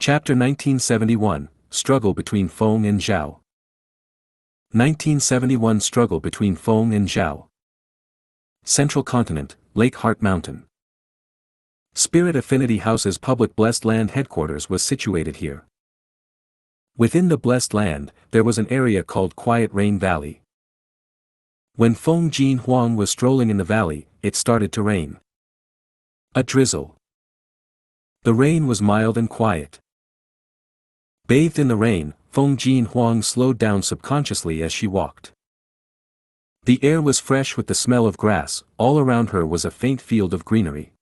Chapter 1971, Struggle between Feng and Zhao. 1971 Struggle between Feng and Zhao. Central Continent, Lake Heart Mountain. Spirit Affinity House's public Blessed Land headquarters was situated here. Within the Blessed Land, there was an area called Quiet Rain Valley. When Feng Jin Huang was strolling in the valley, it started to rain. A drizzle. The rain was mild and quiet. Bathed in the rain, Feng Jin Huang slowed down subconsciously as she walked. The air was fresh with the smell of grass, all around her was a faint field of greenery.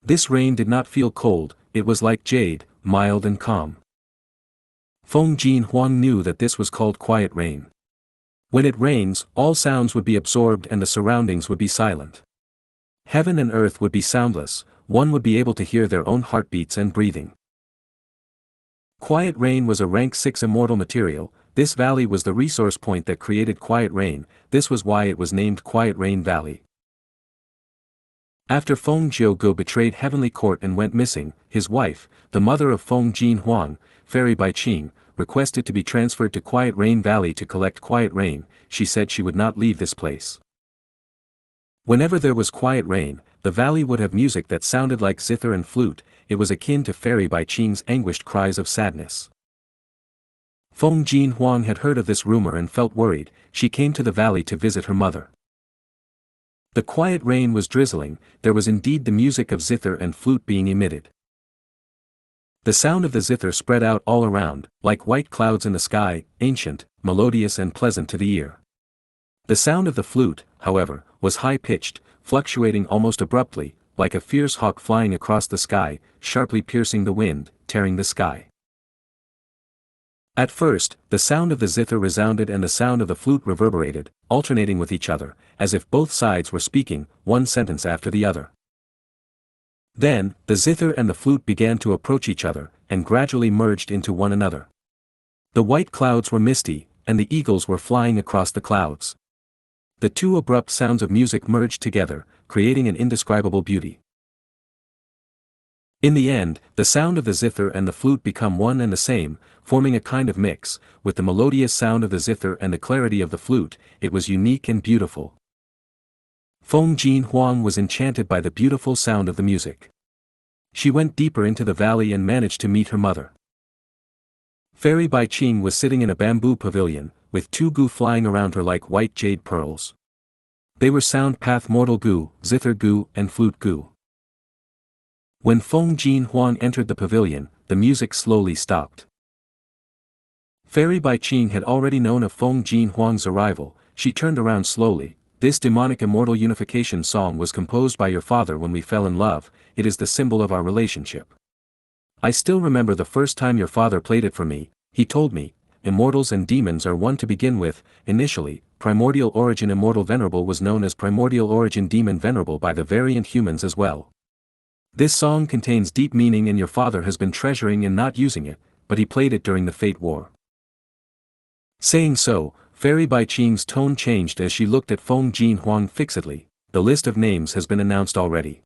This rain did not feel cold, it was like jade, mild and calm. Feng Jin Huang knew that this was called quiet rain. When it rains, all sounds would be absorbed and the surroundings would be silent. Heaven and earth would be soundless, one would be able to hear their own heartbeats and breathing. Quiet rain was a rank 6 immortal material. This valley was the resource point that created quiet rain. This was why it was named Quiet Rain Valley. After Feng Gu betrayed Heavenly Court and went missing, his wife, the mother of Feng Jin Huang, Fairy Baiqing, requested to be transferred to Quiet Rain Valley to collect quiet rain. She said she would not leave this place. Whenever there was quiet rain, the valley would have music that sounded like zither and flute. It was akin to Fairy Baiqing's anguished cries of sadness. Feng Jin Huang had heard of this rumor and felt worried. She came to the valley to visit her mother. The quiet rain was drizzling, there was indeed the music of zither and flute being emitted. The sound of the zither spread out all around, like white clouds in the sky, ancient, melodious and pleasant to the ear. The sound of the flute, however, was high-pitched, fluctuating almost abruptly, like a fierce hawk flying across the sky, sharply piercing the wind, tearing the sky. At first, the sound of the zither resounded and the sound of the flute reverberated, alternating with each other, as if both sides were speaking, one sentence after the other. Then, the zither and the flute began to approach each other, and gradually merged into one another. The white clouds were misty, and the eagles were flying across the clouds. The two abrupt sounds of music merged together, creating an indescribable beauty. In the end, the sound of the zither and the flute become one and the same, forming a kind of mix. With the melodious sound of the zither and the clarity of the flute, it was unique and beautiful. Feng Jin Huang was enchanted by the beautiful sound of the music. She went deeper into the valley and managed to meet her mother. Fairy Baiqing was sitting in a bamboo pavilion, with two gu flying around her like white jade pearls. They were Sound Path Mortal Gu, Zither Gu, and Flute Gu. When Feng Jin Huang entered the pavilion, the music slowly stopped. Fairy Baiqing had already known of Feng Jin Huang's arrival. She turned around slowly. This demonic immortal unification song was composed by your father when we fell in love. It is the symbol of our relationship. I still remember the first time your father played it for me. He told me, immortals and demons are one to begin with. Initially, Primordial Origin Immortal Venerable was known as Primordial Origin Demon Venerable by the variant humans as well. This song contains deep meaning and your father has been treasuring and not using it, but he played it during the Fate War. Saying so, Fairy Baiqing's tone changed as she looked at Feng Jin Huang fixedly. The list of names has been announced already.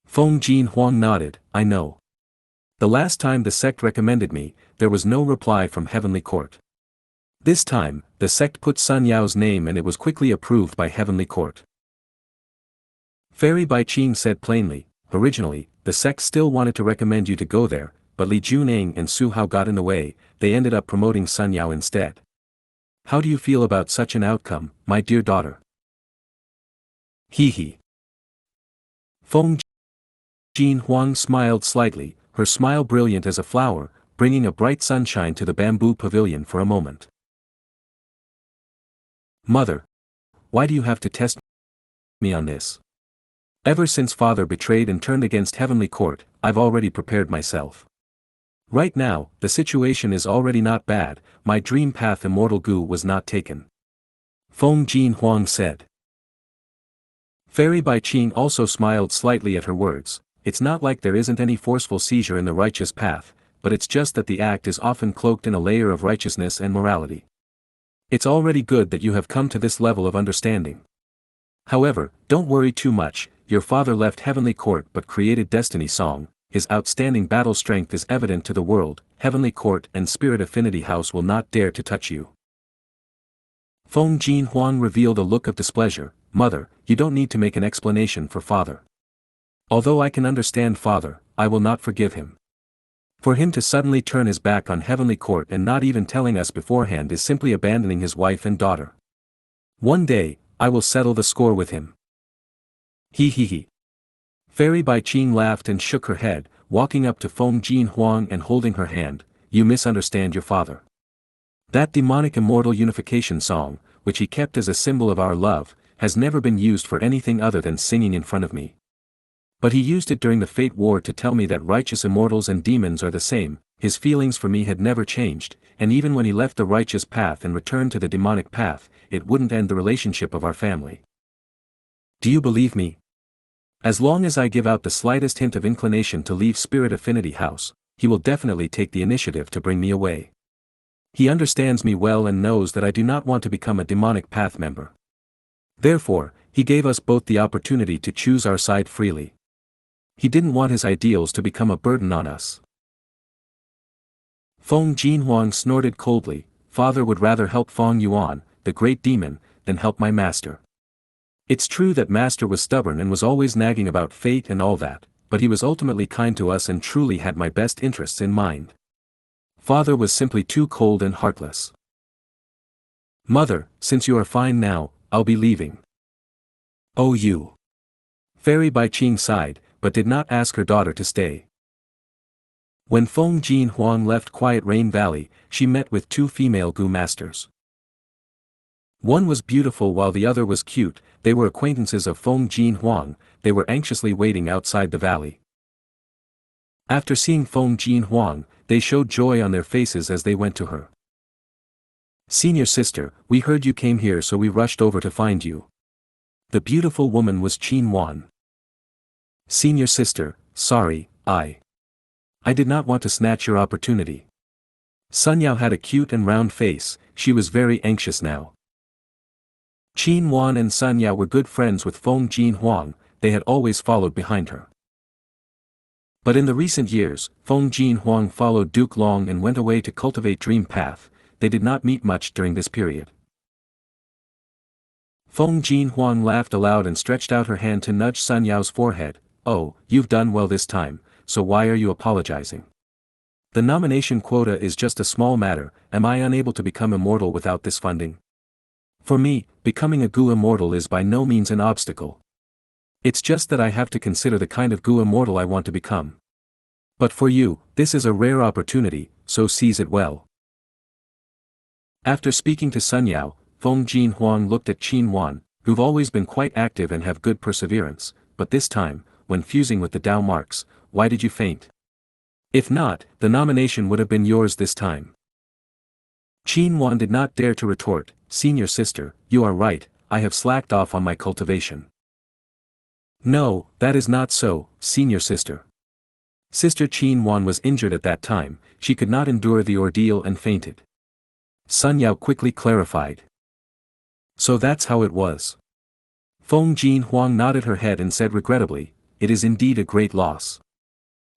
Feng Jin Huang nodded. I know. The last time the sect recommended me, there was no reply from Heavenly Court. This time, the sect put Sun Yao's name and it was quickly approved by Heavenly Court. Fairy Baiqing said plainly, originally, the sect still wanted to recommend you to go there, but Li Juneng and Su Hao got in the way. They ended up promoting Sun Yao instead. How do you feel about such an outcome, my dear daughter? Hee. Feng Jin Huang smiled slightly, her smile brilliant as a flower, bringing a bright sunshine to the bamboo pavilion for a moment. Mother, why do you have to test me on this? Ever since father betrayed and turned against Heavenly Court, I've already prepared myself. Right now, the situation is already not bad. My dream path Immortal Gu was not taken. Feng Jin Huang said. Fairy Baiqing also smiled slightly at her words. It's not like there isn't any forceful seizure in the righteous path, but it's just that the act is often cloaked in a layer of righteousness and morality. It's already good that you have come to this level of understanding. However, don't worry too much. Your father left Heavenly Court but created Destiny Song. his outstanding battle strength is evident to the world, Heavenly Court and Spirit Affinity House will not dare to touch you. Feng Jin Huang revealed a look of displeasure. Mother, you don't need to make an explanation for father. Although I can understand father, I will not forgive him. For him to suddenly turn his back on Heavenly Court and not even telling us beforehand is simply abandoning his wife and daughter. One day, I will settle the score with him. He he he. Fairy Bai Qing laughed and shook her head, walking up to Feng Jin Huang and holding her hand. You misunderstand your father. That demonic immortal unification song, which he kept as a symbol of our love, has never been used for anything other than singing in front of me. But he used it during the Fate War to tell me that righteous immortals and demons are the same. His feelings for me had never changed, and even when he left the righteous path and returned to the demonic path, it wouldn't end the relationship of our family. Do you believe me? As long as I give out the slightest hint of inclination to leave Spirit Affinity House, he will definitely take the initiative to bring me away. He understands me well and knows that I do not want to become a demonic path member. Therefore, he gave us both the opportunity to choose our side freely. He didn't want his ideals to become a burden on us. Feng Jin Huang snorted coldly. Father would rather help Feng Yuan, the great demon, than help my master. It's true that master was stubborn and was always nagging about fate and all that, but he was ultimately kind to us and truly had my best interests in mind. Father was simply too cold and heartless. Mother, since you are fine now, I'll be leaving. Oh you. Fairy Bai Qing sighed, but did not ask her daughter to stay. When Feng Jin Huang left Quiet Rain Valley, she met with two female Gu masters. One was beautiful while the other was cute. They were acquaintances of Feng Jin Huang. They were anxiously waiting outside the valley. After seeing Feng Jin Huang, they showed joy on their faces as they went to her. Senior sister, we heard you came here so we rushed over to find you. The beautiful woman was Qin Wan. Senior sister, sorry, I did not want to snatch your opportunity. Sun Yao had a cute and round face. She was very anxious now. Qin Wan and Sun Yao were good friends with Feng Jin Huang. They had always followed behind her. But in the recent years, Feng Jin Huang followed Duke Long and went away to cultivate Dream Path. They did not meet much during this period. Feng Jin Huang laughed aloud and stretched out her hand to nudge Sun Yao's forehead. Oh, you've done well this time, so why are you apologizing? The nomination quota is just a small matter. Am I unable to become immortal without this funding? For me, becoming a Gu immortal is by no means an obstacle. It's just that I have to consider the kind of Gu immortal I want to become. But for you, this is a rare opportunity, so seize it well. After speaking to Sun Yao, Feng Jin Huang looked at Qin Wan, who've always been quite active and have good perseverance, but this time, when fusing with the Dao marks, why did you faint? If not, the nomination would have been yours this time. Qin Wan did not dare to retort. Senior sister, you are right, I have slacked off on my cultivation. No, that is not so, senior sister. Sister Qin Wan was injured at that time, she could not endure the ordeal and fainted. Sun Yao quickly clarified. So that's how it was. Feng Jin Huang nodded her head and said regrettably, it is indeed a great loss.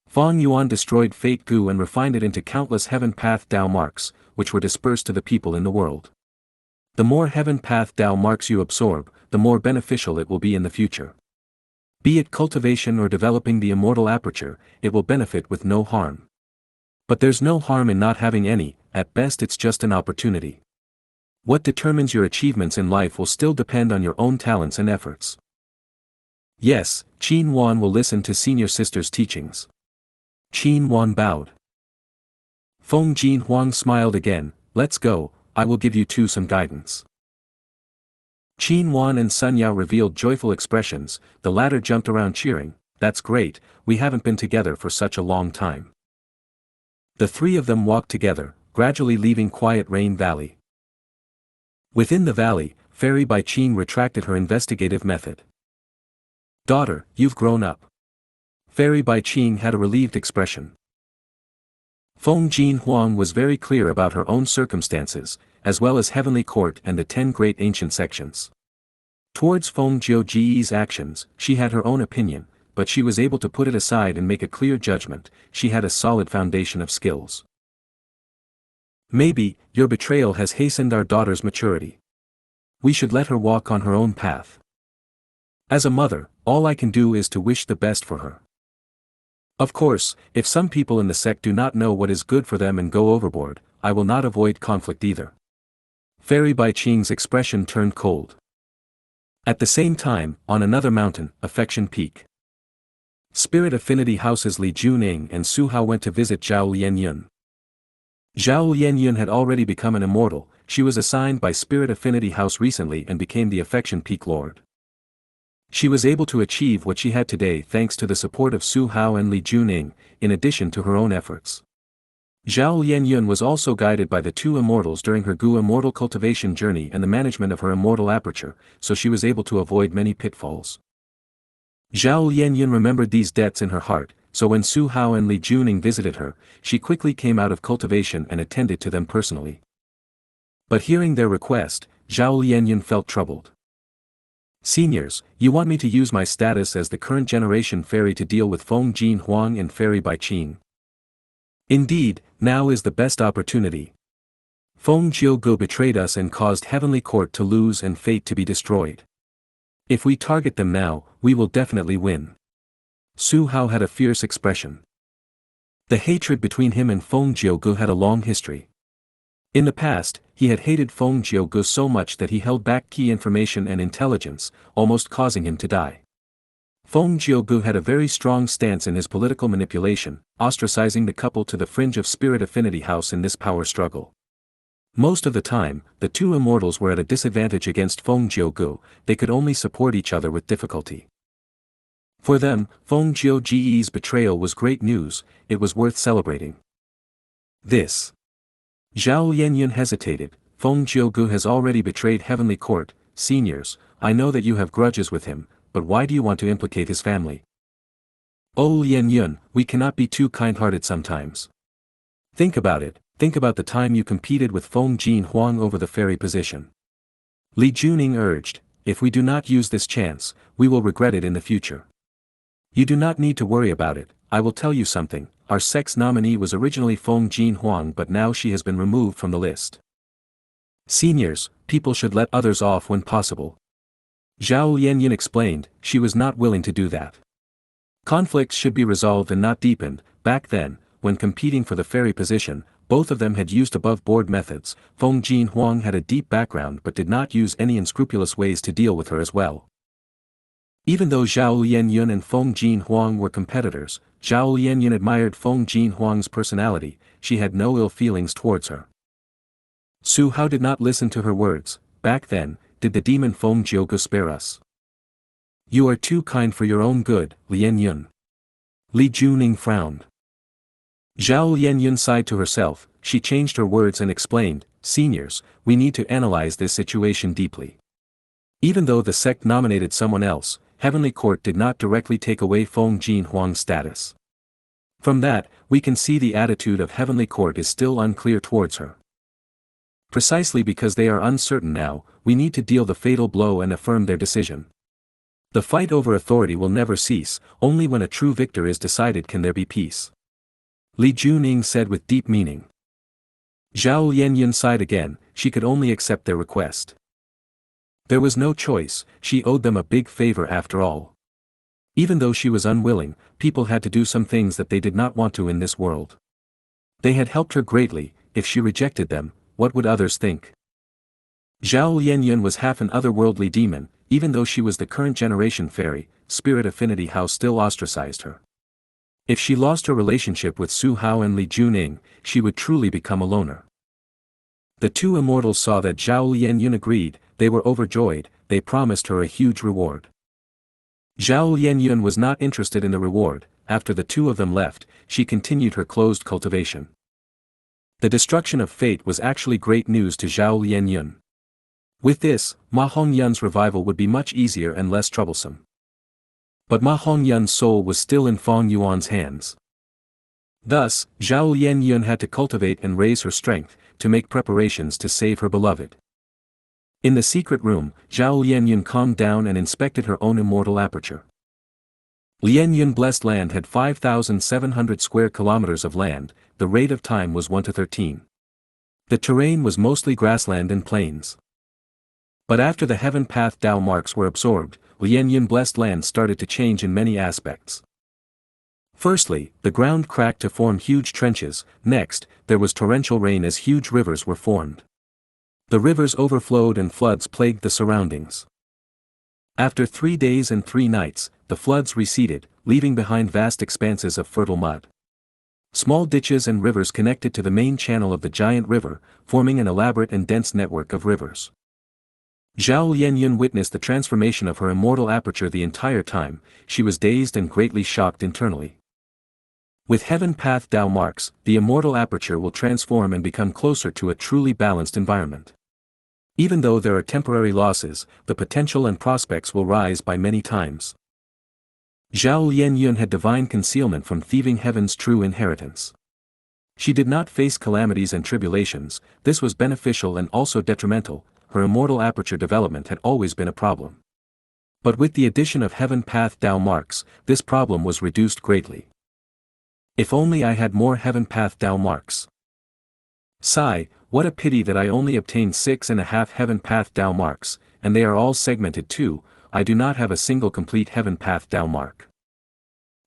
Feng Yuan destroyed Fate Gu and refined it into countless Heaven Path Dao marks, which were dispersed to the people in the world. The more Heaven Path Dao marks you absorb, the more beneficial it will be in the future. Be it cultivation or developing the immortal aperture, it will benefit with no harm. But there's no harm in not having any, at best it's just an opportunity. What determines your achievements in life will still depend on your own talents and efforts. Yes, Qin Wan will listen to senior sister's teachings. Qin Wan bowed. Feng Jin Huang smiled again. Let's go, I will give you two some guidance. Qin Wan and Sun Yao revealed joyful expressions. The latter jumped around cheering. That's great, we haven't been together for such a long time. The three of them walked together, gradually leaving Quiet Rain Valley. Within the valley, Fairy Bai Qing retracted her investigative method. Daughter, you've grown up. Fairy Bai Qing had a relieved expression. Feng Jin Huang was very clear about her own circumstances, as well as Heavenly Court and the 10 great ancient sections. Towards Feng Jiuji's actions, she had her own opinion, but she was able to put it aside and make a clear judgment. She had a solid foundation of skills. Maybe, your betrayal has hastened our daughter's maturity. We should let her walk on her own path. As a mother, all I can do is to wish the best for her. Of course, if some people in the sect do not know what is good for them and go overboard, I will not avoid conflict either. Fairy Baiqing's expression turned cold. At the same time, on another mountain, Affection Peak. Spirit Affinity Houses Li Juning and Su Hao went to visit Zhao Lianyun. Zhao Lianyun had already become an immortal. She was assigned by Spirit Affinity House recently and became the Affection Peak Lord. She was able to achieve what she had today thanks to the support of Su Hao and Li Juning, in addition to her own efforts. Zhao Lianyun was also guided by the two immortals during her Gu immortal cultivation journey and the management of her immortal aperture, so she was able to avoid many pitfalls. Zhao Lianyun remembered these debts in her heart, so when Su Hao and Li Juning visited her, she quickly came out of cultivation and attended to them personally. But hearing their request, Zhao Lianyun felt troubled. Seniors, you want me to use my status as the current generation fairy to deal with Feng Jin Huang and Fairy Baiqing. Indeed, now is the best opportunity. Feng Gu betrayed us and caused Heavenly Court to lose and fate to be destroyed. If we target them now, we will definitely win. Su Hao had a fierce expression. The hatred between him and Feng Gu had a long history. In the past, he had hated Feng Gu so much that he held back key information and intelligence, almost causing him to die. Feng Gu had a very strong stance in his political manipulation, ostracizing the couple to the fringe of Spirit Affinity House in this power struggle. Most of the time, the two immortals were at a disadvantage against Feng Gu, they could only support each other with difficulty. For them, Feng Gu's betrayal was great news, it was worth celebrating. This. Zhao Lianyun hesitated. Feng Gu has already betrayed Heavenly Court. Seniors, I know that you have grudges with him, but why do you want to implicate his family? Oh Lianyun, we cannot be too kind-hearted sometimes. Think about it, think about the time you competed with Feng Jin Huang over the fairy position. Li Juning urged, if we do not use this chance, we will regret it in the future. You do not need to worry about it, I will tell you something. Our sect's nominee was originally Feng Jin Huang but now she has been removed from the list. Seniors, people should let others off when possible. Zhao Lianyun explained, she was not willing to do that. Conflicts should be resolved and not deepened. Back then, when competing for the fairy position, both of them had used above-board methods. Feng Jin Huang had a deep background but did not use any unscrupulous ways to deal with her as well. Even though Zhao Lianyun and Feng Jin Huang were competitors, Zhao Lianyun admired Feng Jin Huang's personality, she had no ill feelings towards her. Su Hao did not listen to her words. Back then, did the demon Feng Gu spare us? You are too kind for your own good, Lianyun. Li Juning frowned. Zhao Lianyun sighed to herself, she changed her words and explained, seniors, we need to analyze this situation deeply. Even though the sect nominated someone else, Heavenly Court did not directly take away Feng Jin Huang's status. From that, we can see the attitude of Heavenly Court is still unclear towards her. Precisely because they are uncertain now, we need to deal the fatal blow and affirm their decision. The fight over authority will never cease, only when a true victor is decided can there be peace. Li Juning said with deep meaning. Zhao Lianyun sighed again, she could only accept their request. There was no choice, she owed them a big favor after all. Even though she was unwilling, people had to do some things that they did not want to in this world. They had helped her greatly, if she rejected them, what would others think? Zhao Lianyun was half an otherworldly demon, even though she was the current generation fairy, Spirit Affinity House still ostracized her. If she lost her relationship with Su Hao and Li Juning, she would truly become a loner. The two immortals saw that Zhao Lianyun agreed, they were overjoyed, they promised her a huge reward. Zhao Lianyun was not interested in the reward. After the two of them left, she continued her closed cultivation. The destruction of fate was actually great news to Zhao Lianyun. With this, Ma Hongyun's revival would be much easier and less troublesome. But Ma Hongyun's soul was still in Feng Yuan's hands. Thus, Zhao Lianyun had to cultivate and raise her strength, to make preparations to save her beloved. In the secret room, Zhao Lianyun calmed down and inspected her own immortal aperture. Lianyun Blessed Land had 5,700 square kilometers of land, the rate of time was 1:13. The terrain was mostly grassland and plains. But after the Heaven Path Dao marks were absorbed, Lianyun Blessed Land started to change in many aspects. Firstly, the ground cracked to form huge trenches. Next, there was torrential rain as huge rivers were formed. The rivers overflowed and floods plagued the surroundings. After 3 days and 3 nights, the floods receded, leaving behind vast expanses of fertile mud. Small ditches and rivers connected to the main channel of the giant river, forming an elaborate and dense network of rivers. Zhao Lianyun witnessed the transformation of her immortal aperture the entire time. She was dazed and greatly shocked internally. With Heaven Path Dao marks, the immortal aperture will transform and become closer to a truly balanced environment. Even though there are temporary losses, the potential and prospects will rise by many times. Zhao Lianyun had divine concealment from thieving heaven's true inheritance. She did not face calamities and tribulations. This was beneficial and also detrimental. Her immortal aperture development had always been a problem. But with the addition of Heaven Path Dao marks, this problem was reduced greatly. If only I had more Heaven Path Dao marks. Sigh, what a pity that I only obtained 6.5 Heaven Path Dao marks, and they are all segmented too. I do not have a single complete Heaven Path Dao mark.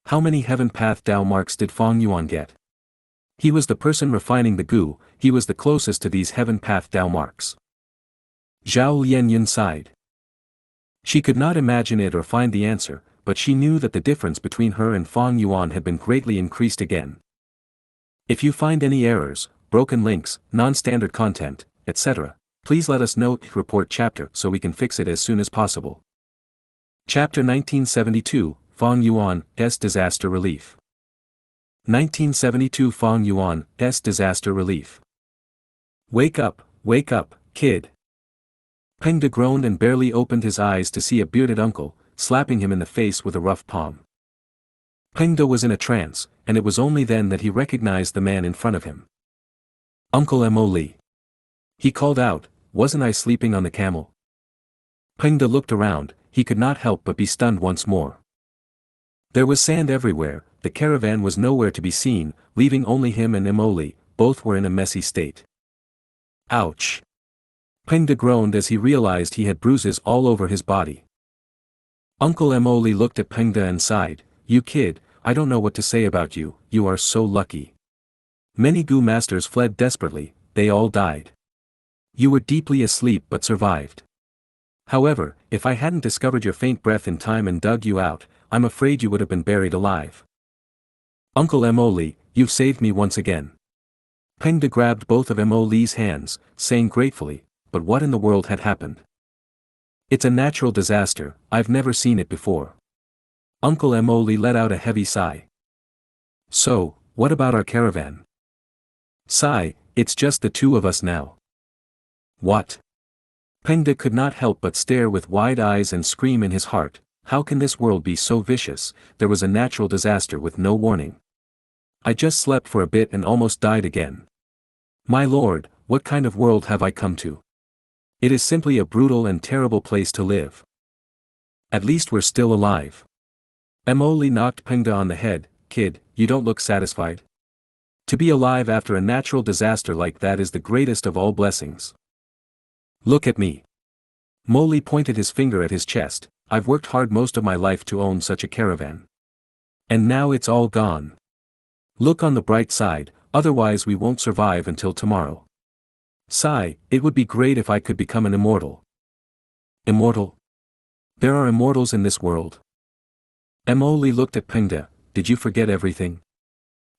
How many Heaven Path Dao marks did Fong Yuan get? He was the person refining the Gu, he was the closest to these Heaven Path Dao marks. Zhao Lianyun sighed. She could not imagine it or find the answer, but she knew that the difference between her and Fong Yuan had been greatly increased again. If you find any errors, broken links, non-standard content, etc., please let us know. Report chapter so we can fix it as soon as possible. Chapter 1972, Fong Yuan's Disaster Relief. 1972 Fong Yuan's Disaster Relief. Wake up, kid. Peng De groaned and barely opened his eyes to see a bearded uncle, slapping him in the face with a rough palm. Peng De was in a trance, and it was only then that he recognized the man in front of him. Uncle Mo Li. He called out, wasn't I sleeping on the camel? Peng De looked around, he could not help but be stunned once more. There was sand everywhere, the caravan was nowhere to be seen, leaving only him and Mo Li. Both were in a messy state. Ouch! Peng De groaned as he realized he had bruises all over his body. Uncle Mo Li looked at Peng De and sighed, you kid, I don't know what to say about you, you are so lucky. Many Gu masters fled desperately, they all died. You were deeply asleep but survived. However, if I hadn't discovered your faint breath in time and dug you out, I'm afraid you would have been buried alive. Uncle Mo Li, you've saved me once again. Peng De grabbed both of Mo Li's hands, saying gratefully, but what in the world had happened? It's a natural disaster, I've never seen it before. Uncle Mo Li let out a heavy sigh. So, what about our caravan? Sigh, it's just the two of us now. What? Peng De could not help but stare with wide eyes and scream in his heart, how can this world be so vicious? There was a natural disaster with no warning. I just slept for a bit and almost died again. My lord, what kind of world have I come to? It is simply a brutal and terrible place to live. At least we're still alive. Mo Li knocked Peng De on the head, kid, you don't look satisfied. To be alive after a natural disaster like that is the greatest of all blessings. Look at me. Mo Li pointed his finger at his chest, I've worked hard most of my life to own such a caravan. And now it's all gone. Look on the bright side, otherwise we won't survive until tomorrow. Sigh, it would be great if I could become an immortal. Immortal? There are immortals in this world. Mo Li looked at Peng De, did you forget everything?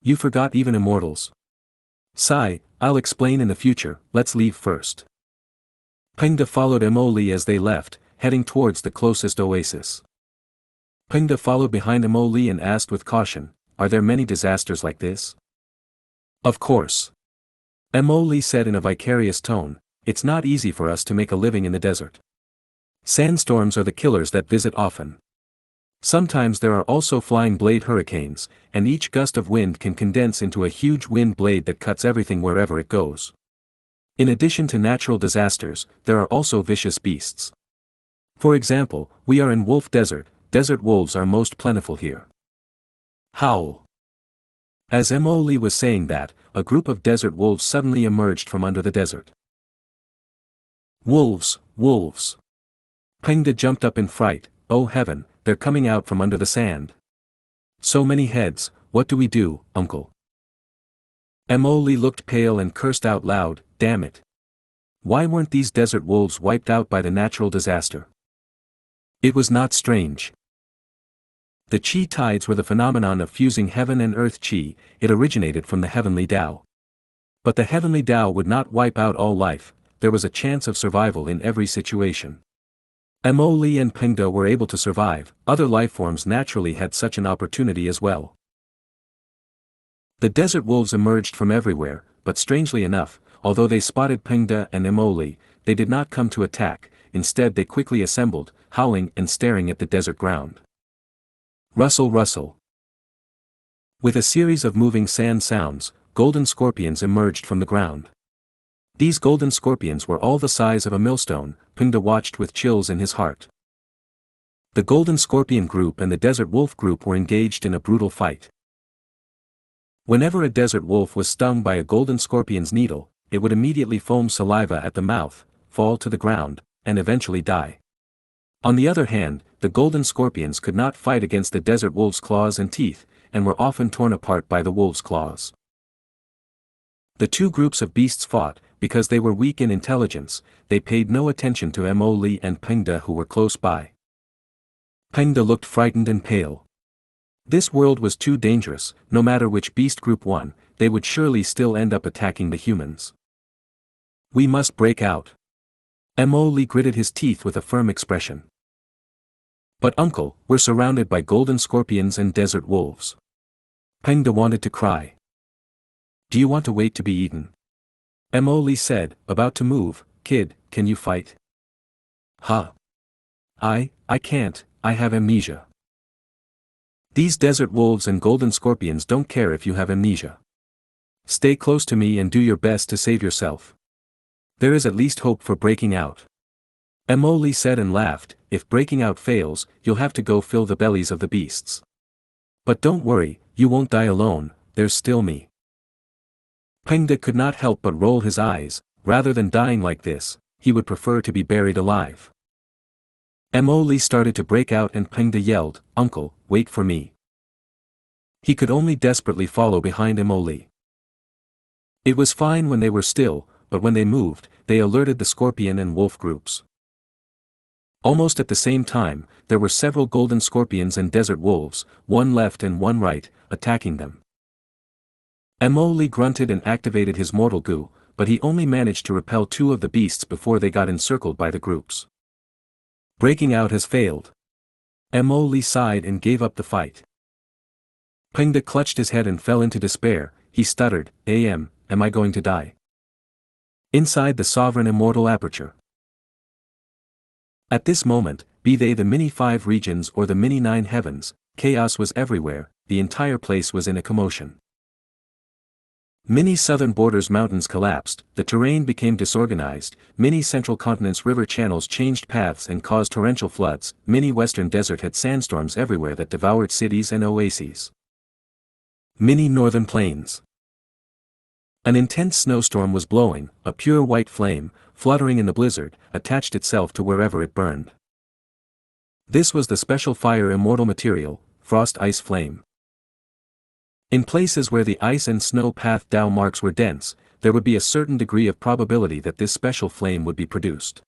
You forgot even immortals. Sigh, I'll explain in the future, let's leave first. Peng De followed Mo Li as they left, heading towards the closest oasis. Peng De followed behind Mo Li and asked with caution, are there many disasters like this? Of course. Mo Li said in a vicarious tone, it's not easy for us to make a living in the desert. Sandstorms are the killers that visit often. Sometimes there are also flying blade hurricanes, and each gust of wind can condense into a huge wind blade that cuts everything wherever it goes. In addition to natural disasters, there are also vicious beasts. For example, we are in Wolf Desert, desert wolves are most plentiful here. Howl. As Mo Li was saying that, a group of desert wolves suddenly emerged from under the desert. Wolves, wolves. Pengda jumped up in fright. Oh heaven, they're coming out from under the sand. So many heads, what do we do, uncle? Mo Li looked pale and cursed out loud, damn it. Why weren't these desert wolves wiped out by the natural disaster? It was not strange. The Qi tides were the phenomenon of fusing heaven and earth Qi. It originated from the heavenly Tao. But the heavenly Tao would not wipe out all life, there was a chance of survival in every situation. Mo Li and Pengda were able to survive, other lifeforms naturally had such an opportunity as well. The desert wolves emerged from everywhere, but strangely enough, although they spotted Pengda and Mo Li, they did not come to attack, instead they quickly assembled, howling and staring at the desert ground. Rustle rustle. With a series of moving sand sounds, golden scorpions emerged from the ground. These golden scorpions were all the size of a millstone. Pengda watched with chills in his heart. The golden scorpion group and the desert wolf group were engaged in a brutal fight. Whenever a desert wolf was stung by a golden scorpion's needle, it would immediately foam saliva at the mouth, fall to the ground, and eventually die. On the other hand, the golden scorpions could not fight against the desert wolf's claws and teeth, and were often torn apart by the wolf's claws. The two groups of beasts fought, because they were weak in intelligence. They paid no attention to Mo Li and Pengda who were close by. Pengda looked frightened and pale. This world was too dangerous, no matter which beast group won, they would surely still end up attacking the humans. We must break out. Mo Li gritted his teeth with a firm expression. But uncle, we're surrounded by golden scorpions and desert wolves. Pengda wanted to cry. Do you want to wait to be eaten? Mo Li said, about to move. Kid, can you fight? Huh? I can't, I have amnesia. These desert wolves and golden scorpions don't care if you have amnesia. Stay close to me and do your best to save yourself. There is at least hope for breaking out. Mo Li said and laughed, if breaking out fails, you'll have to go fill the bellies of the beasts. But don't worry, you won't die alone, there's still me. Pengda could not help but roll his eyes. Rather than dying like this, he would prefer to be buried alive. Mo Li started to break out and Pengda yelled, Uncle, wait for me. He could only desperately follow behind Mo Li. It was fine when they were still, but when they moved, they alerted the scorpion and wolf groups. Almost at the same time, there were several golden scorpions and desert wolves, one left and one right, attacking them. Mo Li grunted and activated his mortal Gu, but he only managed to repel two of the beasts before they got encircled by the groups. Breaking out has failed. Mo Li sighed and gave up the fight. Pengda clutched his head and fell into despair. He stuttered, am I going to die? Inside the sovereign immortal aperture. At this moment, be they the mini-5 regions or the mini-9 heavens, chaos was everywhere, the entire place was in a commotion. Many southern borders mountains collapsed, the terrain became disorganized, many central continents river channels changed paths and caused torrential floods, many western desert had sandstorms everywhere that devoured cities and oases. Many northern plains. An intense snowstorm was blowing, a pure white flame, fluttering in the blizzard, attached itself to wherever it burned. This was the special fire immortal material, frost ice flame. In places where the ice and snow path Tao marks were dense, there would be a certain degree of probability that this special flame would be produced.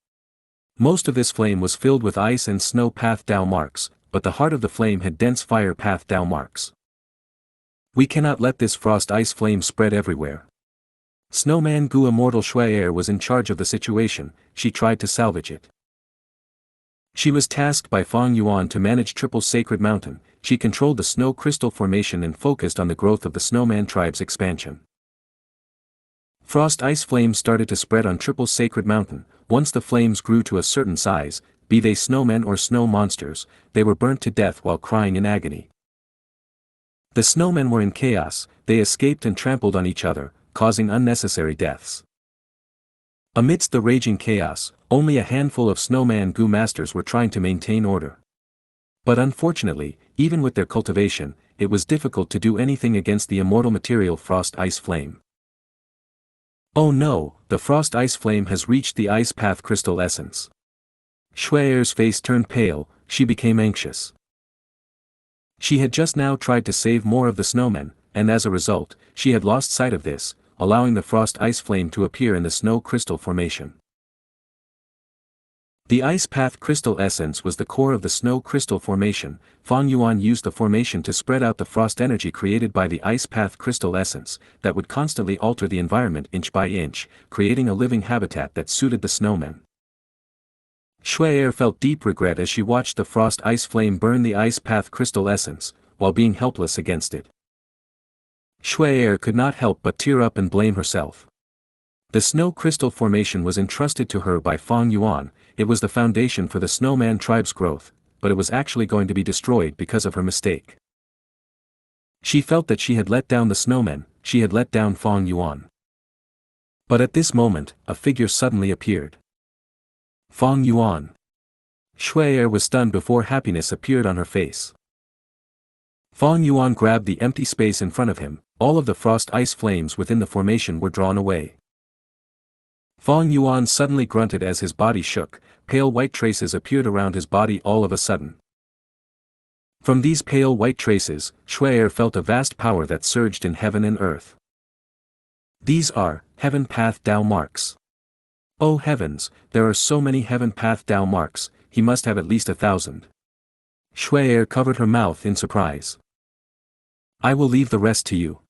Most of this flame was filled with ice and snow path Tao marks, but the heart of the flame had dense fire path Tao marks. We cannot let this frost ice flame spread everywhere. Snowman Gu Immortal Shui was in charge of the situation. She tried to salvage it. She was tasked by Fang Yuan to manage Triple Sacred Mountain. She controlled the snow crystal formation and focused on the growth of the Snowman tribe's expansion. Frost ice flames started to spread on Triple Sacred Mountain. Once the flames grew to a certain size, be they snowmen or snow monsters, they were burnt to death while crying in agony. The snowmen were in chaos, they escaped and trampled on each other, causing unnecessary deaths. Amidst the raging chaos, only a handful of Snowman Gu masters were trying to maintain order. But unfortunately, even with their cultivation, it was difficult to do anything against the immortal material Frost Ice Flame. Oh no, the Frost Ice Flame has reached the Ice Path Crystal Essence. Xue'er's face turned pale, she became anxious. She had just now tried to save more of the snowmen, and as a result, she had lost sight of this, allowing the Frost Ice Flame to appear in the Snow Crystal Formation. The Ice Path Crystal Essence was the core of the Snow Crystal Formation. Fang Yuan used the formation to spread out the frost energy created by the Ice Path Crystal Essence, that would constantly alter the environment inch by inch, creating a living habitat that suited the snowmen. Xue'er felt deep regret as she watched the Frost Ice Flame burn the Ice Path Crystal Essence, while being helpless against it. Xue'er could not help but tear up and blame herself. The Snow Crystal Formation was entrusted to her by Fang Yuan. It was the foundation for the Snowman tribe's growth, but it was actually going to be destroyed because of her mistake. She felt that she had let down the snowmen, she had let down Fang Yuan. But at this moment, a figure suddenly appeared. Fang Yuan. Xue'er was stunned before happiness appeared on her face. Fang Yuan grabbed the empty space in front of him, all of the frost ice flames within the formation were drawn away. Fang Yuan suddenly grunted as his body shook, pale white traces appeared around his body all of a sudden. From these pale white traces, Xue'er felt a vast power that surged in heaven and earth. These are Heaven Path Dao marks. Oh heavens, there are so many Heaven Path Dao marks, he must have at least 1,000. Xue'er covered her mouth in surprise. I will leave the rest to you.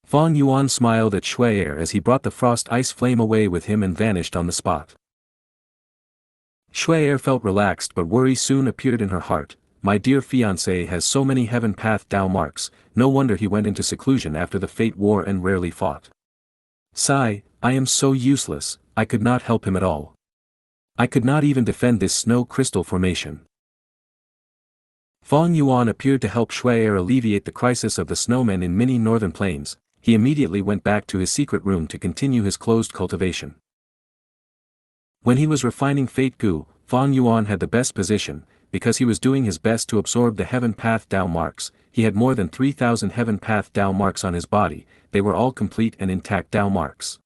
Fang Yuan smiled at Xue'er as he brought the frost ice flame away with him and vanished on the spot. Xue'er felt relaxed, but worry soon appeared in her heart. My dear fiancé has so many Heaven Path Dao marks, no wonder he went into seclusion after the Fate War and rarely fought. Sigh, I am so useless, I could not help him at all. I could not even defend this snow crystal formation. Fang Yuan appeared to help Xue'er alleviate the crisis of the snowmen in many northern plains. He immediately went back to his secret room to continue his closed cultivation. When he was refining Fate Gu, Fang Yuan had the best position, because he was doing his best to absorb the Heaven Path Dao marks. He had more than 3,000 Heaven Path Dao marks on his body, they were all complete and intact Dao marks.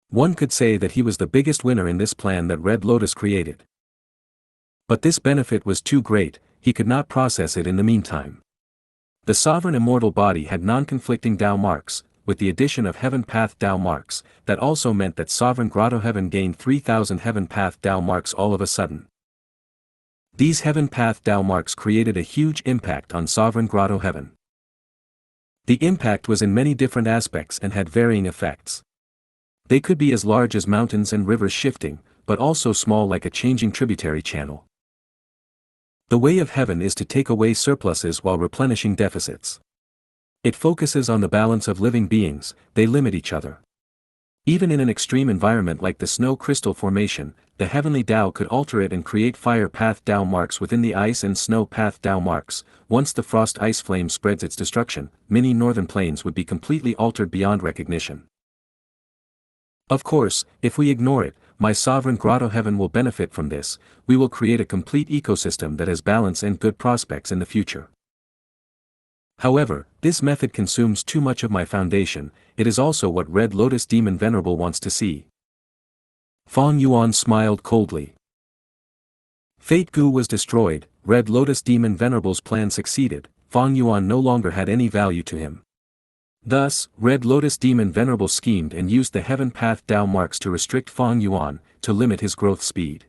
One could say that he was the biggest winner in this plan that Red Lotus created. But this benefit was too great, he could not process it in the meantime. The sovereign immortal body had non-conflicting Dao marks, with the addition of Heaven Path Dao marks, that also meant that Sovereign Grotto Heaven gained 3,000 Heaven Path Dao marks all of a sudden. These Heaven Path Dao marks created a huge impact on Sovereign Grotto Heaven. The impact was in many different aspects and had varying effects. They could be as large as mountains and rivers shifting, but also small like a changing tributary channel. The way of heaven is to take away surpluses while replenishing deficits. It focuses on the balance of living beings, they limit each other. Even in an extreme environment like the Snow Crystal Formation, the Heavenly Dao could alter it and create Fire Path Dao marks within the Ice and Snow Path Dao marks. Once the Frost Ice Flame spreads its destruction, many northern plains would be completely altered beyond recognition. Of course, if we ignore it, my sovereign Grotto Heaven will benefit from this. We will create a complete ecosystem that has balance and good prospects in the future. However, this method consumes too much of my foundation. It is also what Red Lotus Demon Venerable wants to see. Fang Yuan smiled coldly. Fate Gu was destroyed, Red Lotus Demon Venerable's plan succeeded, Fang Yuan no longer had any value to him. Thus, Red Lotus Demon Venerable schemed and used the Heaven Path Dao marks to restrict Fang Yuan, to limit his growth speed.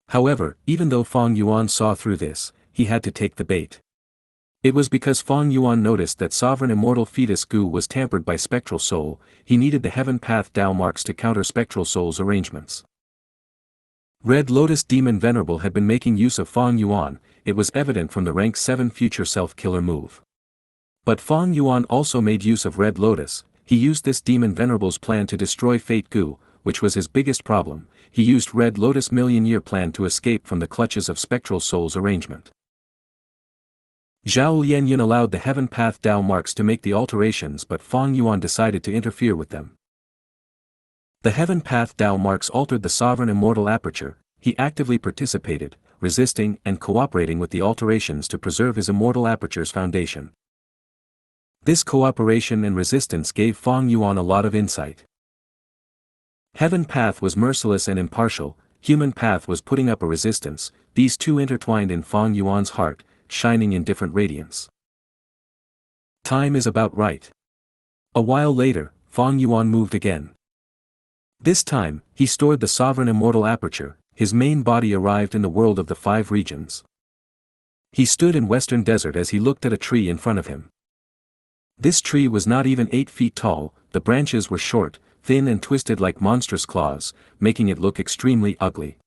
However, even though Fang Yuan saw through this, he had to take the bait. It was because Fang Yuan noticed that Sovereign Immortal Fetus Gu was tampered by Spectral Soul, he needed the Heaven Path Dao marks to counter Spectral Soul's arrangements. Red Lotus Demon Venerable had been making use of Fang Yuan, it was evident from the rank 7 future self-killer move. But Fang Yuan also made use of Red Lotus, he used this Demon Venerable's plan to destroy Fate Gu, which was his biggest problem. He used Red Lotus Million-Year Plan to escape from the clutches of Spectral Soul's arrangement. Zhao Lianyun allowed the Heaven Path Dao marks to make the alterations, but Fang Yuan decided to interfere with them. The Heaven Path Dao marks altered the Sovereign Immortal Aperture, he actively participated. resisting and cooperating with the alterations to preserve his immortal aperture's foundation. This cooperation and resistance gave Feng Yuan a lot of insight. Heaven path was merciless and impartial, human path was putting up a resistance, these two intertwined in Feng Yuan's heart, shining in different radiance. Time is about right. A while later, Feng Yuan moved again. This time, he stored the sovereign immortal aperture, his main body arrived in the world of the 5 regions. He stood in Western Desert as he looked at a tree in front of him. This tree was not even 8 feet tall, the branches were short, thin and twisted like monstrous claws, making it look extremely ugly.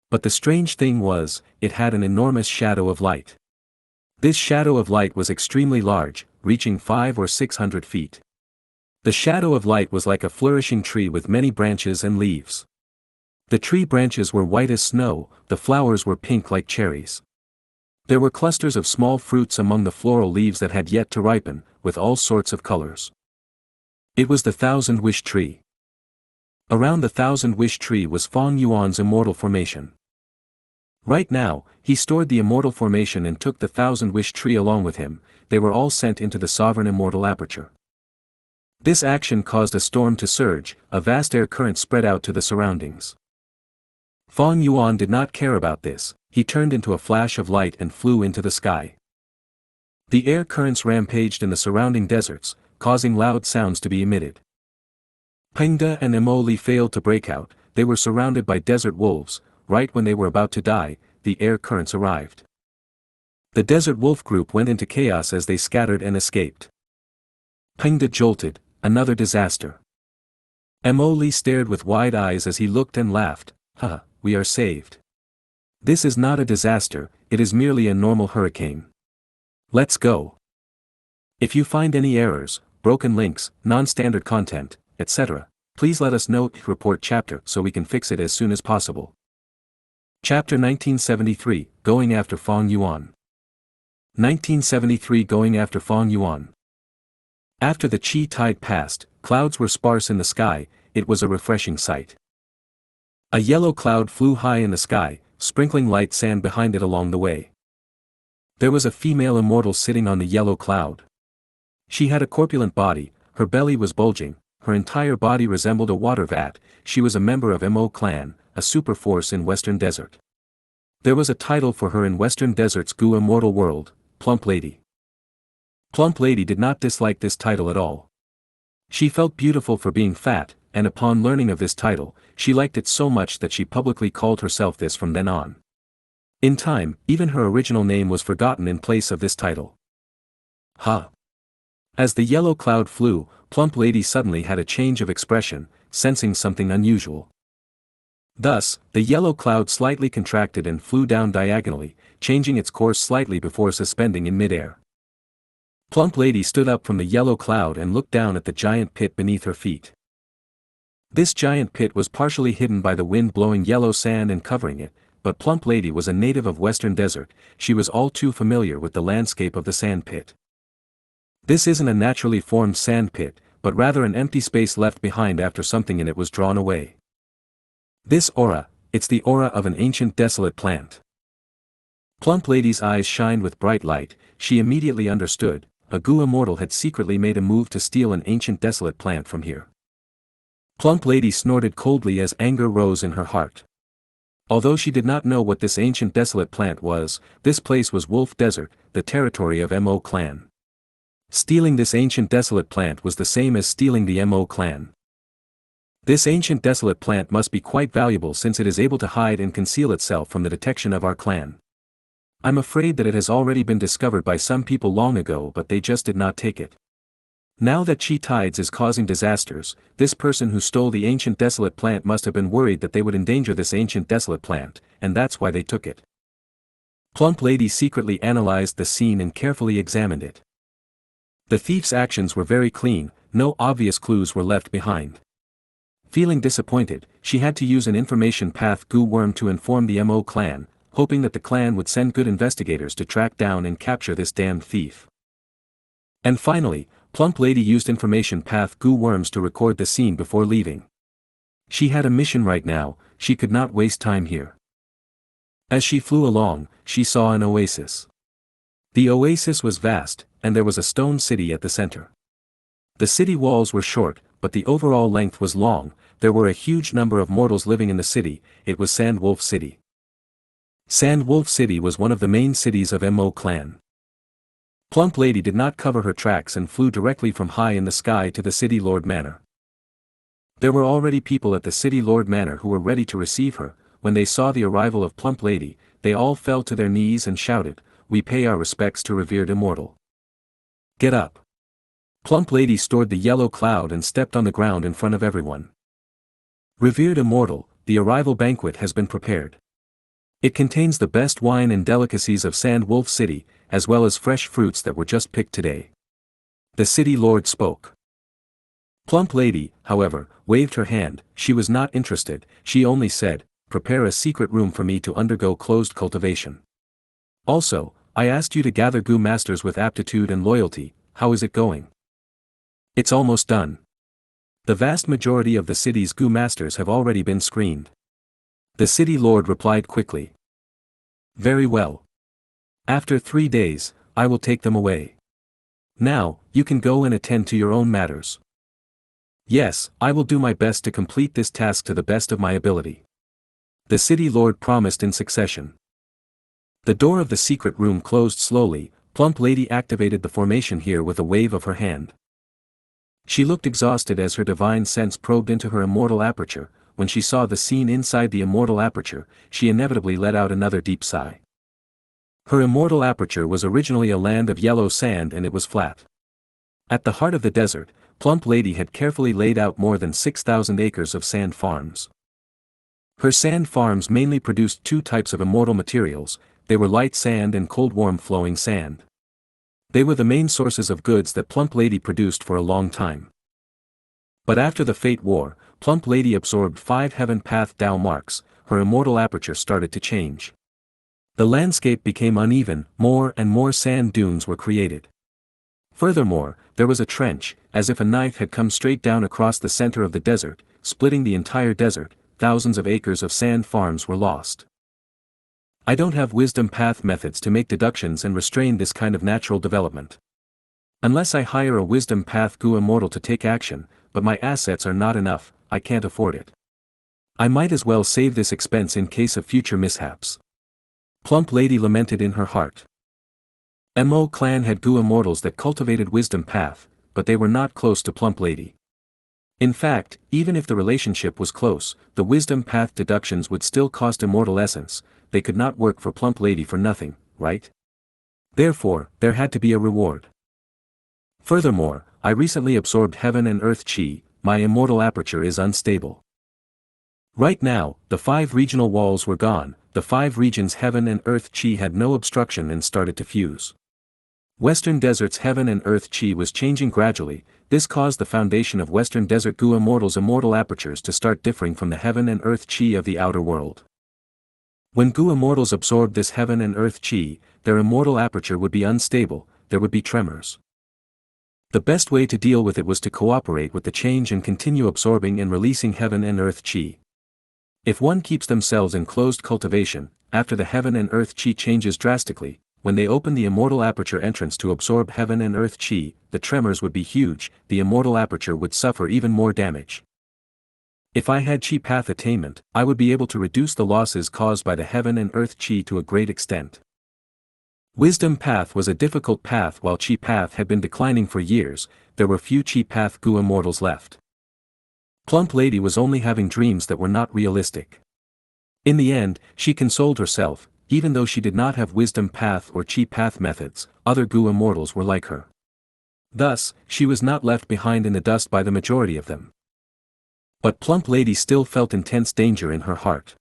But the strange thing was, it had an enormous shadow of light. This shadow of light was extremely large, reaching 500 or 600 feet. The shadow of light was like a flourishing tree with many branches and leaves. The tree branches were white as snow, the flowers were pink like cherries. There were clusters of small fruits among the floral leaves that had yet to ripen, with all sorts of colors. It was the 1,000-wish tree. Around the 1,000-wish tree was Feng Yuan's immortal formation. Right now, he stored the immortal formation and took the 1,000-wish tree along with him, they were all sent into the sovereign immortal aperture. This action caused a storm to surge, a vast air current spread out to the surroundings. Feng Yuan did not care about this, he turned into a flash of light and flew into the sky. The air currents rampaged in the surrounding deserts, causing loud sounds to be emitted. Pengda and Emoli failed to break out, they were surrounded by desert wolves, right when they were about to die, the air currents arrived. The desert wolf group went into chaos as they scattered and escaped. Pengda jolted, another disaster. Emoli stared with wide eyes as he looked and laughed, "Haha, we are saved. This is not a disaster, it is merely a normal hurricane. Let's go. If you find any errors, broken links, non-standard content, etc., please let us know, report chapter so we can fix it as soon as possible." Chapter 1973, Going After Feng Yuan. 1973 Going After Feng Yuan. After the Qi tide passed, clouds were sparse in the sky, it was a refreshing sight. A yellow cloud flew high in the sky, sprinkling light sand behind it along the way. There was a female immortal sitting on the yellow cloud. She had a corpulent body, her belly was bulging, her entire body resembled a water vat, she was a member of Mo clan, a super force in Western Desert. There was a title for her in Western Desert's Gu immortal world, Plump Lady. Plump Lady did not dislike this title at all. She felt beautiful for being fat, and upon learning of this title, she liked it so much that she publicly called herself this from then on. In time, even her original name was forgotten in place of this title. Ha! As the yellow cloud flew, Plump Lady suddenly had a change of expression, sensing something unusual. Thus, the yellow cloud slightly contracted and flew down diagonally, changing its course slightly before suspending in midair. Plump Lady stood up from the yellow cloud and looked down at the giant pit beneath her feet. This giant pit was partially hidden by the wind blowing yellow sand and covering it, but Plump Lady was a native of Western Desert, she was all too familiar with the landscape of the sand pit. This isn't a naturally formed sand pit, but rather an empty space left behind after something in it was drawn away. This aura, it's the aura of an ancient desolate plant. Plump Lady's eyes shined with bright light, she immediately understood, a Gu immortal had secretly made a move to steal an ancient desolate plant from here. Plump Lady snorted coldly as anger rose in her heart. Although she did not know what this ancient desolate plant was, this place was Wolf Desert, the territory of Mo clan. Stealing this ancient desolate plant was the same as stealing the Mo clan. This ancient desolate plant must be quite valuable since it is able to hide and conceal itself from the detection of our clan. I'm afraid that it has already been discovered by some people long ago but they just did not take it. Now that Qi tides is causing disasters, this person who stole the ancient desolate plant must have been worried that they would endanger this ancient desolate plant, and that's why they took it. Plump Lady secretly analyzed the scene and carefully examined it. The thief's actions were very clean, no obvious clues were left behind. Feeling disappointed, she had to use an information path Gu worm to inform the Mo clan, hoping that the clan would send good investigators to track down and capture this damned thief. And finally, Plump Lady used information path Gu worms to record the scene before leaving. She had a mission right now, she could not waste time here. As she flew along, she saw an oasis. The oasis was vast, and there was a stone city at the center. The city walls were short, but the overall length was long. There were a huge number of mortals living in the city. It was Sand Wolf City. Sand Wolf City was one of the main cities of Mo clan. Plump Lady did not cover her tracks and flew directly from high in the sky to the City Lord Manor. There were already people at the City Lord Manor who were ready to receive her. When they saw the arrival of Plump Lady, they all fell to their knees and shouted, "We pay our respects to revered immortal. Get up." Plump Lady stored the yellow cloud and stepped on the ground in front of everyone. "Revered immortal, the arrival banquet has been prepared. It contains the best wine and delicacies of Sand Wolf City, as well as fresh fruits that were just picked today." The city lord spoke. Plump Lady, however, waved her hand. She was not interested. She only said, "Prepare a secret room for me to undergo closed cultivation. Also, I asked you to gather Gu masters with aptitude and loyalty. How is it going?" "It's almost done. The vast majority of the city's Gu masters have already been screened." The city lord replied quickly. "Very well. After 3 days, I will take them away. Now, you can go and attend to your own matters." "Yes, I will do my best to complete this task to the best of my ability," the city lord promised in succession. The door of the secret room closed slowly. Plump Lady activated the formation here with a wave of her hand. She looked exhausted as her divine sense probed into her immortal aperture. When she saw the scene inside the immortal aperture, she inevitably let out another deep sigh. Her immortal aperture was originally a land of yellow sand and it was flat. At the heart of the desert, Plump Lady had carefully laid out more than 6,000 acres of sand farms. Her sand farms mainly produced 2 types of immortal materials. They were light sand and cold warm flowing sand. They were the main sources of goods that Plump Lady produced for a long time. But after the Fate War, Plump Lady absorbed 5 Heaven Path Dao marks. Her immortal aperture started to change. The landscape became uneven, more and more sand dunes were created. Furthermore, there was a trench, as if a knife had come straight down across the center of the desert, splitting the entire desert. Thousands of acres of sand farms were lost. I don't have wisdom path methods to make deductions and restrain this kind of natural development. Unless I hire a wisdom path Gu immortal to take action, but my assets are not enough, I can't afford it. I might as well save this expense in case of future mishaps. Plump Lady lamented in her heart. Mo clan had Gu immortals that cultivated wisdom path, but they were not close to Plump Lady. In fact, even if the relationship was close, the wisdom path deductions would still cost immortal essence. They could not work for Plump Lady for nothing, right? Therefore, there had to be a reward. Furthermore, I recently absorbed heaven and earth chi. My immortal aperture is unstable. Right now, the 5 regional walls were gone. The 5 regions heaven and earth chi had no obstruction and started to fuse. Western Desert's heaven and earth chi was changing gradually. This caused the foundation of Western Desert Gu immortals' immortal apertures to start differing from the heaven and earth chi of the outer world. When Gu immortals absorbed this heaven and earth chi, their immortal aperture would be unstable. There would be tremors. The best way to deal with it was to cooperate with the change and continue absorbing and releasing heaven and earth chi. If one keeps themselves in closed cultivation, after the heaven and earth chi changes drastically, when they open the immortal aperture entrance to absorb heaven and earth chi, the tremors would be huge. The immortal aperture would suffer even more damage. If I had chi path attainment, I would be able to reduce the losses caused by the heaven and earth chi to a great extent. Wisdom path was a difficult path. While chi path had been declining for years, there were few chi path Gu immortals left. Plump Lady was only having dreams that were not realistic. In the end, she consoled herself. Even though she did not have wisdom path or chi path methods, other Gu immortals were like her. Thus, she was not left behind in the dust by the majority of them. But Plump Lady still felt intense danger in her heart.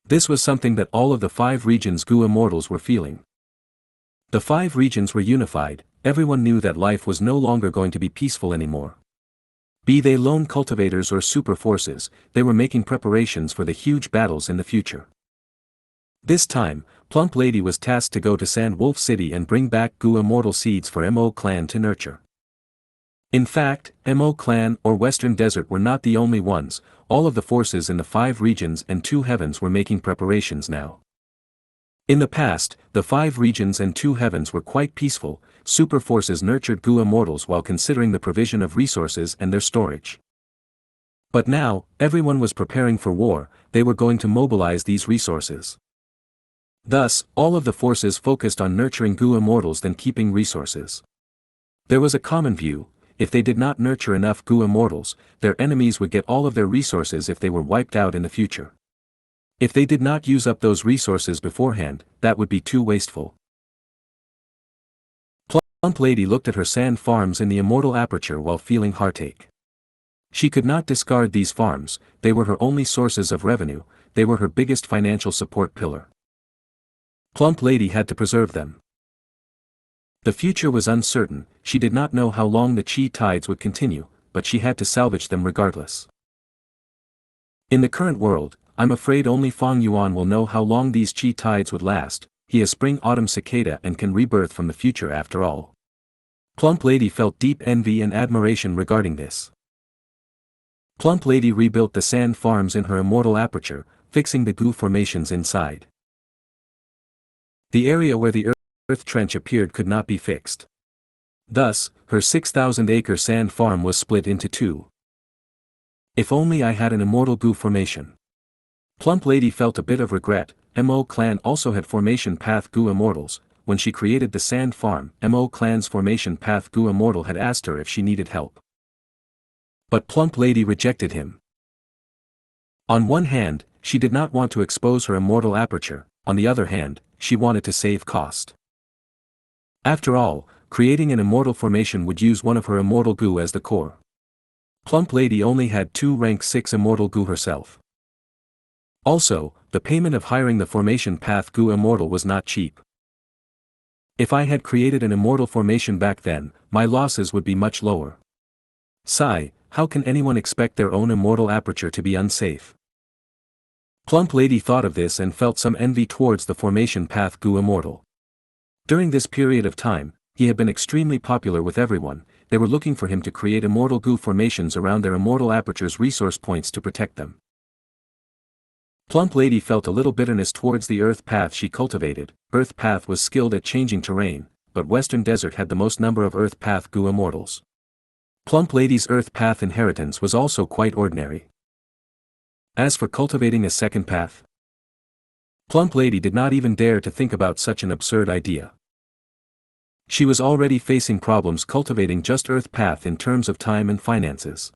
This was something that all of the 5 regions Gu immortals were feeling. The 5 regions were unified. Everyone knew that life was no longer going to be peaceful anymore. Be they lone cultivators or super forces, they were making preparations for the huge battles in the future. This time, Plump Lady was tasked to go to Sand Wolf City and bring back Gu immortal seeds for Mo clan to nurture. In fact, Mo clan or Western Desert were not the only ones. All of the forces in the 5 regions and 2 heavens were making preparations now. In the past, the 5 regions and 2 heavens were quite peaceful. Super forces nurtured Gu immortals while considering the provision of resources and their storage. But now, everyone was preparing for war. They were going to mobilize these resources. Thus, all of the forces focused on nurturing Gu immortals than keeping resources. There was a common view: if they did not nurture enough Gu immortals, their enemies would get all of their resources if they were wiped out in the future. If they did not use up those resources beforehand, that would be too wasteful. Plump Lady looked at her sand farms in the immortal aperture while feeling heartache. She could not discard these farms. They were her only sources of revenue. They were her biggest financial support pillar. Plump Lady had to preserve them. The future was uncertain. She did not know how long the chi tides would continue, but she had to salvage them regardless. In the current world, I'm afraid only Fang Yuan will know how long these chi tides would last. He is spring-autumn cicada and can rebirth from the future after all. Plump Lady felt deep envy and admiration regarding this. Plump Lady rebuilt the sand farms in her immortal aperture, fixing the Gu formations inside. The area where the earth trench appeared could not be fixed. Thus, her 6,000-acre sand farm was split into 2. If only I had an immortal Gu formation. Plump Lady felt a bit of regret. Mo clan also had formation path Gu immortals. When she created the sand farm, Mo clan's formation path Gu immortal had asked her if she needed help. But Plump Lady rejected him. On one hand, she did not want to expose her immortal aperture. On the other hand, she wanted to save cost. After all, creating an immortal formation would use one of her immortal Gu as the core. Plump Lady only had 2 rank 6 immortal Gu herself. Also, the payment of hiring the formation path Gu immortal was not cheap. If I had created an immortal formation back then, my losses would be much lower. Sigh, how can anyone expect their own immortal aperture to be unsafe? Plump Lady thought of this and felt some envy towards the formation path Gu immortal. During this period of time, he had been extremely popular with everyone. They were looking for him to create immortal Gu formations around their immortal aperture's resource points to protect them. Plump Lady felt a little bitterness towards the earth path she cultivated. Earth path was skilled at changing terrain, but Western Desert had the most number of earth path Gu immortals. Plump Lady's earth path inheritance was also quite ordinary. As for cultivating a second path, Plump Lady did not even dare to think about such an absurd idea. She was already facing problems cultivating just earth path in terms of time and finances.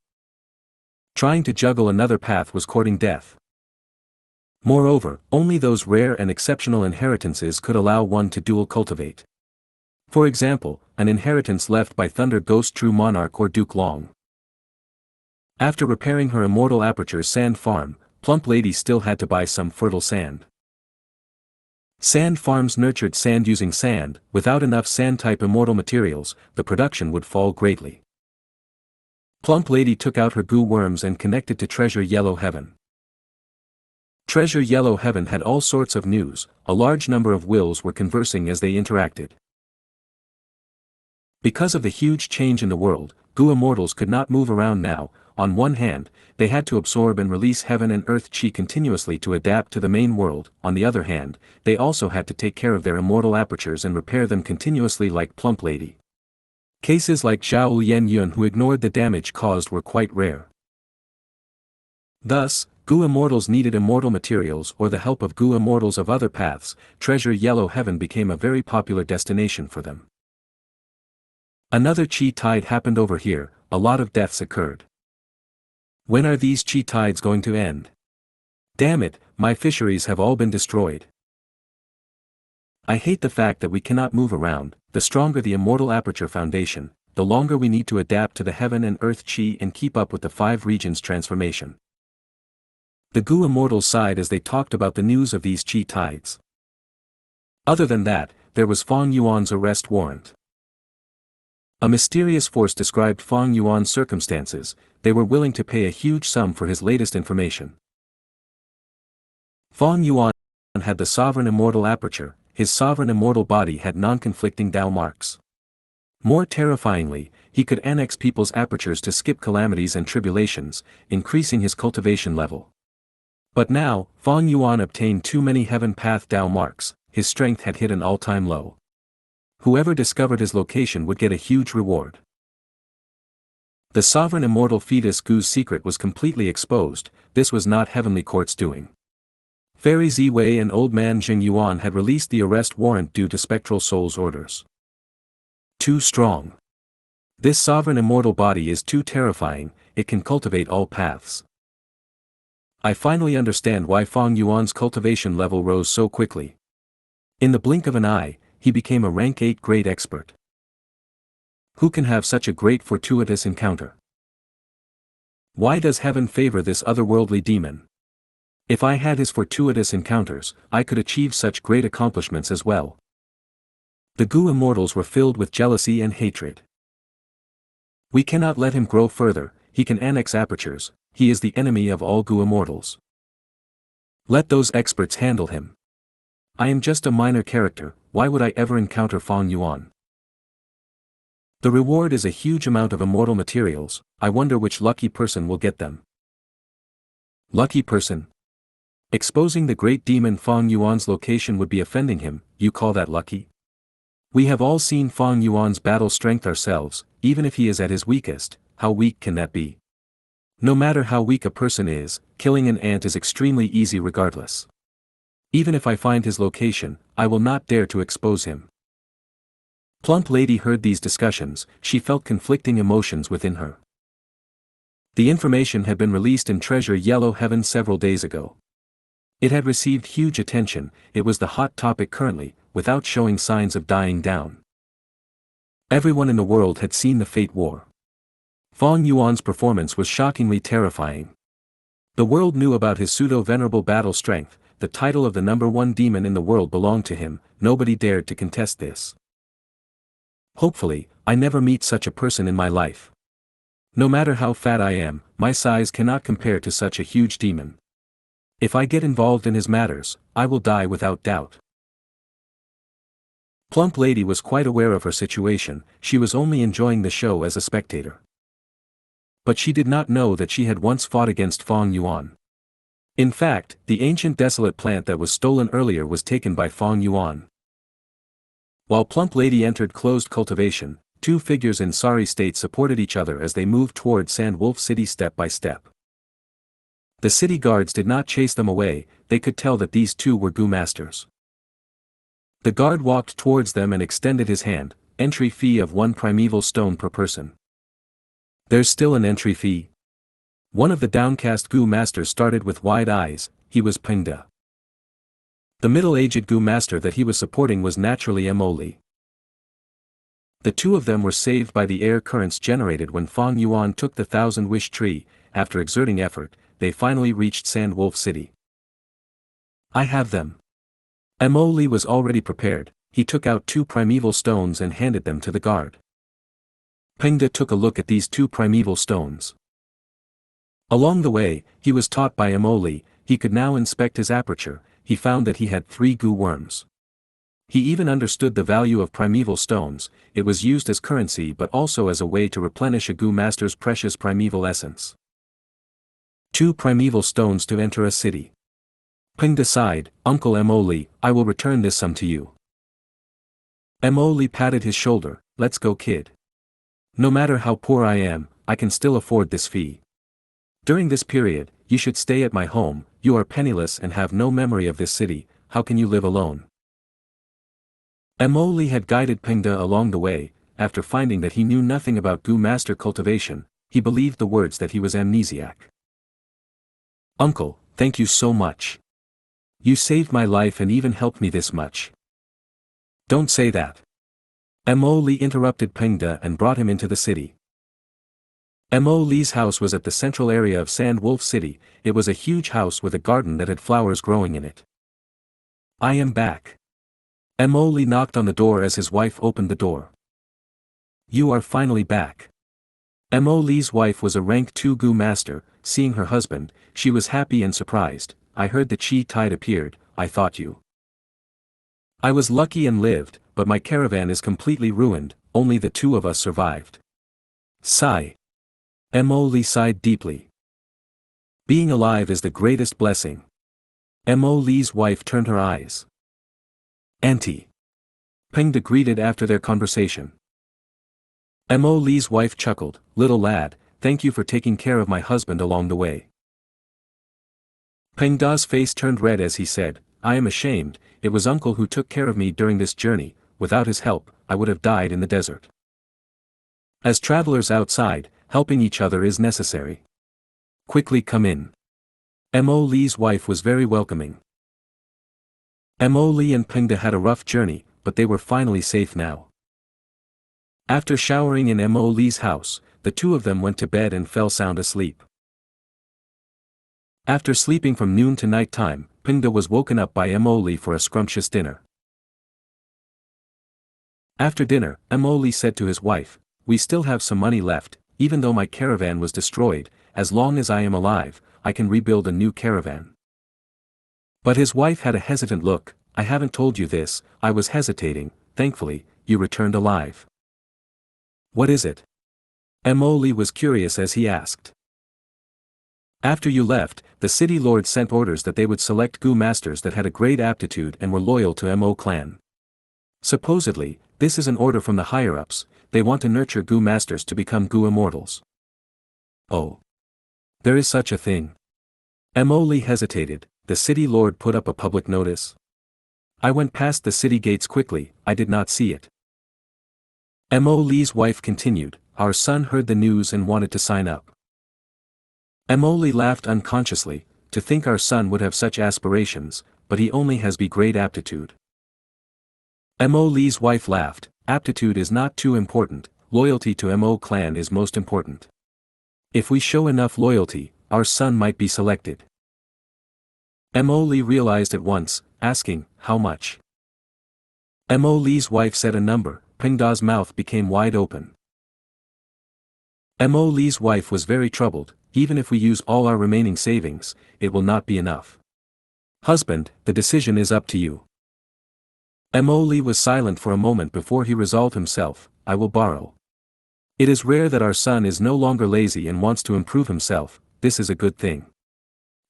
Trying to juggle another path was courting death. Moreover, only those rare and exceptional inheritances could allow one to dual cultivate. For example, an inheritance left by Thunder Ghost True Monarch or Duke Long. After repairing her immortal aperture's sand farm, Plump Lady still had to buy some fertile sand. Sand farms nurtured sand using sand. Without enough sand-type immortal materials, the production would fall greatly. Plump Lady took out her Gu worms and connected to Treasure Yellow Heaven. Treasure Yellow Heaven had all sorts of news. A large number of wills were conversing as they interacted. Because of the huge change in the world, Gu immortals could not move around now. On one hand, they had to absorb and release heaven and earth chi continuously to adapt to the main world. On the other hand, they also had to take care of their immortal apertures and repair them continuously like Plump Lady. Cases like Zhao Yen Yun who ignored the damage caused were quite rare. Thus, Gu immortals needed immortal materials or the help of Gu immortals of other paths. Treasure Yellow Heaven became a very popular destination for them. Another chi tide happened over here. A lot of deaths occurred. When are these chi tides going to end? Damn it, my fisheries have all been destroyed. I hate the fact that we cannot move around. The stronger the immortal aperture foundation, the longer we need to adapt to the heaven and earth chi and keep up with the 5 regions transformation. The Gu immortals sighed as they talked about the news of these chi tides. Other than that, there was Fang Yuan's arrest warrant. A mysterious force described Fang Yuan's circumstances. They were willing to pay a huge sum for his latest information. Fang Yuan had the sovereign immortal aperture. His sovereign immortal body had non-conflicting Dao marks. More terrifyingly, he could annex people's apertures to skip calamities and tribulations, increasing his cultivation level. But now, Fang Yuan obtained too many heaven path Dao marks. his strength had hit an all-time low. Whoever discovered his location would get a huge reward. The sovereign immortal fetus Gu's secret was completely exposed. This was not Heavenly Court's doing. Fairy Ziwei and Old Man Jing Yuan had released the arrest warrant due to Spectral Soul's orders. Too strong. This sovereign immortal body is too terrifying, it can cultivate all paths. I finally understand why Fang Yuan's cultivation level rose so quickly. In the blink of an eye, he became a rank 8 great expert. Who can have such a great fortuitous encounter? Why does heaven favor this otherworldly demon? If I had his fortuitous encounters, I could achieve such great accomplishments as well. The Gu immortals were filled with jealousy and hatred. We cannot let him grow further, he can annex apertures, he is the enemy of all Gu immortals. Let those experts handle him. I am just a minor character, why would I ever encounter Fang Yuan? The reward is a huge amount of immortal materials, I wonder which lucky person will get them. Lucky person? Exposing the great demon Fang Yuan's location would be offending him, you call that lucky? We have all seen Fang Yuan's battle strength ourselves, even if he is at his weakest, how weak can that be? No matter how weak a person is, killing an ant is extremely easy regardless. Even if I find his location, I will not dare to expose him. Plump Lady heard these discussions, she felt conflicting emotions within her. The information had been released in Treasure Yellow Heaven several days ago. It had received huge attention, it was the hot topic currently, without showing signs of dying down. Everyone in the world had seen the Fate War. Fang Yuan's performance was shockingly terrifying. The world knew about his pseudo-venerable battle strength, the title of the #1 demon in the world belonged to him, nobody dared to contest this. Hopefully, I never meet such a person in my life. No matter how fat I am, my size cannot compare to such a huge demon. If I get involved in his matters, I will die without doubt. Plump Lady was quite aware of her situation, she was only enjoying the show as a spectator. But she did not know that she had once fought against Fang Yuan. In fact, the ancient desolate plant that was stolen earlier was taken by Fang Yuan. While Plump Lady entered closed cultivation, two figures in sorry state supported each other as they moved toward Sand Wolf City step by step. The city guards did not chase them away, they could tell that these two were Gu masters. The guard walked towards them and extended his hand, entry fee of 1 primeval stone per person. There's still an entry fee? One of the downcast Gu masters started with wide eyes, he was Pengda. The middle-aged Gu master that he was supporting was naturally Mo. The two of them were saved by the air currents generated when Fang Yuan took the 1,000-wish tree. After exerting effort, they finally reached Sand Wolf City. I have them. Mo was already prepared, he took out 2 primeval stones and handed them to the guard. Pengda took a look at these 2 primeval stones. Along the way, he was taught by Mo, he could now inspect his aperture, he found that he had 3 Gu worms. He even understood the value of primeval stones, it was used as currency but also as a way to replenish a Gu master's precious primeval essence. 2 primeval stones to enter a city. Pengda sighed, Uncle Mo, I will return this sum to you. Mo patted his shoulder, let's go kid. No matter how poor I am, I can still afford this fee. During this period, you should stay at my home, you are penniless and have no memory of this city, how can you live alone? Mo had guided Pengda along the way, after finding that he knew nothing about Gu master cultivation, he believed the words that he was amnesiac. Uncle, thank you so much. You saved my life and even helped me this much. Don't say that. Mo interrupted Pengda and brought him into the city. Mo's house was at the central area of Sand Wolf City, it was a huge house with a garden that had flowers growing in it. I am back. Mo knocked on the door as his wife opened the door. You are finally back. Mo's wife was a rank 2 Gu master, seeing her husband, she was happy and surprised, I heard the Chi tide appeared, I thought you. I was lucky and lived, but my caravan is completely ruined, only the 2 of us survived. Sigh. Mo sighed deeply. Being alive is the greatest blessing. Mo's wife turned her eyes. Auntie. Pengda greeted after their conversation. Mo Li's wife chuckled, "Little lad, thank you for taking care of my husband along the way." Peng Da's face turned red as he said, "I am ashamed, it was uncle who took care of me during this journey, without his help, I would have died in the desert." As travelers outside, helping each other is necessary. Quickly come in. Mo Li's wife was very welcoming. Mo Li and Peng Da had a rough journey, but they were finally safe now. After showering in Mo Li's house, the two of them went to bed and fell sound asleep. After sleeping from noon to night time, Peng Da was woken up by Mo Li for a scrumptious dinner. After dinner, Mo Li said to his wife, "We still have some money left, even though my caravan was destroyed, as long as I am alive, I can rebuild a new caravan." But his wife had a hesitant look. "I haven't told you this, I was hesitating, thankfully, you returned alive." "What is it?" Mo Li was curious as he asked. "After you left, the city lord sent orders that they would select Gu masters that had a great aptitude and were loyal to Mo clan. Supposedly, this is an order from the higher-ups, they want to nurture Gu masters to become Gu immortals." "Oh. There is such a thing." Mo Li hesitated. "The city lord put up a public notice?" "I went past the city gates quickly, I did not see it." Mo Li's wife continued, "Our son heard the news and wanted to sign up." Mo Li laughed unconsciously, "To think our son would have such aspirations, but he only has great aptitude." Mo Li's wife laughed, "Aptitude is not too important, loyalty to Mo clan is most important. If we show enough loyalty, our son might be selected." Mo Li realized at once, asking, "How much?" Mo Li's wife said a number. Peng Da's mouth became wide open. Mo Li's wife was very troubled. "Even if we use all our remaining savings, it will not be enough. Husband, the decision is up to you." Mo Li was silent for a moment before he resolved himself, "I will borrow. It is rare that our son is no longer lazy and wants to improve himself, this is a good thing.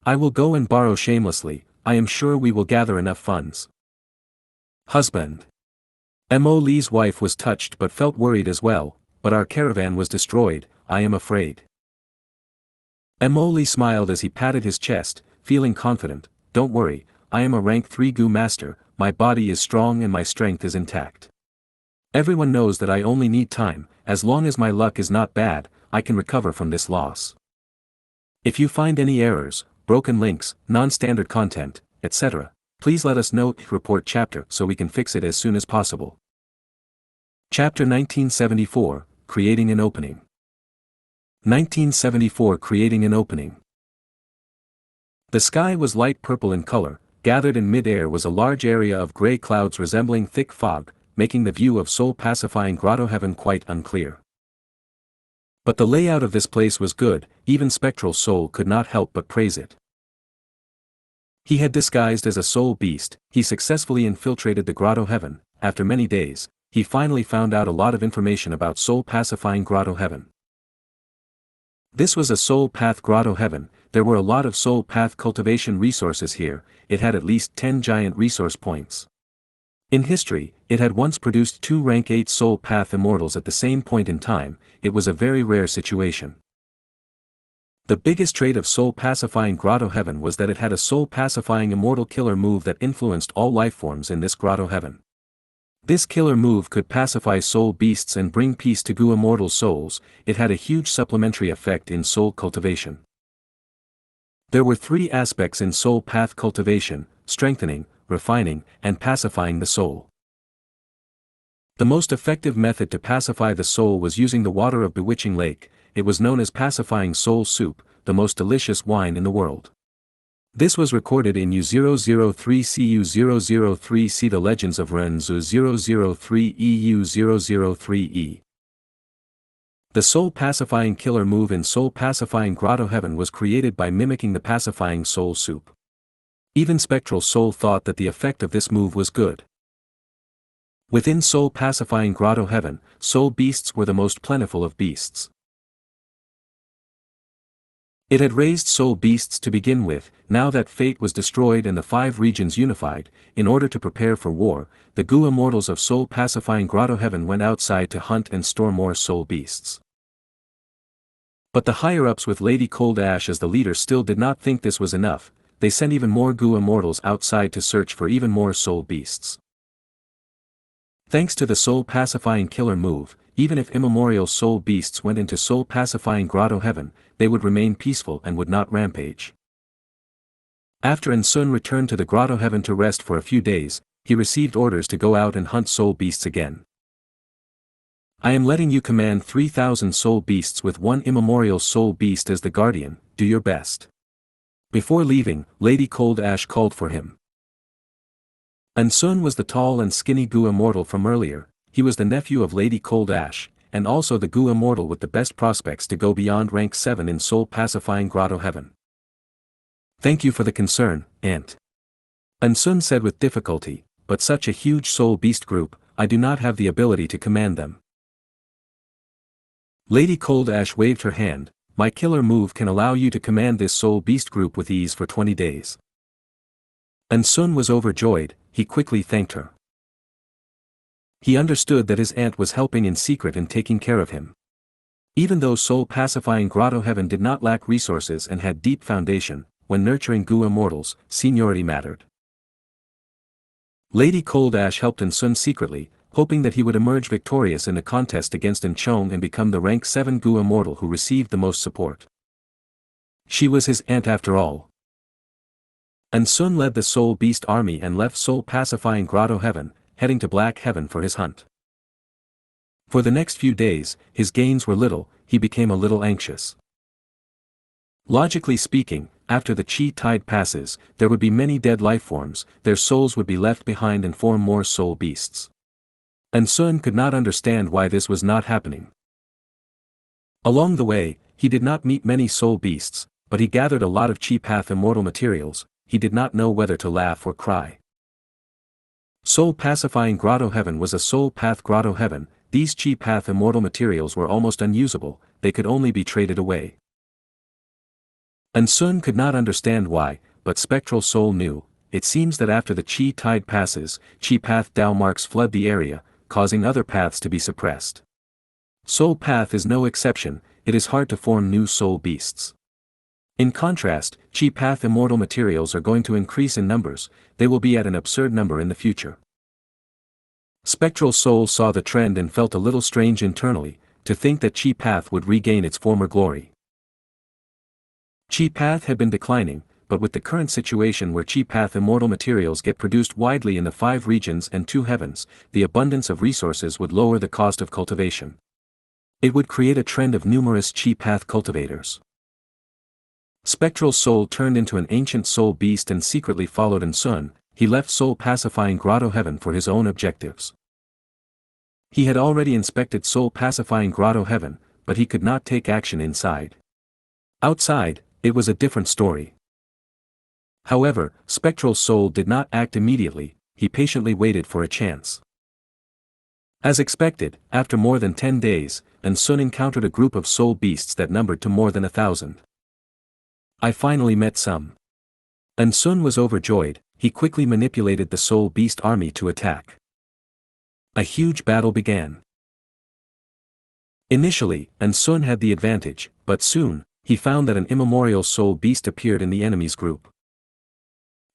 I will go and borrow shamelessly, I am sure we will gather enough funds." "Husband." Mo Li's wife was touched but felt worried as well, "But our caravan was destroyed, I am afraid." Mo Li smiled as he patted his chest, feeling confident, "Don't worry, I am a rank 3 Gu master, my body is strong and my strength is intact. Everyone knows that I only need time, as long as my luck is not bad, I can recover from this loss. If you find any errors, broken links, non-standard content, etc., please let us know, report chapter so we can fix it as soon as possible." Chapter 1974, Creating an Opening. 1974 Creating an Opening. The sky was light purple in color, gathered in mid-air was a large area of gray clouds resembling thick fog, making the view of soul-pacifying grotto heaven quite unclear. But the layout of this place was good, even spectral soul could not help but praise it. He had disguised as a soul beast, he successfully infiltrated the grotto heaven. After many days, he finally found out a lot of information about soul-pacifying grotto heaven. This was a soul path grotto heaven, there were a lot of soul path cultivation resources here, it had at least 10 giant resource points. In history, it had once produced 2 rank 8 soul path immortals at the same point in time, it was a very rare situation. The biggest trait of soul-pacifying grotto heaven was that it had a soul-pacifying immortal killer move that influenced all lifeforms in this grotto heaven. This killer move could pacify soul beasts and bring peace to Gu immortal souls, it had a huge supplementary effect in soul cultivation. There were 3 aspects in soul path cultivation: strengthening, refining, and pacifying the soul. The most effective method to pacify the soul was using the water of Bewitching Lake, it was known as pacifying soul soup, the most delicious wine in the world. This was recorded in U003 CU003 The Legends of Renzu 003 EU003E. The soul-pacifying killer move in soul-pacifying grotto heaven was created by mimicking the pacifying soul soup. Even spectral soul thought that the effect of this move was good. Within soul-pacifying grotto heaven, soul beasts were the most plentiful of beasts. It had raised soul beasts to begin with. Now that fate was destroyed and the 5 regions unified, in order to prepare for war, the Gu immortals of soul-pacifying Grotto Heaven went outside to hunt and store more soul beasts. But the higher-ups with Lady Cold Ash as the leader still did not think this was enough. They sent even more Gu immortals outside to search for even more soul beasts. Thanks to the soul-pacifying killer move, even if immemorial soul beasts went into soul-pacifying Grotto Heaven, they would remain peaceful and would not rampage. After Sun returned to the Grotto Heaven to rest for a few days, he received orders to go out and hunt soul beasts again. I am letting you command 3,000 soul beasts with 1 immemorial soul beast as the guardian. Do your best. Before leaving, Lady Cold Ash called for him. Sun was the tall and skinny Gu immortal from earlier. He was the nephew of Lady Cold Ash, and also the Gu immortal with the best prospects to go beyond rank 7 in soul-pacifying Grotto Heaven. Thank you for the concern, Aunt. Sun said with difficulty, but such a huge soul beast group, I do not have the ability to command them. Lady Cold Ash waved her hand. My killer move can allow you to command this soul beast group with ease for 20 days. Sun was overjoyed. He quickly thanked her. He understood that his aunt was helping in secret and taking care of him. Even though soul-pacifying Grotto Heaven did not lack resources and had deep foundation, when nurturing Gu immortals, seniority mattered. Lady Cold Ash helped Sun secretly, hoping that he would emerge victorious in the contest against Chong and become the rank 7 Gu immortal who received the most support. She was his aunt after all. Sun led the soul beast army and left soul-pacifying Grotto Heaven, heading to Black Heaven for his hunt. For the next few days, his gains were little. He became a little anxious. Logically speaking, after the Chi tide passes, there would be many dead lifeforms, their souls would be left behind and form more soul beasts. Sun could not understand why this was not happening. Along the way, he did not meet many soul beasts, but he gathered a lot of Chi path immortal materials. He did not know whether to laugh or cry. Soul-pacifying Grotto Heaven was a soul path Grotto Heaven. These Chi path immortal materials were almost unusable, they could only be traded away. Sun could not understand why, but Spectral Soul knew. It seems that after the Chi tide passes, Chi path Dao marks flood the area, causing other paths to be suppressed. Soul path is no exception. It is hard to form new soul beasts. In contrast, Chi path immortal materials are going to increase in numbers. They will be at an absurd number in the future. Spectral Soul saw the trend and felt a little strange internally, to think that Chi path would regain its former glory. Chi path had been declining, but with the current situation where Chi path immortal materials get produced widely in the 5 regions and 2 heavens, the abundance of resources would lower the cost of cultivation. It would create a trend of numerous Chi path cultivators. Spectral Soul turned into an ancient soul beast and secretly followed Sun. He left soul-pacifying Grotto Heaven for his own objectives. He had already inspected soul-pacifying Grotto Heaven, but he could not take action inside. Outside, it was a different story. However, Spectral Soul did not act immediately. He patiently waited for a chance. As expected, after more than 10 days, Sun encountered a group of soul beasts that numbered to more than 1,000. I finally met some. Sun was overjoyed. He quickly manipulated the soul beast army to attack. A huge battle began. Initially, Sun had the advantage, but soon, he found that an immemorial soul beast appeared in the enemy's group.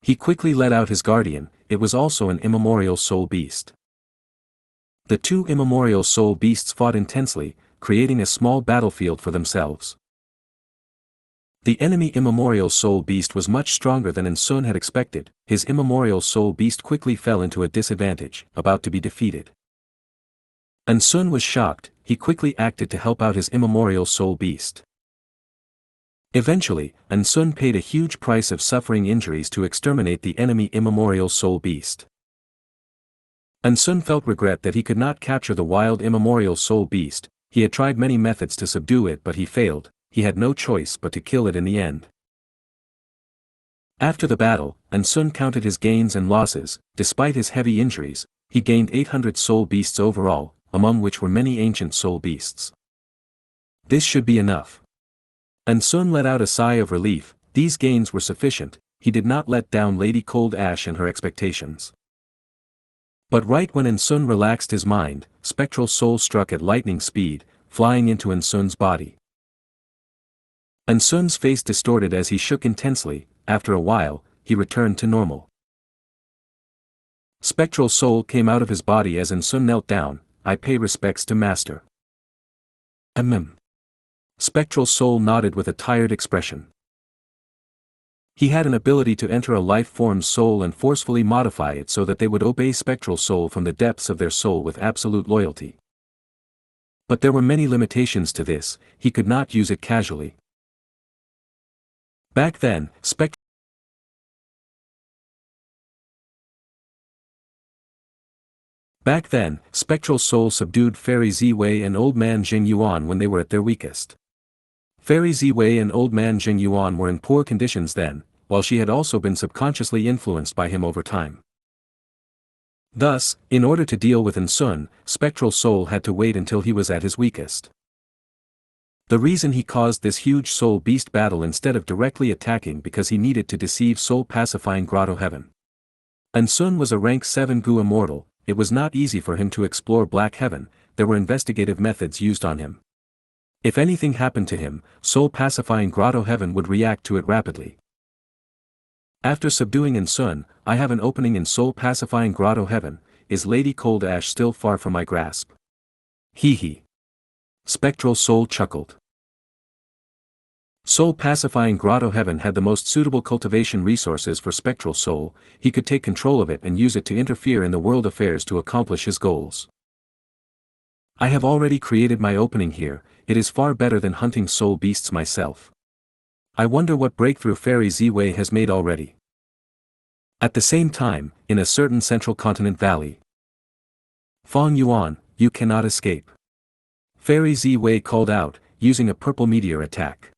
He quickly led out his guardian. It was also an immemorial soul beast. The 2 immemorial soul beasts fought intensely, creating a small battlefield for themselves. The enemy immemorial soul beast was much stronger than Sun had expected. His immemorial soul beast quickly fell into a disadvantage, about to be defeated. Sun was shocked. He quickly acted to help out his immemorial soul beast. Eventually, Sun paid a huge price of suffering injuries to exterminate the enemy immemorial soul beast. Sun felt regret that he could not capture the wild immemorial soul beast. He had tried many methods to subdue it but he failed. He had no choice but to kill it in the end. After the battle, Sun counted his gains and losses. Despite his heavy injuries, he gained 800 soul beasts overall, among which were many ancient soul beasts. This should be enough. And Sun let out a sigh of relief. These gains were sufficient. He did not let down Lady Cold Ash and her expectations. But right when Sun relaxed his mind, Spectral Soul struck at lightning speed, flying into Sun's body. Sun's face distorted as he shook intensely. After a while, he returned to normal. Spectral Soul came out of his body as Sun knelt down. I pay respects to Master. Spectral Soul nodded with a tired expression. He had an ability to enter a life-form's soul and forcefully modify it so that they would obey Spectral Soul from the depths of their soul with absolute loyalty. But there were many limitations to this. He could not use it casually. Back then, Spectral Soul subdued Fairy Ziwei and Old Man Jing Yuan when they were at their weakest. Fairy Ziwei and Old Man Jing Yuan were in poor conditions then, while she had also been subconsciously influenced by him over time. Thus, in order to deal with Sun, Spectral Soul had to wait until he was at his weakest. The reason he caused this huge soul beast battle instead of directly attacking because he needed to deceive soul pacifying Grotto Heaven. Sun was a rank 7 Gu immortal. It was not easy for him to explore Black Heaven. There were investigative methods used on him. If anything happened to him, soul pacifying Grotto Heaven would react to it rapidly. After subduing Sun, I have an opening in soul pacifying Grotto Heaven. Is Lady Cold Ash still far from my grasp? Hee. Spectral Soul chuckled. Soul pacifying Grotto Heaven had the most suitable cultivation resources for Spectral Soul. He could take control of it and use it to interfere in the world affairs to accomplish his goals. I have already created my opening here. It is far better than hunting soul beasts myself. I wonder what breakthrough Fairy Ziwei has made already. At the same time, in a certain central continent valley. Fong Yuan, you cannot escape. Fairy Ziwei called out, using a purple meteor attack.